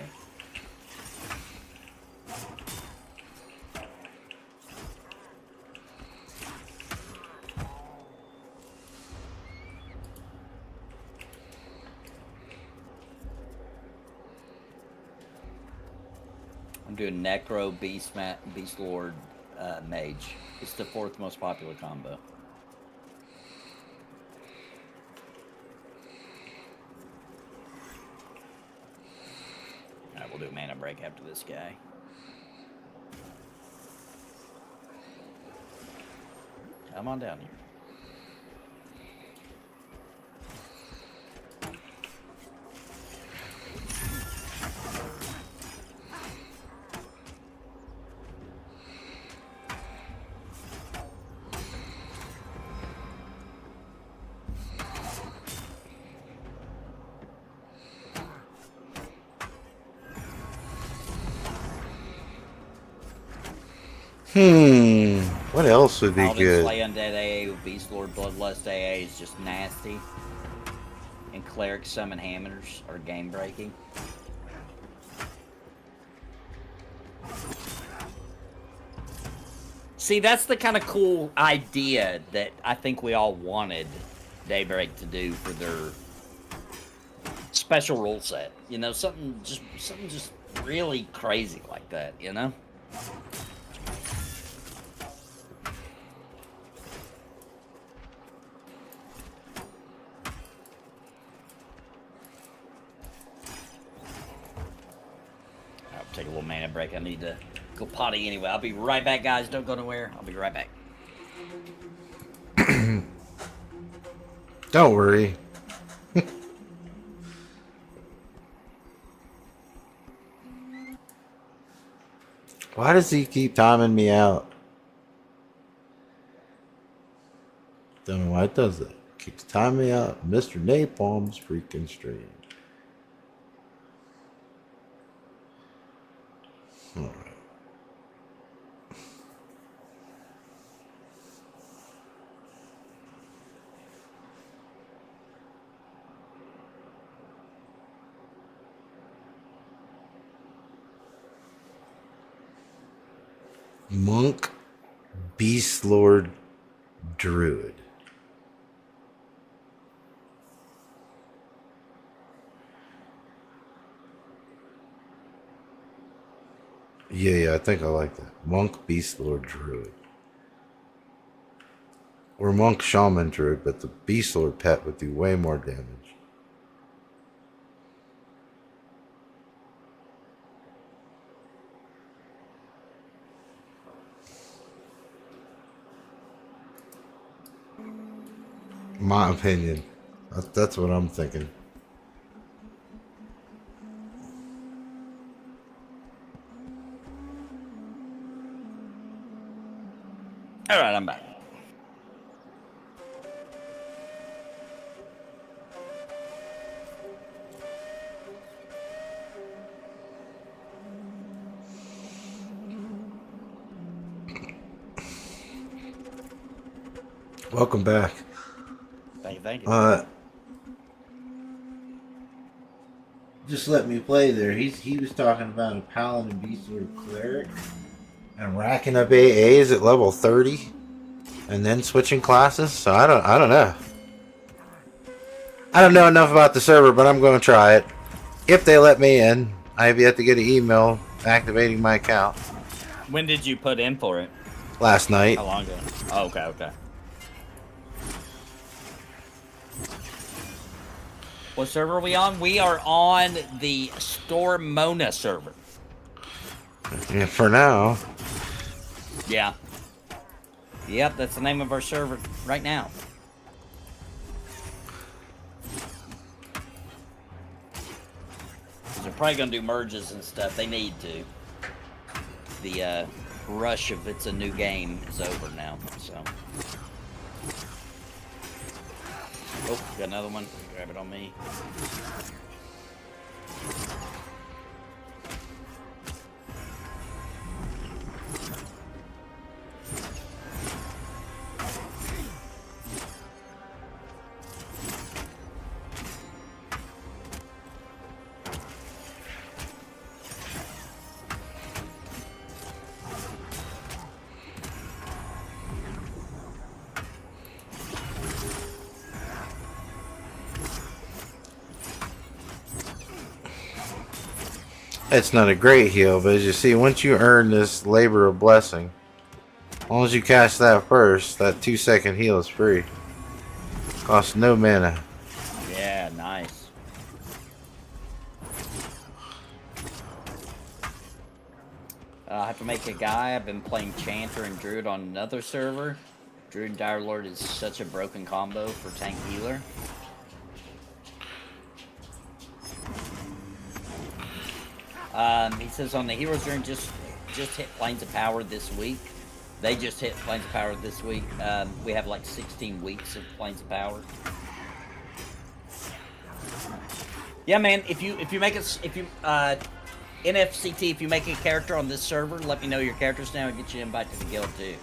I'm doing Necro Beast Lord Mage. It's the 4th most popular combo. Alright, we'll do a mana break after this guy. Come on down here. What else would be Paladin good? Slay Undead AA with Beast Lord Bloodlust AA is just nasty. And Cleric Summon Hammers are game breaking. See, that's the kind of cool idea that I think we all wanted Daybreak to do for their special rule set. You know, something just really crazy like that, you know? I'll take a little mana break. I need to go potty anyway. I'll be right back, guys. Don't go nowhere. I'll be right back. Don't worry. Why does he keep timing me out? Don't know why it does that. Keeps timing me out. Mr. Napalm's freaking stream. Alright. Monk, Beast Lord, Druid. Yeah, I think I like that. Monk, Beast Lord, Druid. Or Monk, Shaman, Druid, but the Beast Lord pet would do way more damage. My opinion. That's what I'm thinking. Alright, I'm back. Welcome back. Thank you. Just let me play there. He was talking about a Paladin Beast Lord Cleric and racking up AAs at level 30 and then switching classes. So I don't know. I don't know enough about the server, but I'm going to try it. If they let me in, I have yet to get an email activating my account. When did you put in for it? Last night. How long ago? Oh, okay. What server are we on? We are on the Stormona server. Yeah, for now. Yeah. Yep, that's the name of our server right now. They're probably gonna do merges and stuff. They need to. The rush of it's a new game is over now, so. Oh, got another one. Grab it on me. It's not a great heal, but as you see, once you earn this labor of blessing, as long as you cast that first, that 2-second heal is free. Costs no mana. Yeah, nice. I have to make a guy. I've been playing Chanter and Druid on another server. Druid and Dire Lord is such a broken combo for tank healer. He says on the Heroes Journey just hit Planes of Power this week. They just hit Planes of Power this week. We have like 16 weeks of Planes of Power. Yeah, man. If you make it, NFCT, if you make a character on this server, let me know your character's now and get you an invite to the guild too.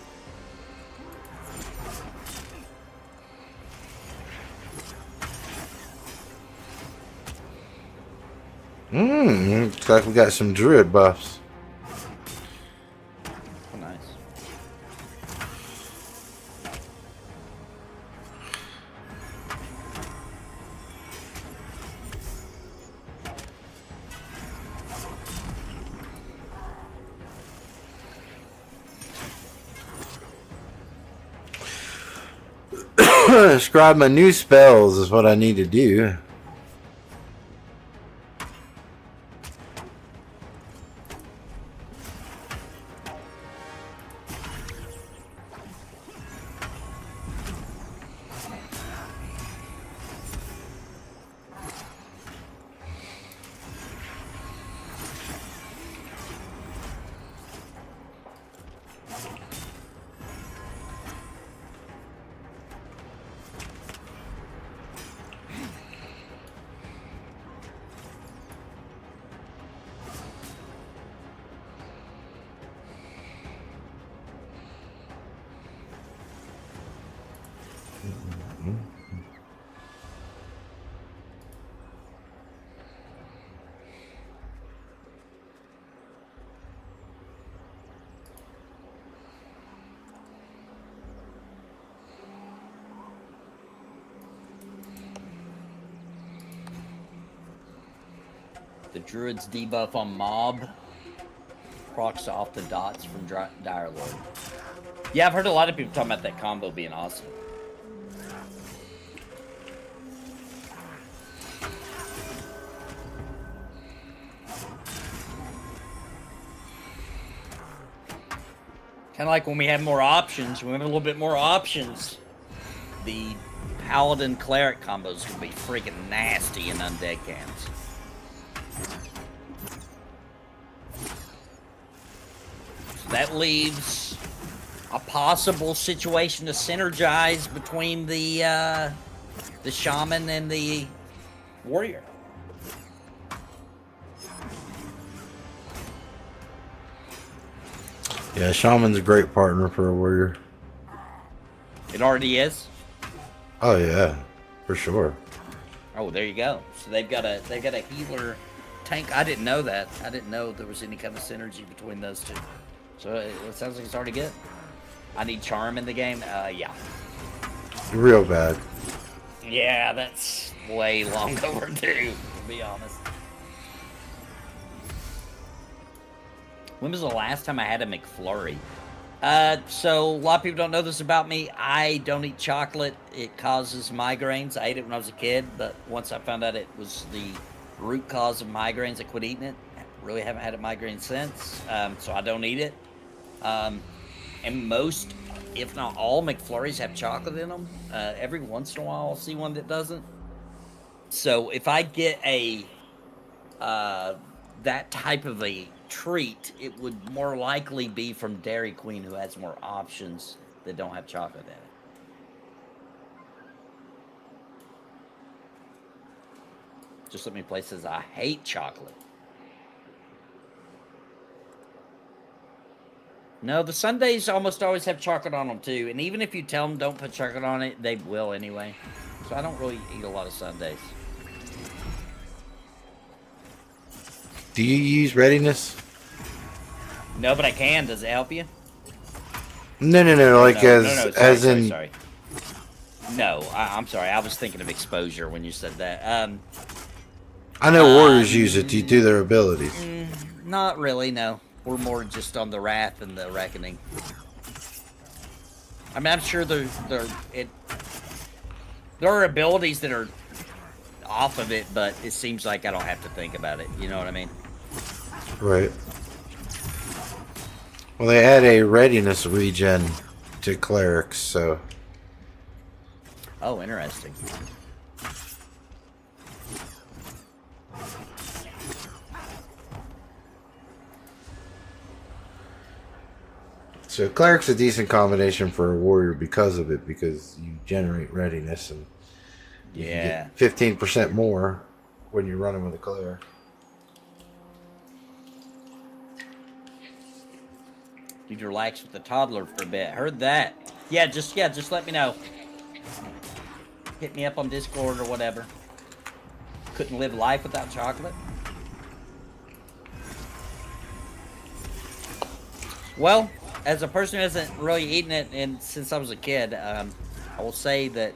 Looks like we got some druid buffs. Oh, nice. Scribe my new spells is what I need to do. The Druid's debuff on Mob procs off the dots from Dire Lord. Yeah, I've heard a lot of people talking about that combo being awesome. Kind of like when we have more options, when we have a little bit more options, the Paladin Cleric combos can be freaking nasty in undead cans. So that leaves a possible situation to synergize between the shaman and the warrior. Yeah, shaman's a great partner for a warrior. It already is. Oh yeah, for sure. Oh, there you go. So they've got a healer tank. I didn't know that. I didn't know there was any kind of synergy between those two. So it sounds like it's already good. I need charm in the game. Yeah. Real bad. Yeah, that's way long overdue, to be honest. When was the last time I had a McFlurry? So a lot of people don't know this about me. I don't eat chocolate. It causes migraines. I ate it when I was a kid, but once I found out it was the root cause of migraines, I quit eating it. Really haven't had a migraine since, so I don't eat it. And most, if not all, McFlurries have chocolate in them. Every once in a while, I'll see one that doesn't. So if I get a that type of a treat, it would more likely be from Dairy Queen, who has more options that don't have chocolate in it. Just let me play says I hate chocolate. No, the sundaes almost always have chocolate on them too, and even if you tell them don't put chocolate on it, they will anyway. So I don't really eat a lot of sundaes. Do you use readiness? No, but I can. Does it help you? No. Like Sorry. No, I'm sorry. I was thinking of exposure when you said that. I know warriors use it to do their abilities. Not really. No, we're more just on the wrath and the reckoning. I mean, I'm sure there are abilities that are off of it, but it seems like I don't have to think about it. You know what I mean? Right. Well, they add a readiness regen to clerics, so. Oh, interesting. So cleric's a decent combination for a warrior because of it, because you generate readiness and you Yeah. get 15% more when you're running with a cleric. Need to relax with the toddler for a bit. Heard that. Yeah, just let me know. Hit me up on Discord or whatever. Couldn't live life without chocolate. Well, as a person who hasn't really eaten it since I was a kid, I will say that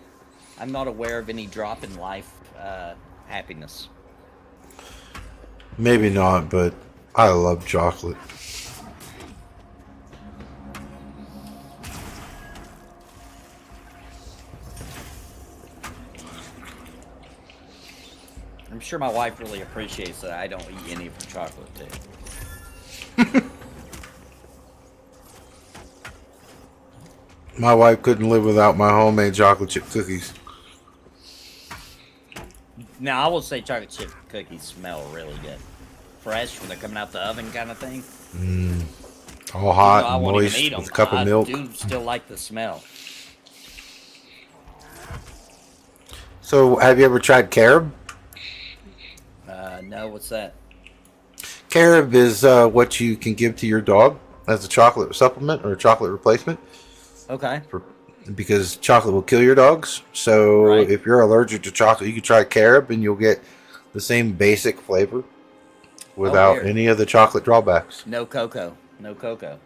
I'm not aware of any drop in life happiness. Maybe not, but I love chocolate. I'm sure my wife really appreciates that I don't eat any of her chocolate too. My wife couldn't live without my homemade chocolate chip cookies. Now, I will say chocolate chip cookies smell really good. Fresh when they're coming out the oven kind of thing. All hot I and won't even moist eat 'em. with a cup of milk. I do still like the smell. So, have you ever tried carob? No, what's that? Carob is what you can give to your dog as a chocolate supplement or a chocolate replacement. Okay. Because chocolate will kill your dogs. So Right. if you're allergic to chocolate, you can try carob and you'll get the same basic flavor without weird. any of the chocolate drawbacks. No cocoa. No cocoa.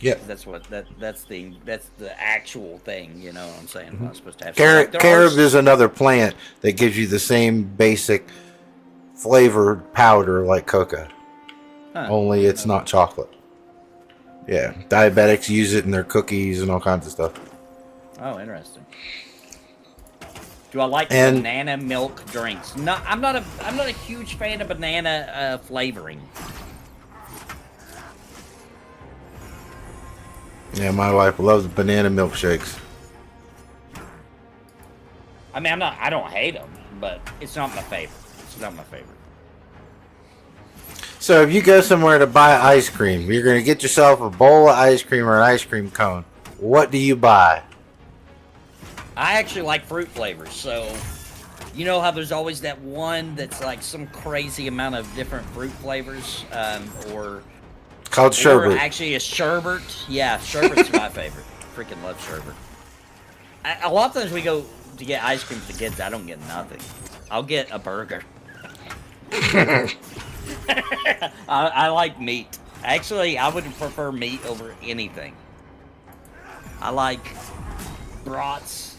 Yeah. That's the actual thing, you know what I'm saying? I'm not supposed to have Carob is another plant that gives you the same basic flavored powder like cocoa. Huh. Only it's not chocolate. Yeah. Diabetics use it in their cookies and all kinds of stuff. Oh, interesting. Do I like And- banana milk drinks? No, I'm not a huge fan of banana flavoring. Yeah, my wife loves banana milkshakes. I mean, I don't hate them, but it's not my favorite. It's not my favorite. So if you go somewhere to buy ice cream, you're going to get yourself a bowl of ice cream or an ice cream cone. What do you buy? I actually like fruit flavors, so you know how there's always that one that's like some crazy amount of different fruit flavors, or Called sherbet. Or actually a sherbet. Yeah, sherbet's my favorite. Freaking love sherbet. A lot of times we go to get ice cream for the kids, I don't get nothing. I'll get a burger. I like meat. Actually, I would prefer meat over anything. I like brats,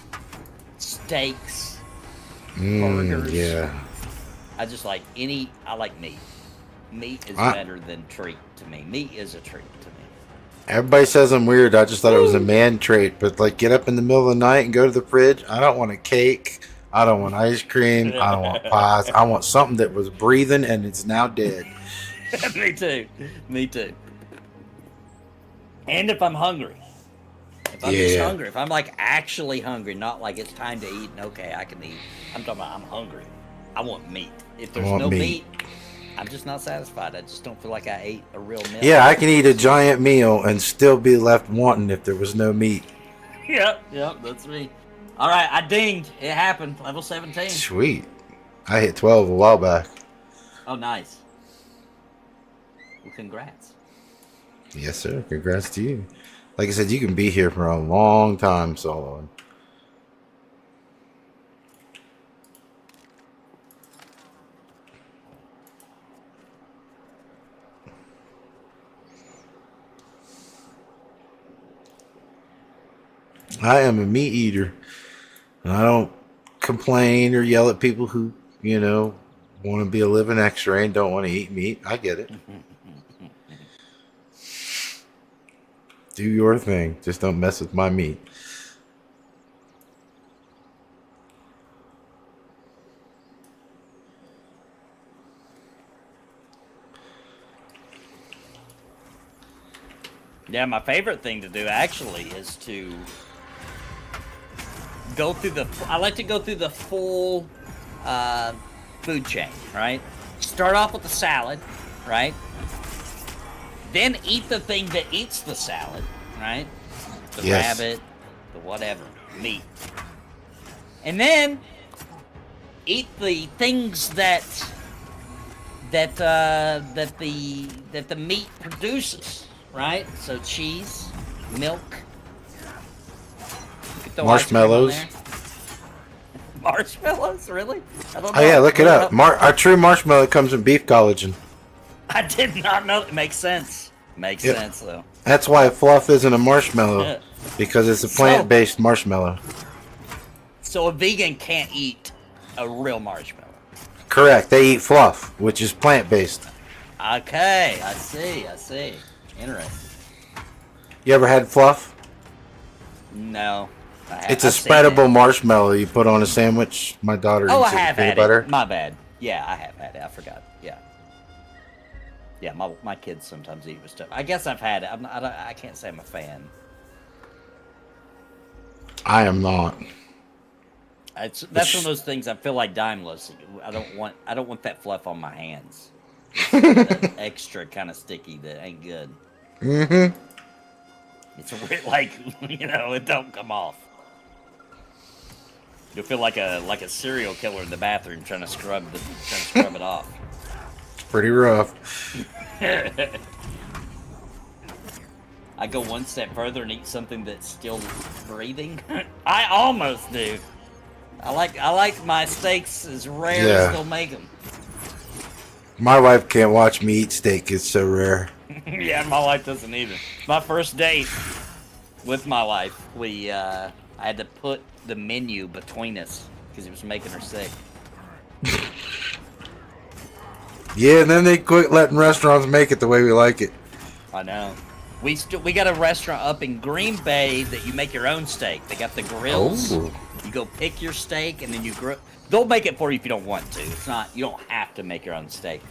steaks, burgers. Yeah. I just like I like meat. Meat is I- better than treat to me. Meat is a treat to me. Everybody says I'm weird. I just thought it was a man trait. But like, get up in the middle of the night and go to the fridge. I don't want a cake. I don't want ice cream. I don't want pies. I want something that was breathing and it's now dead. Me too. Me too. And if I'm hungry. If I'm just hungry. If I'm like actually hungry, not like it's time to eat and okay, I can eat. I'm talking about I'm hungry. I want meat. If there's no meat, I'm just not satisfied. I just don't feel like I ate a real meal. Yeah, I can eat a giant meal and still be left wanting if there was no meat. Yep, that's me. All right, I dinged. It happened. Level 17. Sweet. I hit 12 a while back. Oh, nice. Well, congrats. Yes, sir. Congrats to you. Like I said, you can be here for a long time soloing. I am a meat eater. And I don't complain or yell at people who, want to be a living X-ray and don't want to eat meat. I get it. Do your thing. Just don't mess with my meat. Yeah, my favorite thing to do actually is to go through I like to go through the full food chain, right? Start off with the salad, right? Then eat the thing that eats the salad, right? The rabbit, the whatever, meat. And then eat the things that the meat produces, right? So cheese, milk, marshmallows. Marshmallows, really? I don't know. Oh yeah, look it up. A true marshmallow comes in beef collagen. I did not know. It makes sense. Makes sense though. That's why fluff isn't a marshmallow, because it's a plant-based marshmallow. So a vegan can't eat a real marshmallow. Correct. They eat fluff, which is plant-based. Okay, I see. Interesting. You ever had fluff? No. It's a spreadable marshmallow you put on a sandwich. My daughter eats it with peanut butter. My bad. Yeah, I have had it. I forgot. Yeah. Yeah, my kids sometimes eat with stuff. I guess I've had it. I can't say I'm a fan. I am not. That's one of those things I feel like Daimless. I don't want that fluff on my hands. That extra kind of sticky that ain't good. Mm-hmm. It's a weird, it don't come off. You'll feel like a serial killer in the bathroom trying to scrub it off. It's pretty rough. I go one step further and eat something that's still breathing. I almost do. I like my steaks as rare as they'll make them. My wife can't watch me eat steak. It's so rare. Yeah, my wife doesn't either. My first date with my wife, I had to put the menu between us because it was making her sick. Yeah, and then they quit letting restaurants make it the way we like it. I know. We got a restaurant up in Green Bay that you make your own steak. They got the grills. Oh. You go pick your steak and then you grill. They'll make it for you if you don't want to. It's not, you don't have to make your own steak.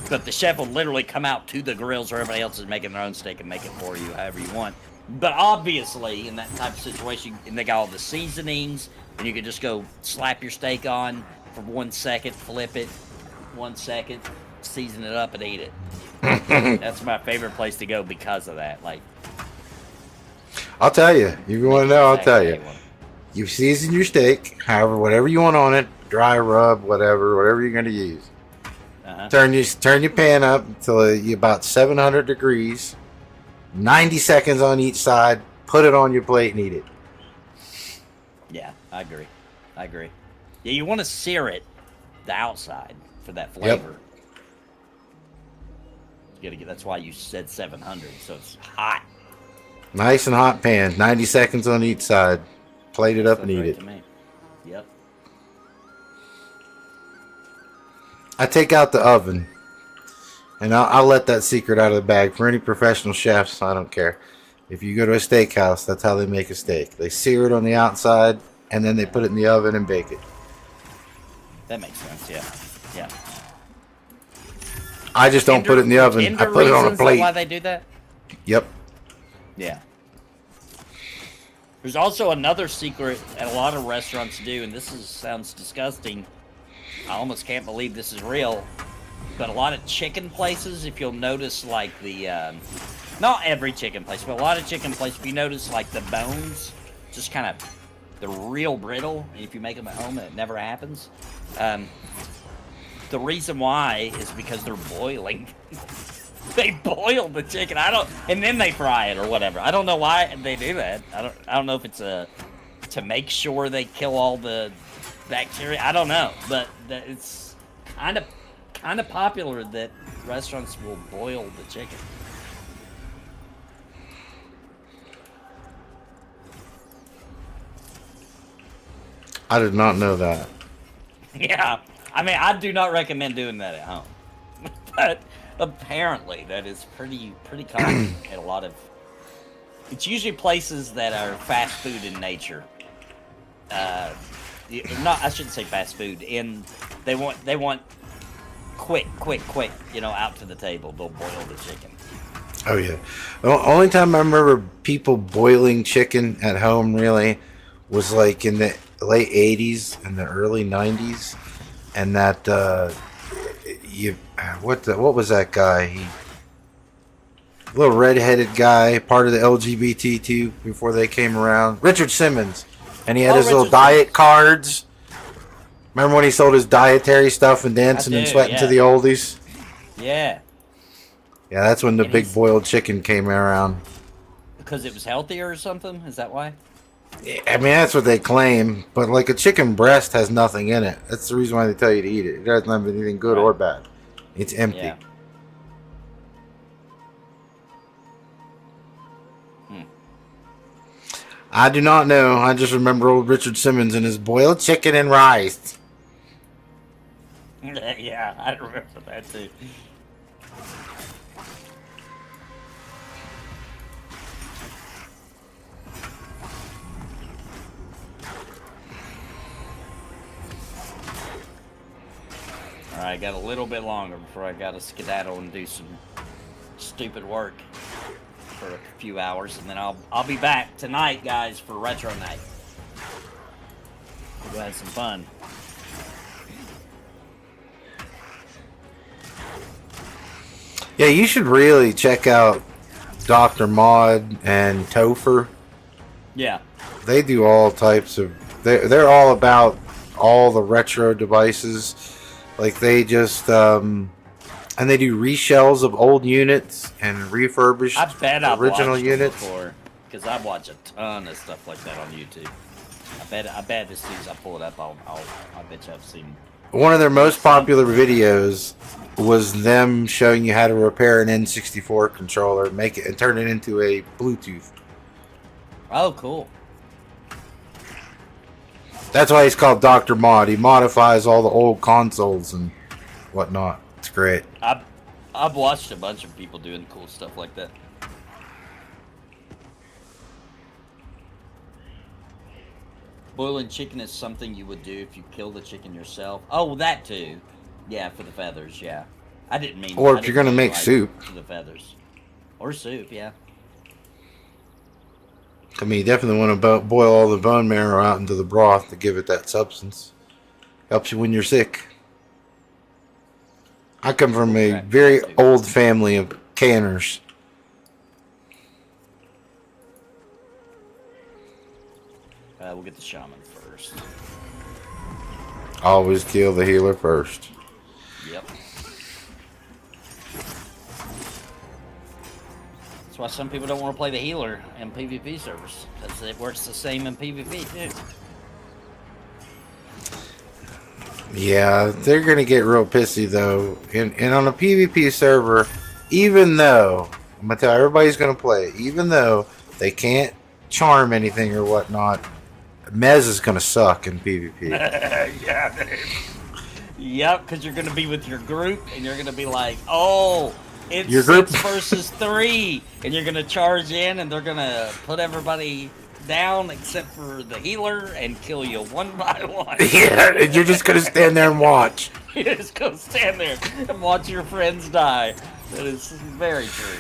But the chef will literally come out to the grills where everybody else is making their own steak and make it for you however you want. But obviously, in that type of situation, and they got all the seasonings, and you can just go slap your steak on for 1 second, flip it, 1 second, season it up and eat it. That's my favorite place to go because of that. Like, I'll tell you. If you want to know, I'll tell you. You season your steak, however, whatever you want on it, dry rub, whatever you're going to use. Turn your pan up until you're about 700 degrees. 90 seconds on each side. Put it on your plate and eat it. Yeah, I agree. Yeah, you want to sear it, the outside, for that flavor. Yep. That's why you said 700, so it's hot. Nice and hot pan. 90 seconds on each side. Plate it up and eat it. To me. Yep. I take out the oven. And I'll let that secret out of the bag for any professional chefs. I don't care. If you go to a steakhouse, that's how they make a steak. They sear it on the outside, and then they put it in the oven and bake it. That makes sense. Yeah. Yeah. I just don't put it in the oven. I put it on a plate. Why they do that? Yep. Yeah. There's also another secret that a lot of restaurants do, and sounds disgusting. I almost can't believe this is real. But a lot of chicken places, if you'll notice, like the, not every chicken place, but a lot of chicken places, if you notice, like the bones, just kind of, they're real brittle. And if you make them at home, it never happens. The reason why is because they're boiling. They boil the chicken. And then they fry it or whatever. I don't know why they do that. I don't know if it's to make sure they kill all the bacteria. I don't know, but it's kind of popular that restaurants will boil the chicken. I did not know that. Yeah, I mean, I do not recommend doing that at home, but apparently that is pretty common at a lot of. It's usually places that are fast food in nature. I shouldn't say fast food. They want quick, out to the table. They'll boil the chicken. Oh yeah. The only time I remember people boiling chicken at home really was like in the late 80s and the early 90s, and that what was that guy? Little red-headed guy, part of the LGBT too before they came around. Richard Simmons, and he had his little diet cards. Remember when he sold his dietary stuff and dancing and sweating to the oldies? Yeah. Yeah, that's when the big boiled chicken came around. Because it was healthier or something? Is that why? I mean, that's what they claim. But like a chicken breast has nothing in it. That's the reason why they tell you to eat it. It doesn't have anything good or bad. It's empty. Yeah. I do not know. I just remember old Richard Simmons and his boiled chicken and rice. Yeah, I remember that too. Alright, I got a little bit longer before I gotta skedaddle and do some stupid work for a few hours, and then I'll be back tonight, guys, for Retro Night. We'll go have some fun. Yeah, you should really check out Dr. Mod and Topher. Yeah. They do all types of... They're all about all the retro devices. Like, they just... and they do reshells of old units and refurbished original units. Before, because I watch a ton of stuff like that on YouTube. I bet as soon as I pull it up, I bet you I've seen. One of their most popular videos was them showing you how to repair an N64 controller, make it and turn it into a Bluetooth. Oh, cool. That's why he's called Dr. Mod. He modifies all the old consoles and whatnot. It's great. I've watched a bunch of people doing cool stuff like that. Boiling chicken is something you would do if you kill the chicken yourself. Oh, that too. Yeah, for the feathers, yeah. I didn't mean... Or if you're going to make soup. For the feathers. Or soup, yeah. I mean, you definitely want to boil all the bone marrow out into the broth to give it that substance. Helps you when you're sick. I come from a very old family of canners. We'll get the shaman first. Always kill the healer first. Yep. That's why some people don't want to play the healer in PvP servers. Because it works the same in PvP too. Yeah, they're going to get real pissy though. And on a PvP server, even though, I'm going to tell everybody's going to play, even though they can't charm anything or whatnot, Mez is going to suck in PvP. Yeah, dude. Yep, because you're going to be with your group and you're going to be like, oh, It's Your group. 6 versus 3, and you're gonna charge in, and they're gonna put everybody down except for the healer and kill you one by one. Yeah, and you're just gonna stand there and watch. You just go stand there and watch your friends die. That is very true.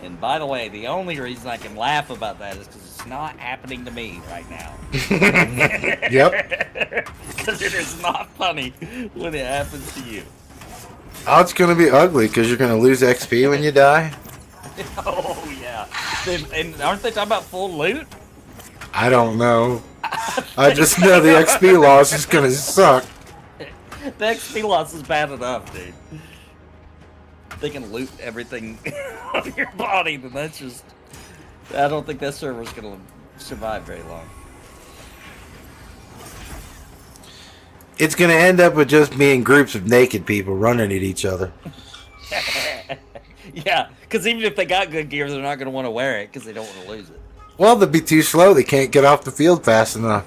And by the way, the only reason I can laugh about that is because it's not happening to me right now. Yep. Because it is not funny when it happens to you. Oh, it's gonna be ugly because you're gonna lose XP when you die. Oh, yeah. And aren't they talking about full loot? I don't know. I just know the XP loss is gonna suck. The XP loss is bad enough, dude. They can loot everything on your body, but that's just... I don't think that server's gonna survive very long. It's gonna end up with just me and groups of naked people running at each other. Yeah, because even if they got good gear, they're not going to want to wear it because they don't want to lose it. Well, they'll be too slow. They can't get off the field fast enough.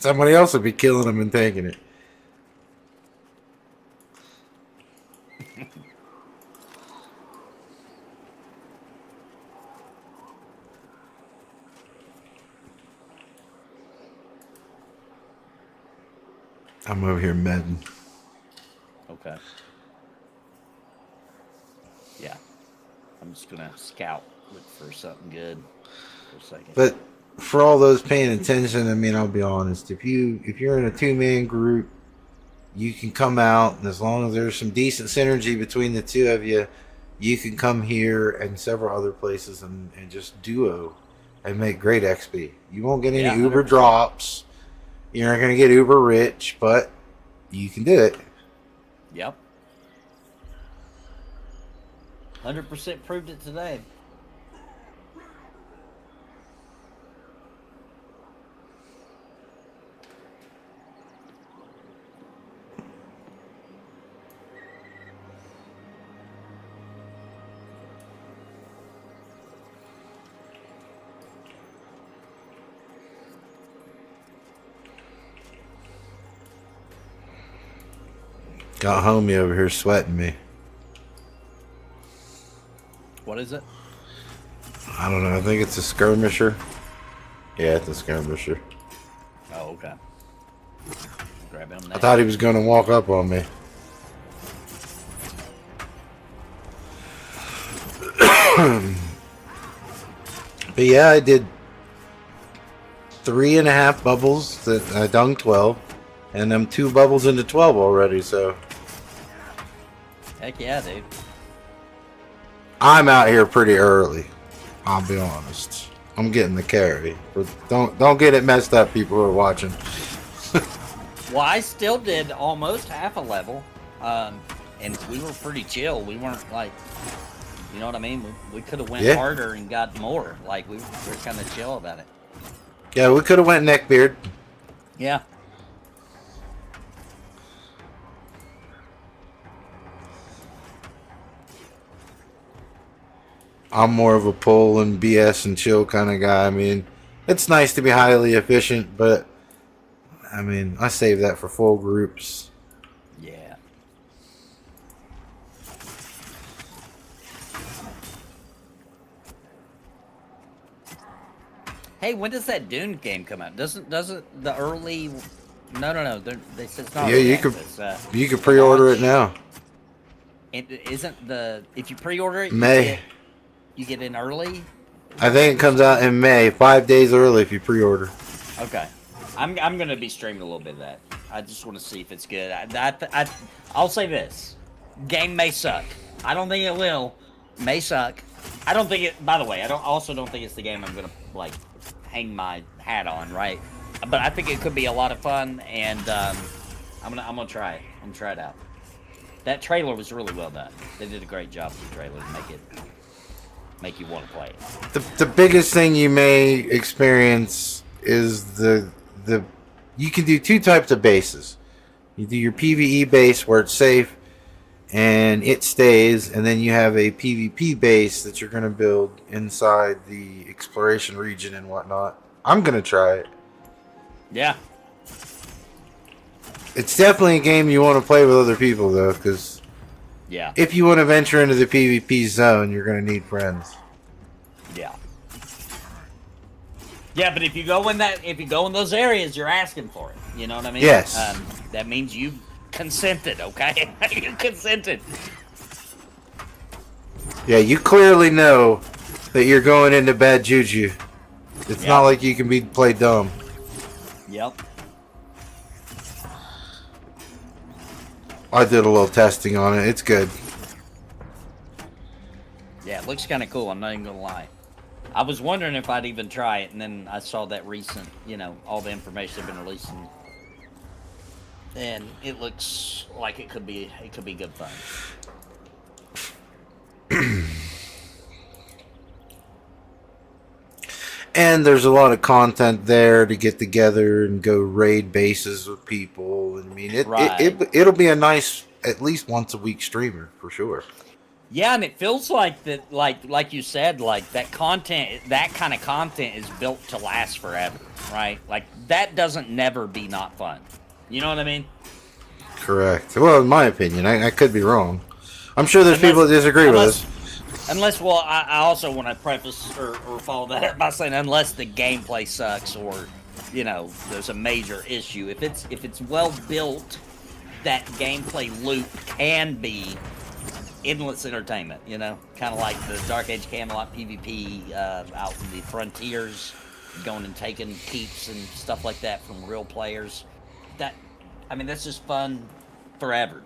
Somebody else will be killing them and taking it. I'm over here medding. Okay. Yeah. I'm just going to scout, look for something good for a second. But for all those paying attention, I mean, I'll be honest. If you're in a 2-man group, you can come out, and as long as there's some decent synergy between the two of you, you can come here and several other places and just duo and make great XP. You won't get any Uber 100%. drops. You're not going to get Uber rich, but you can do it. Yep. 100% proved it today. Got homie over here sweating me. What is it? I don't know. I think it's a skirmisher. Yeah, it's a skirmisher. Oh, okay. Grab him I next. thought he was going to walk up on me. But yeah, I did 3.5 bubbles. That I dunked 12, and I'm 2 bubbles into 12 already. So Heck yeah, dude. I'm out here pretty early. I'll be honest. I'm getting the carry. But don't get it messed up, people who are watching. Well, I still did almost half a level, and we were pretty chill. We weren't like, you know what I mean? We could have went harder and got more. Like we were kind of chill about it. Yeah, we could have went neckbeard. Yeah. I'm more of a pull and BS and chill kind of guy. I mean, it's nice to be highly efficient, but I mean, I save that for full groups. Yeah. Hey, when does that Dune game come out? Doesn't the early? No. They said it's not. Yeah, early you could access, you could pre-order it now. It isn't the if you pre-order it, May. you get in early. I think it comes out in May, 5 days early if you pre-order. Okay, I'm gonna be streaming a little bit of that. I just want to see if it's good. I'll say this: game may suck. I don't think it will. May suck. I don't think it. By the way, I don't think it's the game I'm gonna like hang my hat on, right? But I think it could be a lot of fun, and I'm gonna try it. I'm gonna try it out. That trailer was really well done. They did a great job with the trailer to make you want to play it. The biggest thing you may experience is the you can do 2 types of bases. You do your PvE base where it's safe and it stays, and then you have a PvP base that you're going to build inside the exploration region and whatnot. I'm gonna try it. Yeah. It's definitely a game you want to play with other people, though, because Yeah. if you want to venture into the PvP zone, you're gonna need friends. Yeah. Yeah, but if you go in those areas, you're asking for it. You know what I mean? Yes. That means you consented, okay? You consented. Yeah, you clearly know that you're going into bad juju. It's Yep. not like you can play dumb. Yep. I did a little testing on it. It's good. Yeah, it looks kind of cool. I'm not even gonna lie. I was wondering if I'd even try it, and then I saw that recent, all the information they've been releasing, and it looks like it could be good fun. And there's a lot of content there to get together and go raid bases with people. I mean, it'll be a nice, at least once a week streamer for sure. Yeah, and it feels like that, like you said, like that content, that kind of content is built to last forever, right? Like that doesn't never be not fun. You know what I mean? Correct. Well, in my opinion, I could be wrong. I'm sure there's people that disagree with us. Unless, well, I also want to preface or follow that up by saying unless the gameplay sucks or, there's a major issue. If it's well built, that gameplay loop can be endless entertainment, kind of like the Dark Age Camelot PvP out in the frontiers, going and taking keeps and stuff like that from real players. That's just fun forever.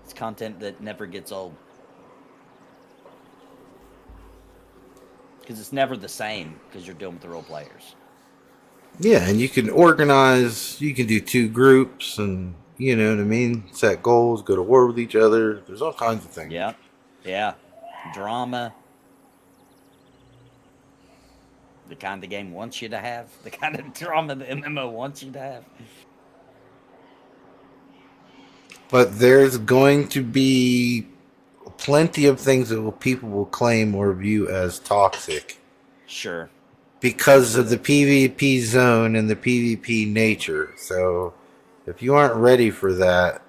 It's content that never gets old. Because it's never the same, because you're dealing with the real players. Yeah, and you can organize, you can do 2 groups, and you know what I mean? Set goals, go to war with each other. There's all kinds of things. Yeah. Yeah. Drama. The kind the game wants you to have. The kind of drama the MMO wants you to have. But there's going to be plenty of things that people will claim or view as toxic. Sure. Because of the PvP zone and the PvP nature. So, if you aren't ready for that,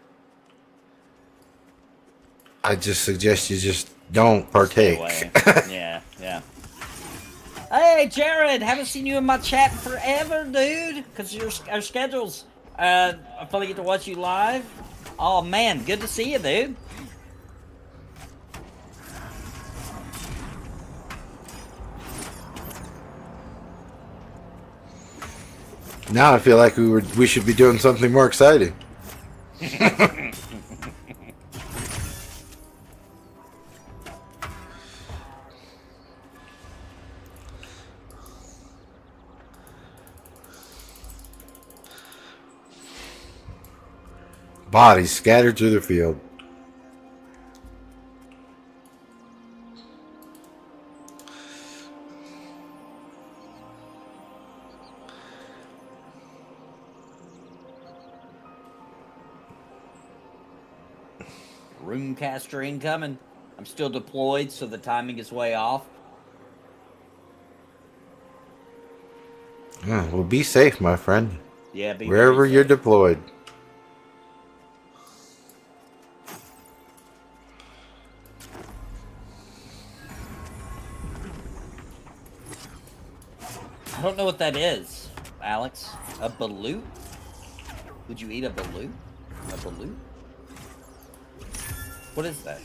I just suggest you just don't partake. Yeah. Hey, Jared, haven't seen you in my chat forever, dude. Because our schedules, I finally get to watch you live. Oh, man, good to see you, dude. Now I feel like we should be doing something more exciting. Bodies scattered through the field. Runecaster incoming. I'm still deployed, so the timing is way off. Well, be safe, my friend. Yeah, wherever you're deployed. I don't know what that is, Alex. A balut? Would you eat a balut? A balut? What is that?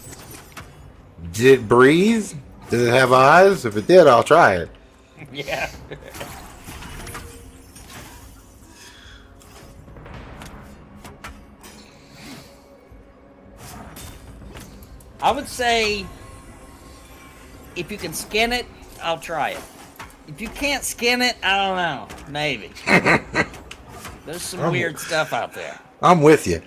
Did it breathe? Did it have eyes? If it did, I'll try it. Yeah. I would say if you can skin it, I'll try it. If you can't skin it, I don't know. Maybe. There's some weird stuff out there. I'm with you.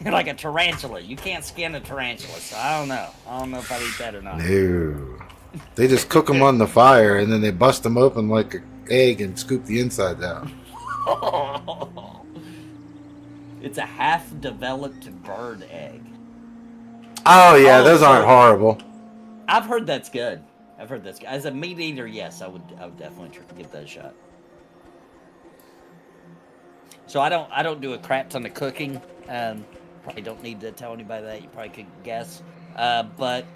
Like a tarantula. You can't skin a tarantula, so I don't know. I don't know if I'd eat that or not. No. They just cook them on the fire and then they bust them open like an egg and scoop the inside out. It's a half-developed bird egg. Oh, yeah, those aren't horrible. I've heard that's good. As a meat eater, yes, I would definitely give that a shot. So I don't do a crap ton of cooking. Probably don't need to tell anybody that. You probably could guess. But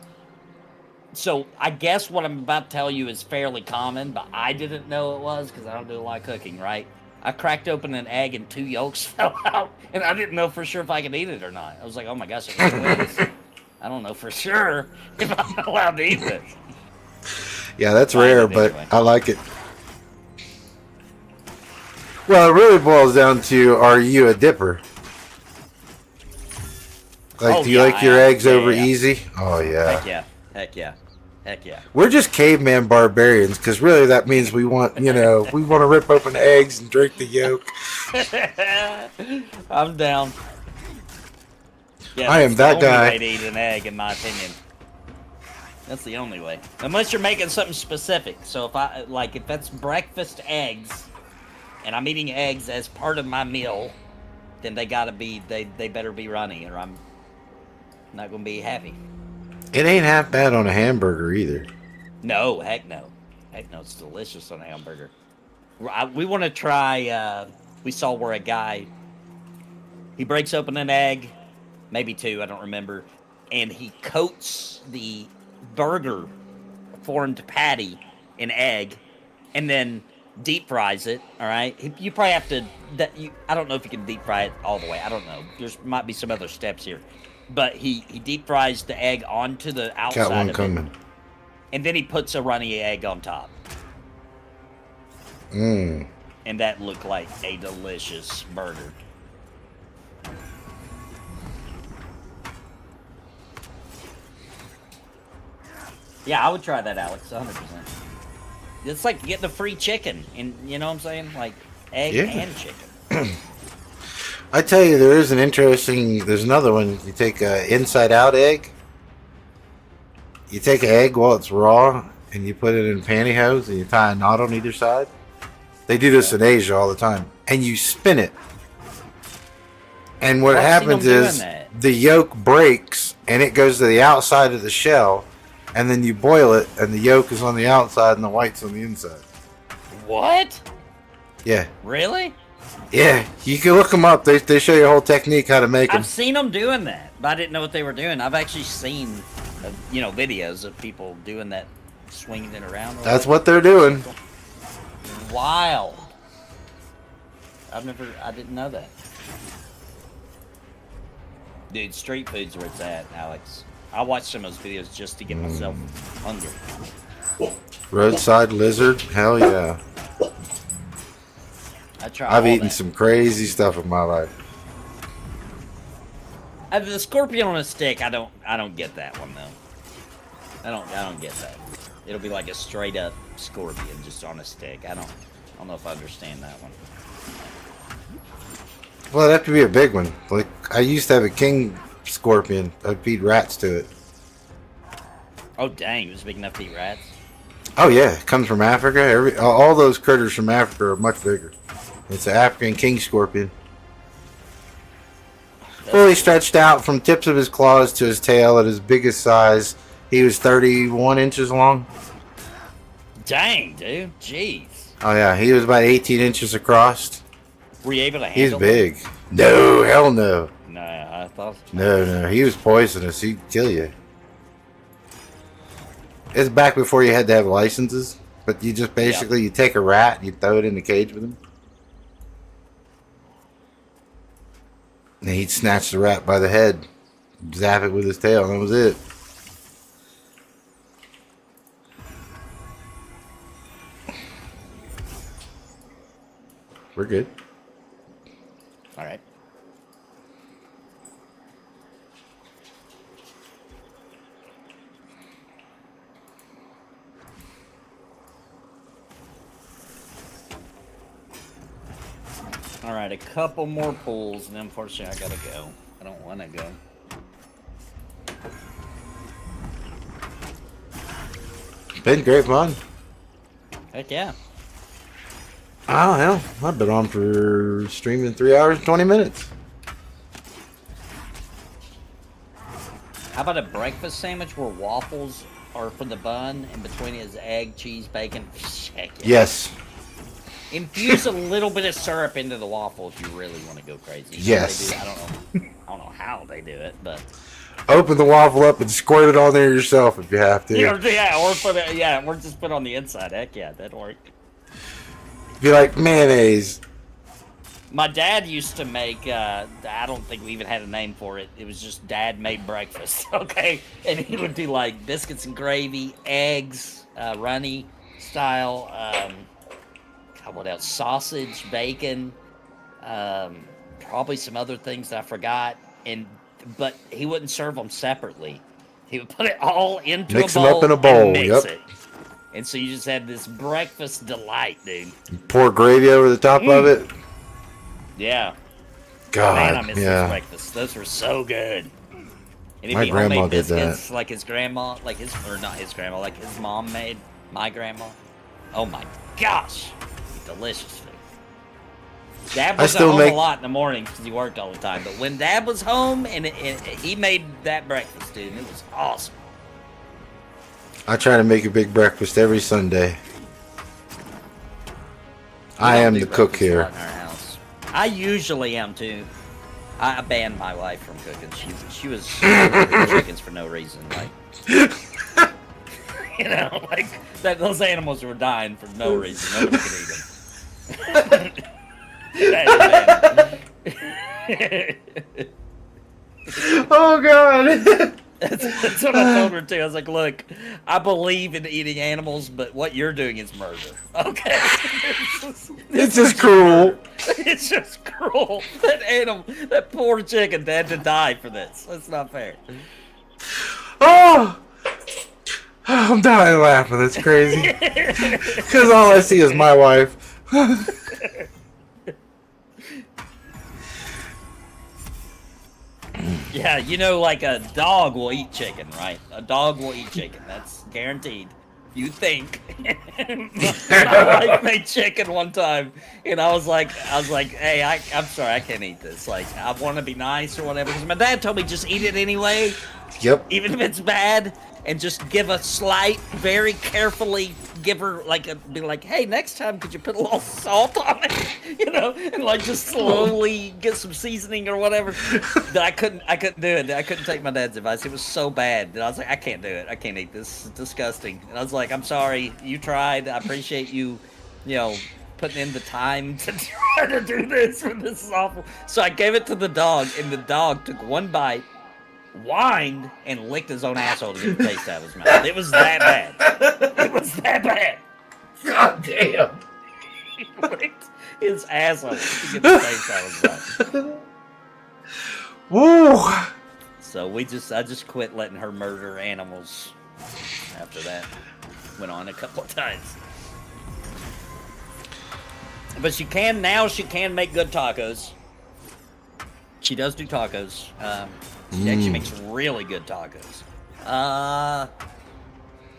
so I guess what I'm about to tell you is fairly common, but I didn't know it was because I don't do a lot of cooking, right? I cracked open an egg and 2 yolks fell out, and I didn't know for sure if I could eat it or not. I was like, oh my gosh, it was twins. I don't know for sure if I'm allowed to eat this. Yeah, that's Fine, rare, but but anyway. I like it. Well, it really boils down to, are you a dipper? Like, Oh, do you yeah, like your I am. eggs Yeah, over yeah. easy? Oh, yeah. Heck yeah. Heck yeah. Heck yeah. We're just caveman barbarians, because really that means we want, we want to rip open the eggs and drink the yolk. I'm down. Yeah, I am that that's the guy. only way to eat an egg, in my opinion. That's the only way. Unless you're making something specific. So if that's breakfast eggs, and I'm eating eggs as part of my meal, then they better be runny, or I'm not gonna be happy. It ain't half bad on a hamburger either. No, heck no. Heck no, it's delicious on a hamburger. We want to try, we saw where a guy, he breaks open an egg, maybe 2, I don't remember, and he coats the burger formed patty in egg, and then deep fries it, alright? You probably have to, I don't know if you can deep fry it all the way, I don't know. There's might be some other steps here. But he deep fries the egg onto the outside Got one of coming. it, and then he puts a runny egg on top. Mmm. And that looked like a delicious burger. Yeah, I would try that, Alex, 100%. It's like getting a free chicken, and you know what I'm saying? Like, egg Yeah. and chicken. I tell you, there's another one. You take an inside out egg. You take an egg while it's raw, and you put it in pantyhose, and you tie a knot on either side. They do this in Asia all the time. And you spin it. And what I've seen them happens doing is that. the yolk breaks, and it goes to the outside of the shell, and then you boil it, and the yolk is on the outside, and the white's on the inside. What? Yeah. Really? Yeah, you can look them up. They show you a whole technique how to make them. I've seen them doing that, but I didn't know what they were doing. I've actually seen, videos of people doing that, swinging it around. That's what they're doing. Wild. I didn't know that. Dude, street food's where it's at, Alex. I watch some of those videos just to get myself hungry. Roadside lizard, hell yeah. I try. I've all eaten that. some crazy stuff in my life. The scorpion on a stick, I don't get that one though. I don't get that. It'll be like a straight up scorpion just on a stick. I don't know if I understand that one. Well, it'd have to be a big one. Like, I used to have a king scorpion. I'd feed rats to it. Oh dang, it was big enough to eat rats. Oh yeah, it comes from Africa. All those critters from Africa are much bigger. It's an African king scorpion. Fully stretched out from tips of his claws to his tail at his biggest size. He was 31 inches long. Dang, dude. Jeez. Oh yeah, he was about 18 inches across. Were you able to He's handle big. No, hell no. it? No, I thought. No, he was poisonous. He'd kill you. It's back before you had to have licenses, but you just basically you take a rat and you throw it in the cage with him. And he'd snatch the rat by the head, zap it with his tail, and that was it. We're good. All right. All right, a couple more pulls, and then unfortunately I gotta go. I don't want to go. Been great fun. Heck yeah. Oh, hell. I've been on for streaming 3 hours and 20 minutes. How about a breakfast sandwich where waffles are for the bun, and between it is egg, cheese, bacon? Heck yeah. Yes. Infuse a little bit of syrup into the waffle if you really want to go crazy. Yes. They do, I don't know how they do it, but Open the waffle up and squirt it on there yourself if you have to. yeah, or put it, yeah, or just put it on the inside. Heck yeah, that'd work. Be like mayonnaise. My dad used to make, I don't think we even had a name for it. It was just dad made breakfast, okay? And he would do like biscuits and gravy, eggs, runny style, God, what else? Sausage, bacon, probably some other things that I forgot. But he wouldn't serve them separately. He would put it all into Mix a bowl. them up in a bowl, and mix yep. it. And so you just had this breakfast delight, dude. Pour gravy over the top of it. Yeah. God, Man, I miss those yeah. breakfasts. Those were so good. And it'd My be grandma homemade did that. biscuits like his grandma, or not his grandma, like his mom made. My grandma. Oh my gosh. Delicious food. Dad was home a lot in the morning because he worked all the time. But when Dad was home and he made that breakfast, dude, and it was awesome. I try to make a big breakfast every Sunday. We I don't am do the cook breakfast a here. lot in our house. I usually am too. I banned my wife from cooking. She was cooking chickens for no reason, like you know, like those animals were dying for no reason. Nobody could eat them. Oh God! That's what I told her too. I was like, "Look, I believe in eating animals, but what you're doing is murder." Okay, It's just cruel. It's just cruel. That animal, that poor chicken, had to die for this. That's not fair. Oh! I'm dying laughing. That's crazy. Because all I see is my wife. Yeah, you know, like a dog will eat chicken, right? A dog will eat chicken. That's guaranteed. You think? My wife made chicken one time, and I was like, hey, I'm sorry, I can't eat this. Like, I want to be nice or whatever. Because my dad told me just eat it anyway, Yep. even if it's bad, and just give a slight, very carefully, give her be like, hey, next time could you put a little salt on it, you know, and like just slowly get some seasoning or whatever. That I couldn't do it. I couldn't take my dad's advice. It was so bad that I was like, I can't do it. I can't eat this. It's disgusting. And I was like, I'm sorry. You tried. I appreciate you, you know, putting in the time to try to do this. But this is awful. So I gave it to the dog, and the dog took one bite, whined, and licked his own asshole to get the taste out of his mouth. It was that bad. It was that bad. God damn. He licked his asshole to get the taste out of his mouth. Woo! So I just quit letting her murder animals after that. Went on a couple of times. But she can make good tacos. She does do tacos. She actually makes really good tacos.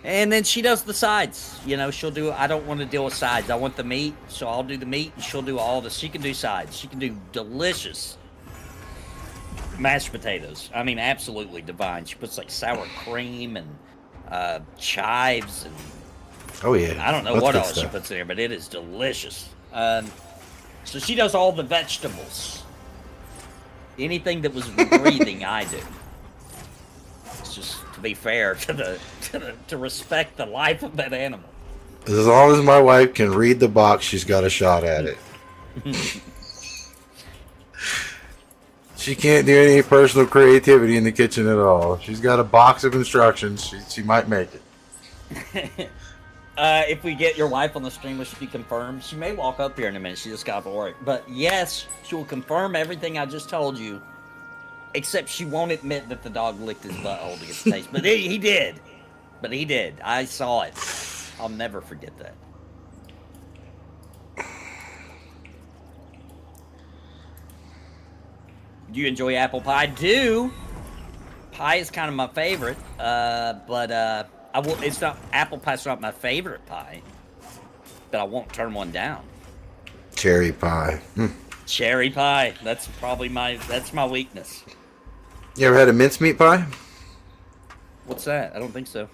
And then she does the sides. You know, she'll do, I don't want to deal with sides. I want the meat, so I'll do the meat, and she'll do all this. She can do sides. She can do delicious mashed potatoes. I mean, absolutely divine. She puts like sour cream and chives and Oh yeah. I don't know That's what good else she stuff. puts in there, but it is delicious. So she does all the vegetables. Anything that was breathing, I do. It's just to be fair to respect the life of that animal. As long as my wife can read the box, she's got a shot at it. She can't do any personal creativity in the kitchen at all. She's got a box of instructions. She might make it. If we get your wife on the stream, which she confirmed, she may walk up here in a minute. She just got to work. But yes, she will confirm everything I just told you, except she won't admit that the dog licked his butthole to get the taste. But he did. But he did. I saw it. I'll never forget that. Do you enjoy apple pie? I do. Pie is kind of my favorite, but it's not, apple pie's not my favorite pie, but I won't turn one down. Cherry pie. Cherry pie, that's my weakness. You ever had a mincemeat pie? What's that? I don't think so.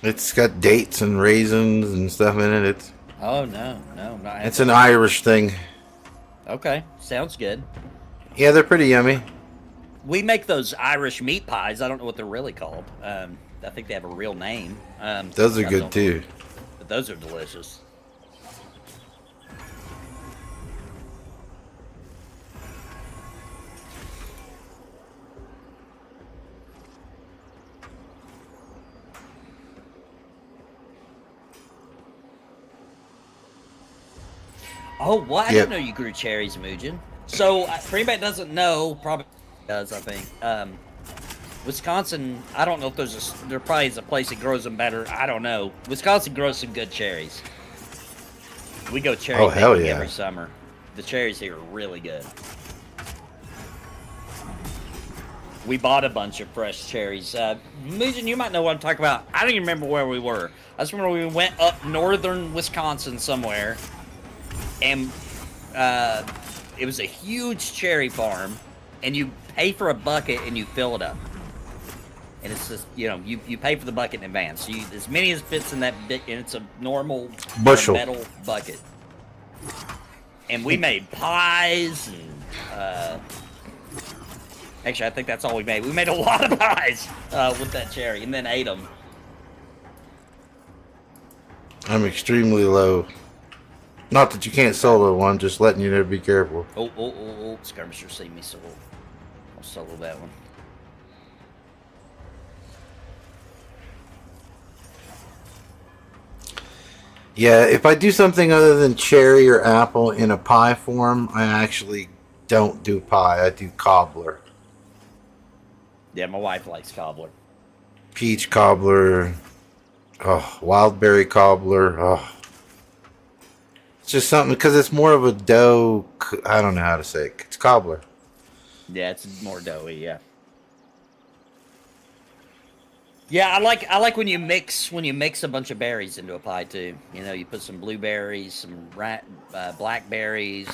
It's got dates and raisins and stuff in it. Oh no, no, not had It's that. an Irish thing. Okay, sounds good. Yeah, they're pretty yummy. We make those Irish meat pies. I don't know what they're really called. I think they have a real name. Those are I good don't know, too. but those are delicious. Oh, what? I Yep. didn't know you grew cherries, Mujan. So, for anybody that doesn't know, probably does, I think. Wisconsin, I don't know if there probably is a place that grows them better. I don't know. Wisconsin grows some good cherries. We go cherry Oh, hell picking yeah. every summer. The cherries here are really good. We bought a bunch of fresh cherries. Mujan, you might know what I'm talking about. I don't even remember where we were. I just remember we went up northern Wisconsin somewhere, and it was a huge cherry farm, and you pay for a bucket and you fill it up. And it's just, you pay for the bucket in advance. So as many as fits in that big, and it's a normal Bushel. metal bucket. And we made pies, and actually, I think that's all we made. We made a lot of pies with that cherry, and then ate them. I'm extremely low. Not that you can't solo one, just letting you know to be careful. Oh, skirmisher see me, so I'll solo that one. Yeah, if I do something other than cherry or apple in a pie form, I actually don't do pie. I do cobbler. Yeah, my wife likes cobbler. Peach cobbler. Oh, wild berry cobbler. Oh. It's just something, because it's more of a dough. I don't know how to say it. It's cobbler. Yeah, it's more doughy, yeah. Yeah, I like when you mix a bunch of berries into a pie too. You put some blueberries, some blackberries,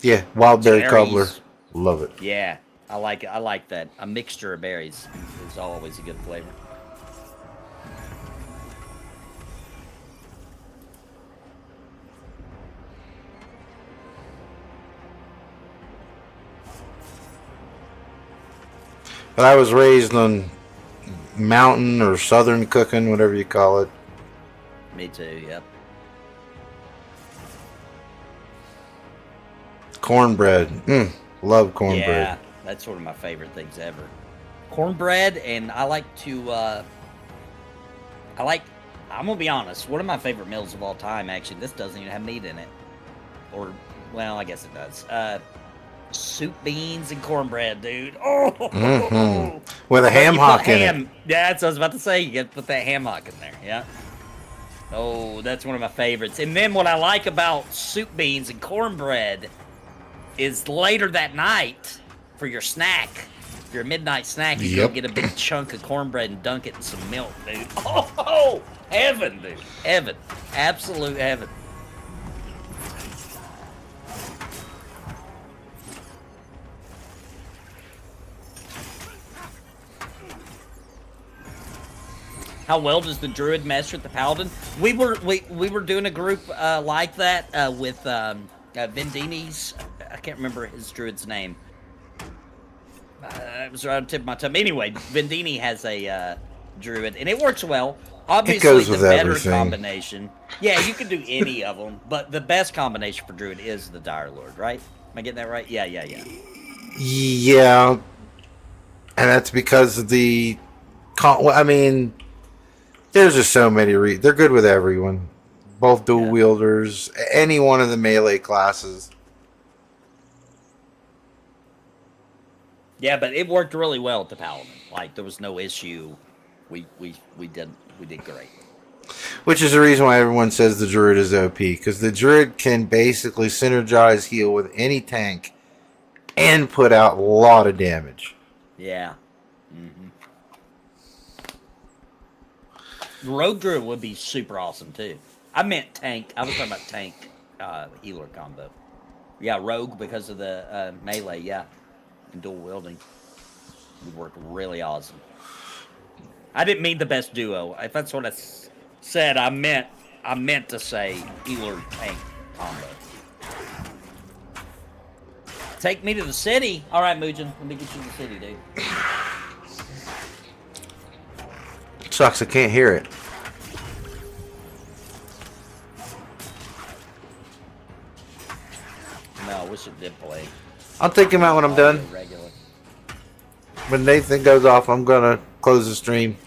Yeah, wild berry cherries. cobbler. Love it. Yeah, I like it. I like that. A mixture of berries is always a good flavor. But I was raised on mountain or southern cooking, whatever you call it. Me too. Yep. Cornbread. Love cornbread. Yeah, that's one of my favorite things ever. Cornbread, and I like to. I'm gonna be honest. One of my favorite meals of all time. Actually, this doesn't even have meat in it, or well, I guess it does. Soup, beans, and cornbread, dude. Oh, With a ham hock in it. Yeah, that's what I was about to say. You got to put that ham hock in there. Yeah. Oh, that's one of my favorites. And then what I like about soup, beans, and cornbread is later that night for your snack, your midnight snack, you go get a big chunk of cornbread and dunk it in some milk, dude. Oh, heaven, dude. Heaven. Absolute heaven. How well does the druid mesh with the paladin? We were doing a group like that with Vendini's. I can't remember his druid's name. It was right on the tip of my tongue. Anyway, Vendini has a druid, and it works well. Obviously, It goes the with better everything. combination. Yeah, you can do any of them, but the best combination for druid is the Dire Lord, right? Am I getting that right? Yeah. Yeah. And that's because of the... I mean, there's just so many they're good with everyone. Both dual wielders, any one of the melee classes. Yeah, but it worked really well with the paladin. Like there was no issue. We did great. Which is the reason why everyone says the druid is OP, because the druid can basically synergize heal with any tank and put out a lot of damage. Yeah. Rogue druid would be super awesome too. I meant tank. I was talking about tank healer combo. Yeah, rogue because of the melee. Yeah, and dual wielding would work really awesome. I didn't mean the best duo. If that's what I said, I meant I meant to say healer tank combo. Take me to the city. All right, Mugen, let me get you to the city, dude. Sucks, I can't hear it. No, I wish it did play. I'll take him out when I'm done. Regular. When Nathan goes off, I'm gonna close the stream.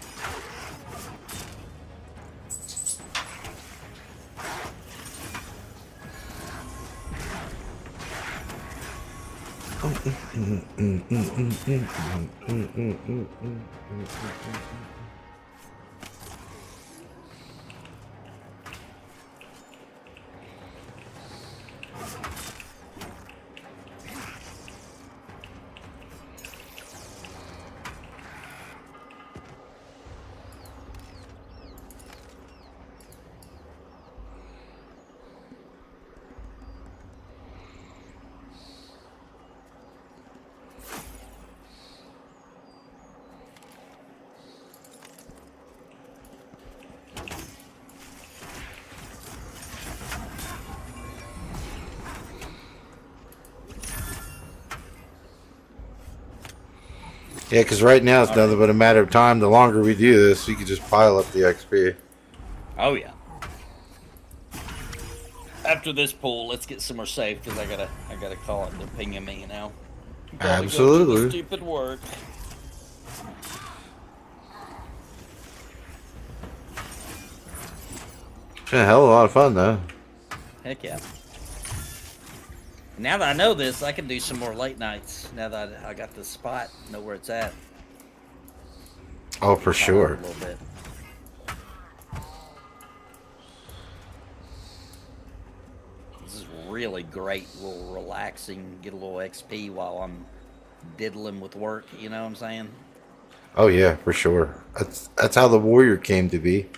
Yeah, because right now it's nothing but a matter of time. The longer we do this, you can just pile up the XP. Oh yeah. After this pool, let's get somewhere safe because I gotta call it. They're pinging me now. Absolutely. Go do the stupid work. It's been a hell of a lot of fun, though. Heck yeah. Now that I know this, I can do some more late nights. Now that I got the spot, know where it's at. Oh, for sure. A little bit. This is really great, a little relaxing, get a little XP while I'm diddling with work, you know what I'm saying? Oh yeah, for sure. That's how the warrior came to be.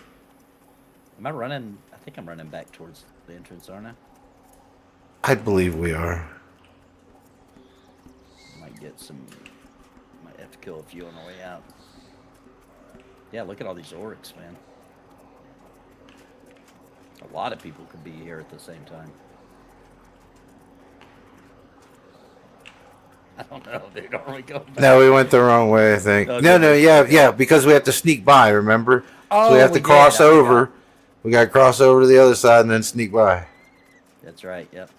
Am I running? I think I'm running back towards the entrance, aren't I? I believe we are. Might get some. Might have to kill a few on the way out. Yeah, look at all these orcs, man. A lot of people could be here at the same time. I don't know, dude. Are we going back? No, we went the wrong way, I think. Okay. No, yeah, because we have to sneak by, remember? Oh, so we have to we cross did. I over. forgot. We got to cross over to the other side and then sneak by. That's right, yep.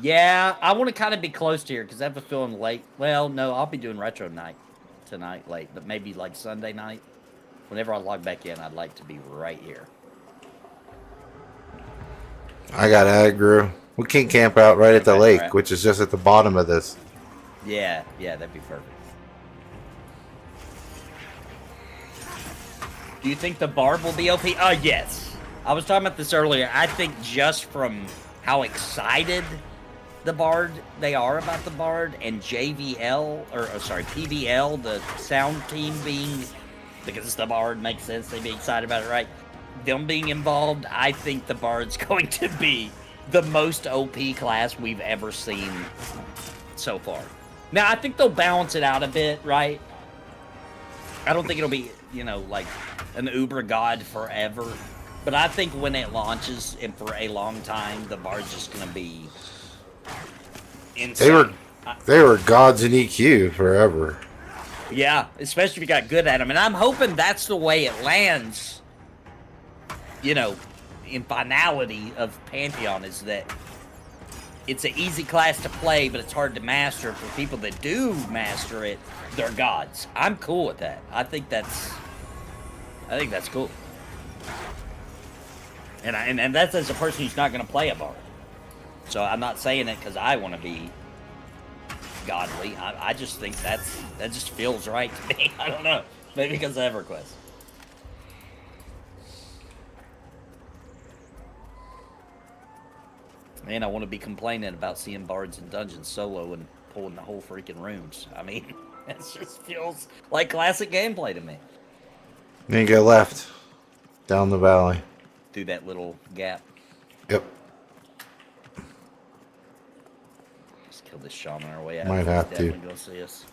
Yeah, I want to kind of be close to here because I have a feeling late. Well, no, I'll be doing retro night tonight late, but maybe like Sunday night. Whenever I log back in, I'd like to be right here. I got aggro. We can camp out right at the Okay, lake, alright. which is just at the bottom of this. Yeah, that'd be perfect. Do you think the Barb will be OP? Yes. I was talking about this earlier. I think just from how excited the Bard they are about the Bard and JVL, or sorry, PVL, the sound team being, because it's the Bard, makes sense, they'd be excited about it, right? Them being involved, I think the Bard's going to be the most OP class we've ever seen so far. Now, I think they'll balance it out a bit, right? I don't think it'll be, you know, like an uber god forever. But I think when it launches, and for a long time, the Bard's just going to be insane. They were gods in EQ forever. Yeah, especially if you got good at them. And I'm hoping that's the way it lands, you know, in finality of Pantheon, is that it's an easy class to play, but it's hard to master. For people that do master it, they're gods. I'm cool with that. I think that's cool. And that's as a person who's not going to play a Bard. So I'm not saying it because I want to be godly. I just think that just feels right to me. I don't know. Maybe because of EverQuest. Man, I want to be complaining about seeing Bards in dungeons solo and pulling the whole freaking rooms. I mean, it just feels like classic gameplay to me. Then you go left. Down the valley. Through that little gap. Yep. Just kill this shaman on our way out. Might have to. Definitely gonna see us.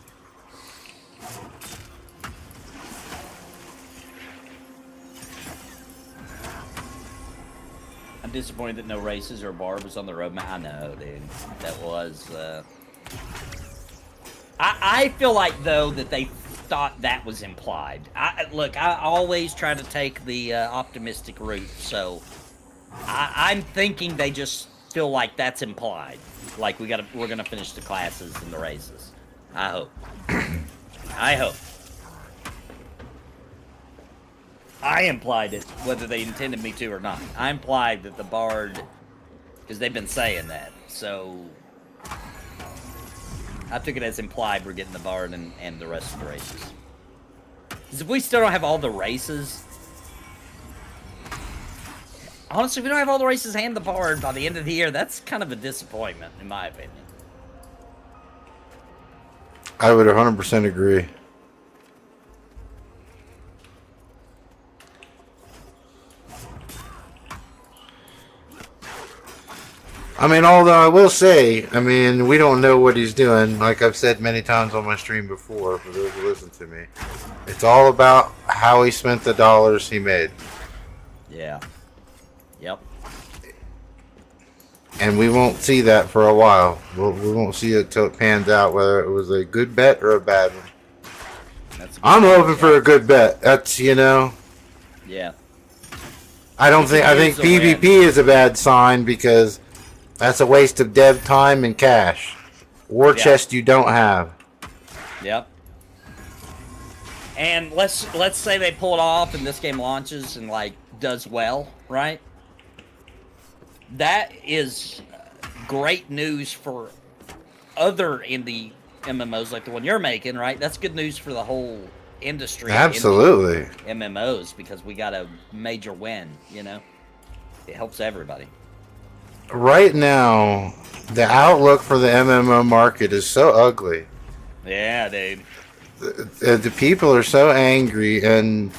I'm disappointed that no races or bar was on the roadmap. I know, dude. That was. I feel like though that they thought that was implied. Look, I always try to take the optimistic route, so I'm thinking they just feel like that's implied. Like we're gonna finish the classes and the races. I hope. I hope. I implied it, whether they intended me to or not. I implied that the Bard, because they've been saying that, so I took it as implied we're getting the Bard and the rest of the races. Because if we still don't have all the races, honestly, if we don't have all the races and the Bard by the end of the year, that's kind of a disappointment, in my opinion. I would 100% agree. I mean, although I will say, I mean, we don't know what he's doing. Like I've said many times on my stream before, for those who listen to me, it's all about how he spent the dollars he made. Yeah. Yep. And we won't see that for a while. We won't see it till it pans out, whether it was a good bet or a bad one. I'm hoping for a good bet. That's, you know. Yeah. I think PvP is a bad sign because that's a waste of dev time and cash. War chest you don't have. Yep. And let's say they pull it off and this game launches and like does well, right? That is great news for other indie MMOs like the one you're making, right? That's good news for the whole industry. Absolutely. MMOs, because we got a major win, you know? It helps everybody. Right now, the outlook for the MMO market is so ugly. Yeah, dude. The people are so angry, and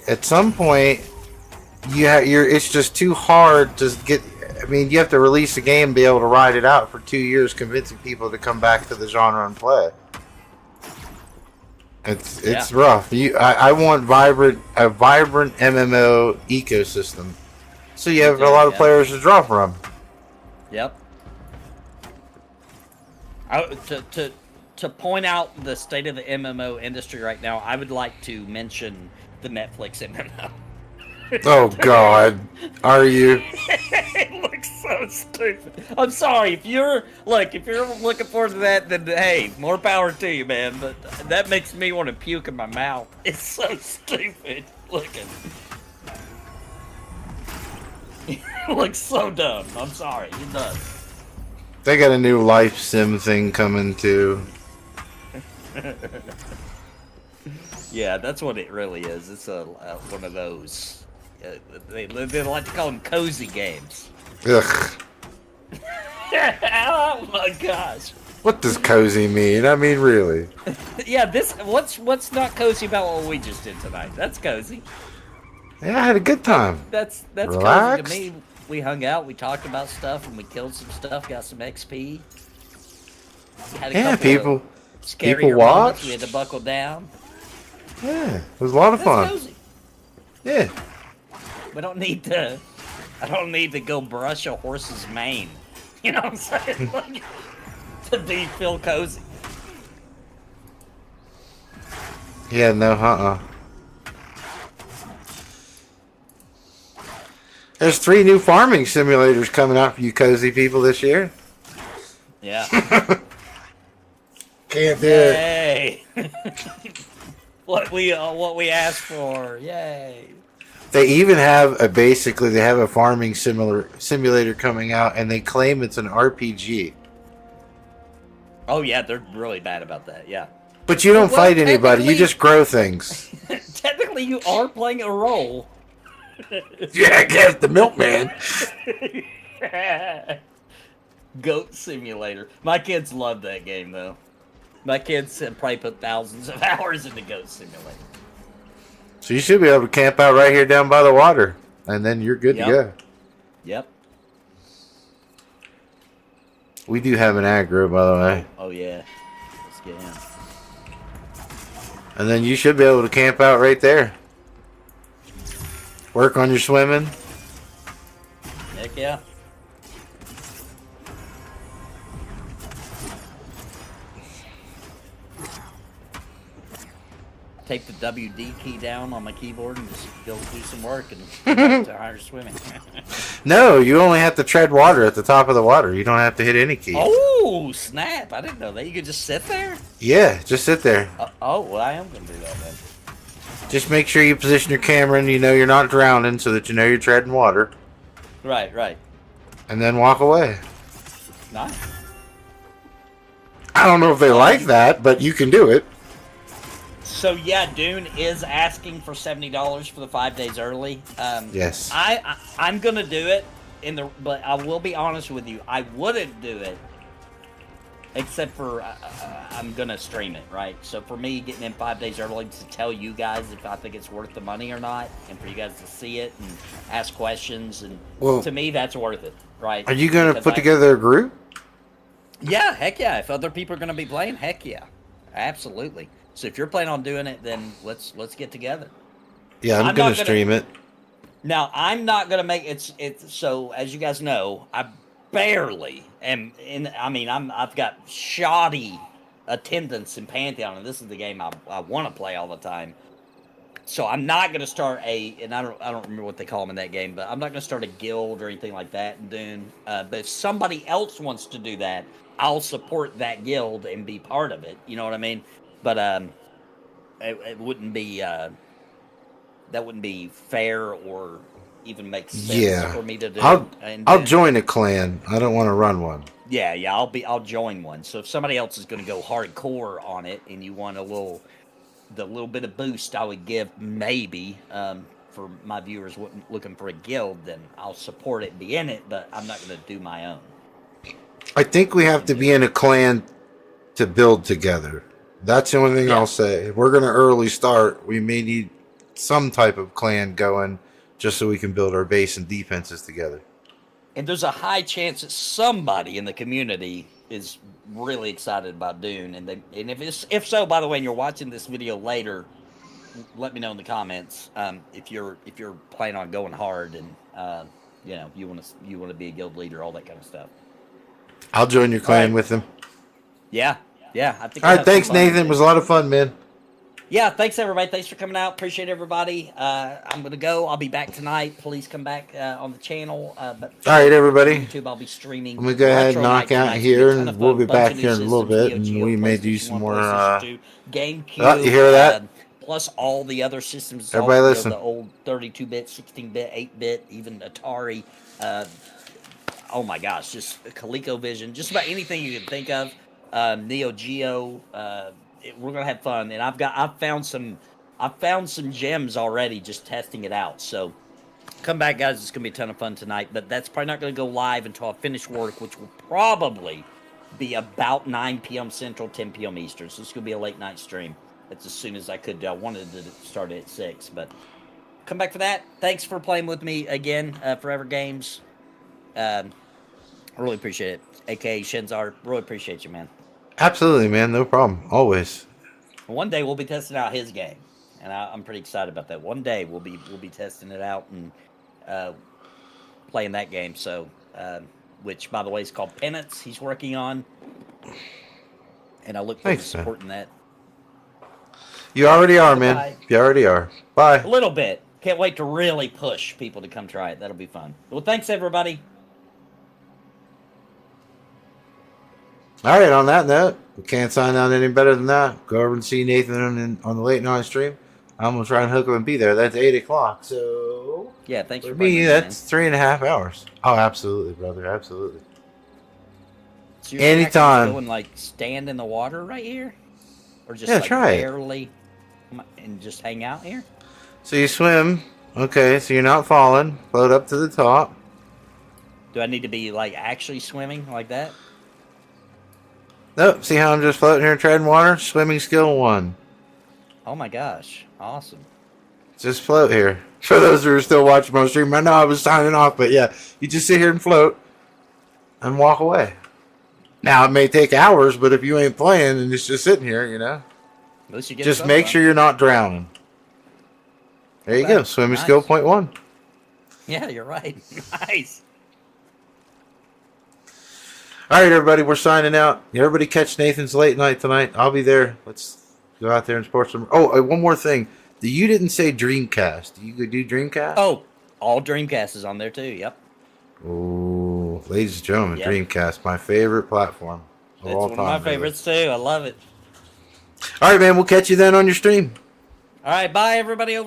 at some point, it's just too hard to get. I mean, you have to release a game and be able to ride it out for 2 years, convincing people to come back to the genre and play. It's rough. I want a vibrant MMO ecosystem, so you have a lot of players to draw from. Yep. To point out the state of the MMO industry right now, I would like to mention the Netflix MMO. Oh God, are you? It looks so stupid. I'm sorry if you're looking forward to that, then hey, more power to you, man. But that makes me want to puke in my mouth. It's so stupid looking. It looks so dumb. I'm sorry, it does. They got a new life sim thing coming too. Yeah, that's what it really is. It's a one of those. They like to call them cozy games. Ugh. Oh my gosh. What does cozy mean? I mean, really? Yeah, what's not cozy about what we just did tonight? That's cozy. Yeah, I had a good time. That's Relaxed. cozy to me. We hung out, we talked about stuff, and we killed some stuff, got some XP. Had a couple people of scarier people moments. watched. We had to buckle down. Yeah, it was a lot of fun. Cozy. Yeah. I don't need to go brush a horse's mane. You know what I'm saying? Like, to feel cozy. Yeah, no, There's 3 new farming simulators coming out for you cozy people this year. Yeah. Can't do Yay! What we asked for. Yay! They even have a farming simulator coming out, and they claim it's an RPG. Oh yeah, they're really bad about that. Yeah. But you don't fight anybody; you just grow things. Technically, you are playing a role. Yeah, I guess the milkman. Goat Simulator. My kids love that game though. My kids have probably put thousands of hours into Goat Simulator. So you should be able to camp out right here down by the water, and then you're good to go. Yep. We do have an aggro, by the way. Oh yeah. Let's get in. And then you should be able to camp out right there. Work on your swimming. Heck yeah. Tape the WD key down on my keyboard and just go do some work and go back to higher swimming. No, you only have to tread water at the top of the water. You don't have to hit any key. Oh, snap. I didn't know that. You could just sit there? Yeah, just sit there. Oh, well, I am going to do that then. Just make sure you position your camera and you know you're not drowning so that you know you're treading water. Right, right. And then walk away. Nice. I don't know if they like that, but you can do it. So yeah, Dune is asking for $70 for the 5 days early. Yes. I'm gonna do it but I will be honest with you, I wouldn't do it except for I'm gonna stream it, right? So for me, getting in 5 days early to tell you guys if I think it's worth the money or not, and for you guys to see it and ask questions, and to me that's worth it, right? Are you gonna put together a group? Yeah, heck yeah. If other people are gonna be playing, heck yeah, absolutely. So if you're planning on doing it, then let's get together. Yeah, I'm gonna stream it. Now I'm not gonna make it. So as you guys know, I barely am in. I mean, I've got shoddy attendance in Pantheon, and this is the game I want to play all the time. So I'm not gonna start and I don't remember what they call them in that game, but I'm not gonna start a guild or anything like that in Dune. But if somebody else wants to do that, I'll support that guild and be part of it. You know what I mean? But it wouldn't be that wouldn't be fair or even make sense for me to do. I'll join a clan. I don't want to run one. Yeah, I'll join one. So if somebody else is going to go hardcore on it, and you want the little bit of boost I would give, maybe for my viewers looking for a guild, then I'll support it, be in it, but I'm not going to do my own. I think we have to be in a clan to build together. That's the only thing I'll say. If we're going to early start, we may need some type of clan going just so we can build our base and defenses together. And there's a high chance that somebody in the community is really excited about Dune. And if so, by the way, and you're watching this video later, let me know in the comments if you're planning on going hard and you want to be a guild leader, all that kind of stuff. I'll join your clan with them. Yeah. Yeah, I think. All right, thanks, Nathan. It was a lot of fun, man. Yeah, thanks everybody. Thanks for coming out. Appreciate everybody. I'm gonna go. I'll be back tonight. Please come back on the channel. But all right, everybody. YouTube, I'll be streaming. I'm gonna go ahead and knock out here, and we'll be back here in a little bit, and we may do some more. GameCube. You hear that? Plus all the other systems. Everybody listen. The old 32-bit, 16-bit, 8-bit, even Atari. Oh my gosh, just ColecoVision. Just about anything you can think of. Neo Geo. We're gonna have fun, and I've found some gems already just testing it out. So come back, guys. It's gonna be a ton of fun tonight. But that's probably not gonna go live until I finish work, which will probably be about 9 p.m. Central, 10 p.m. Eastern. So it's gonna be a late night stream. That's as soon as I could. I wanted to start it at 6, but come back for that. Thanks for playing with me again, Forever Games. I really appreciate it. AKA Shenzar, really appreciate you, man. Absolutely, man. No problem. Always. One day we'll be testing out his game, and I'm pretty excited about that. One day we'll be testing it out and playing that game. So, which by the way is called Penance. He's working on, and I look forward to supporting that. You already are, man. Bye. You already are. Bye. A little bit. Can't wait to really push people to come try it. That'll be fun. Well, thanks everybody. All right, on that note, we can't sign out any better than that. Go over and see Nathan on the late night stream. I'm going to try and hook up and be there. That's 8 o'clock. So, yeah, thanks for me, that's 3.5 hours. Oh, absolutely, brother. Absolutely. So you're anytime. Go and, like, stand in the water right here? Or just, try barely and just hang out here? So you swim. Okay, so you're not falling. Float up to the top. Do I need to be, like, actually swimming like that? Nope. See how I'm just floating here treading water? Swimming skill 1. Oh my gosh. Awesome. Just float here. For those who are still watching my stream, I know I was signing off, but yeah, you just sit here and float and walk away. Now, it may take hours, but if you ain't playing and it's just sitting here, at least you get just make sure you're not drowning. There you go. Swimming skill point 1. Yeah, you're right. Nice. All right, everybody, we're signing out. Everybody catch Nathan's late night tonight. I'll be there. Let's go out there and support some. Oh, one more thing. You didn't say Dreamcast. Do you do Dreamcast? Oh, all Dreamcast is on there too. Yep. Oh, ladies and gentlemen, Yep. Dreamcast, my favorite platform of It's all one time. of my favorites too. I love it. All right, man. We'll catch you then on your stream. All right, bye everybody over.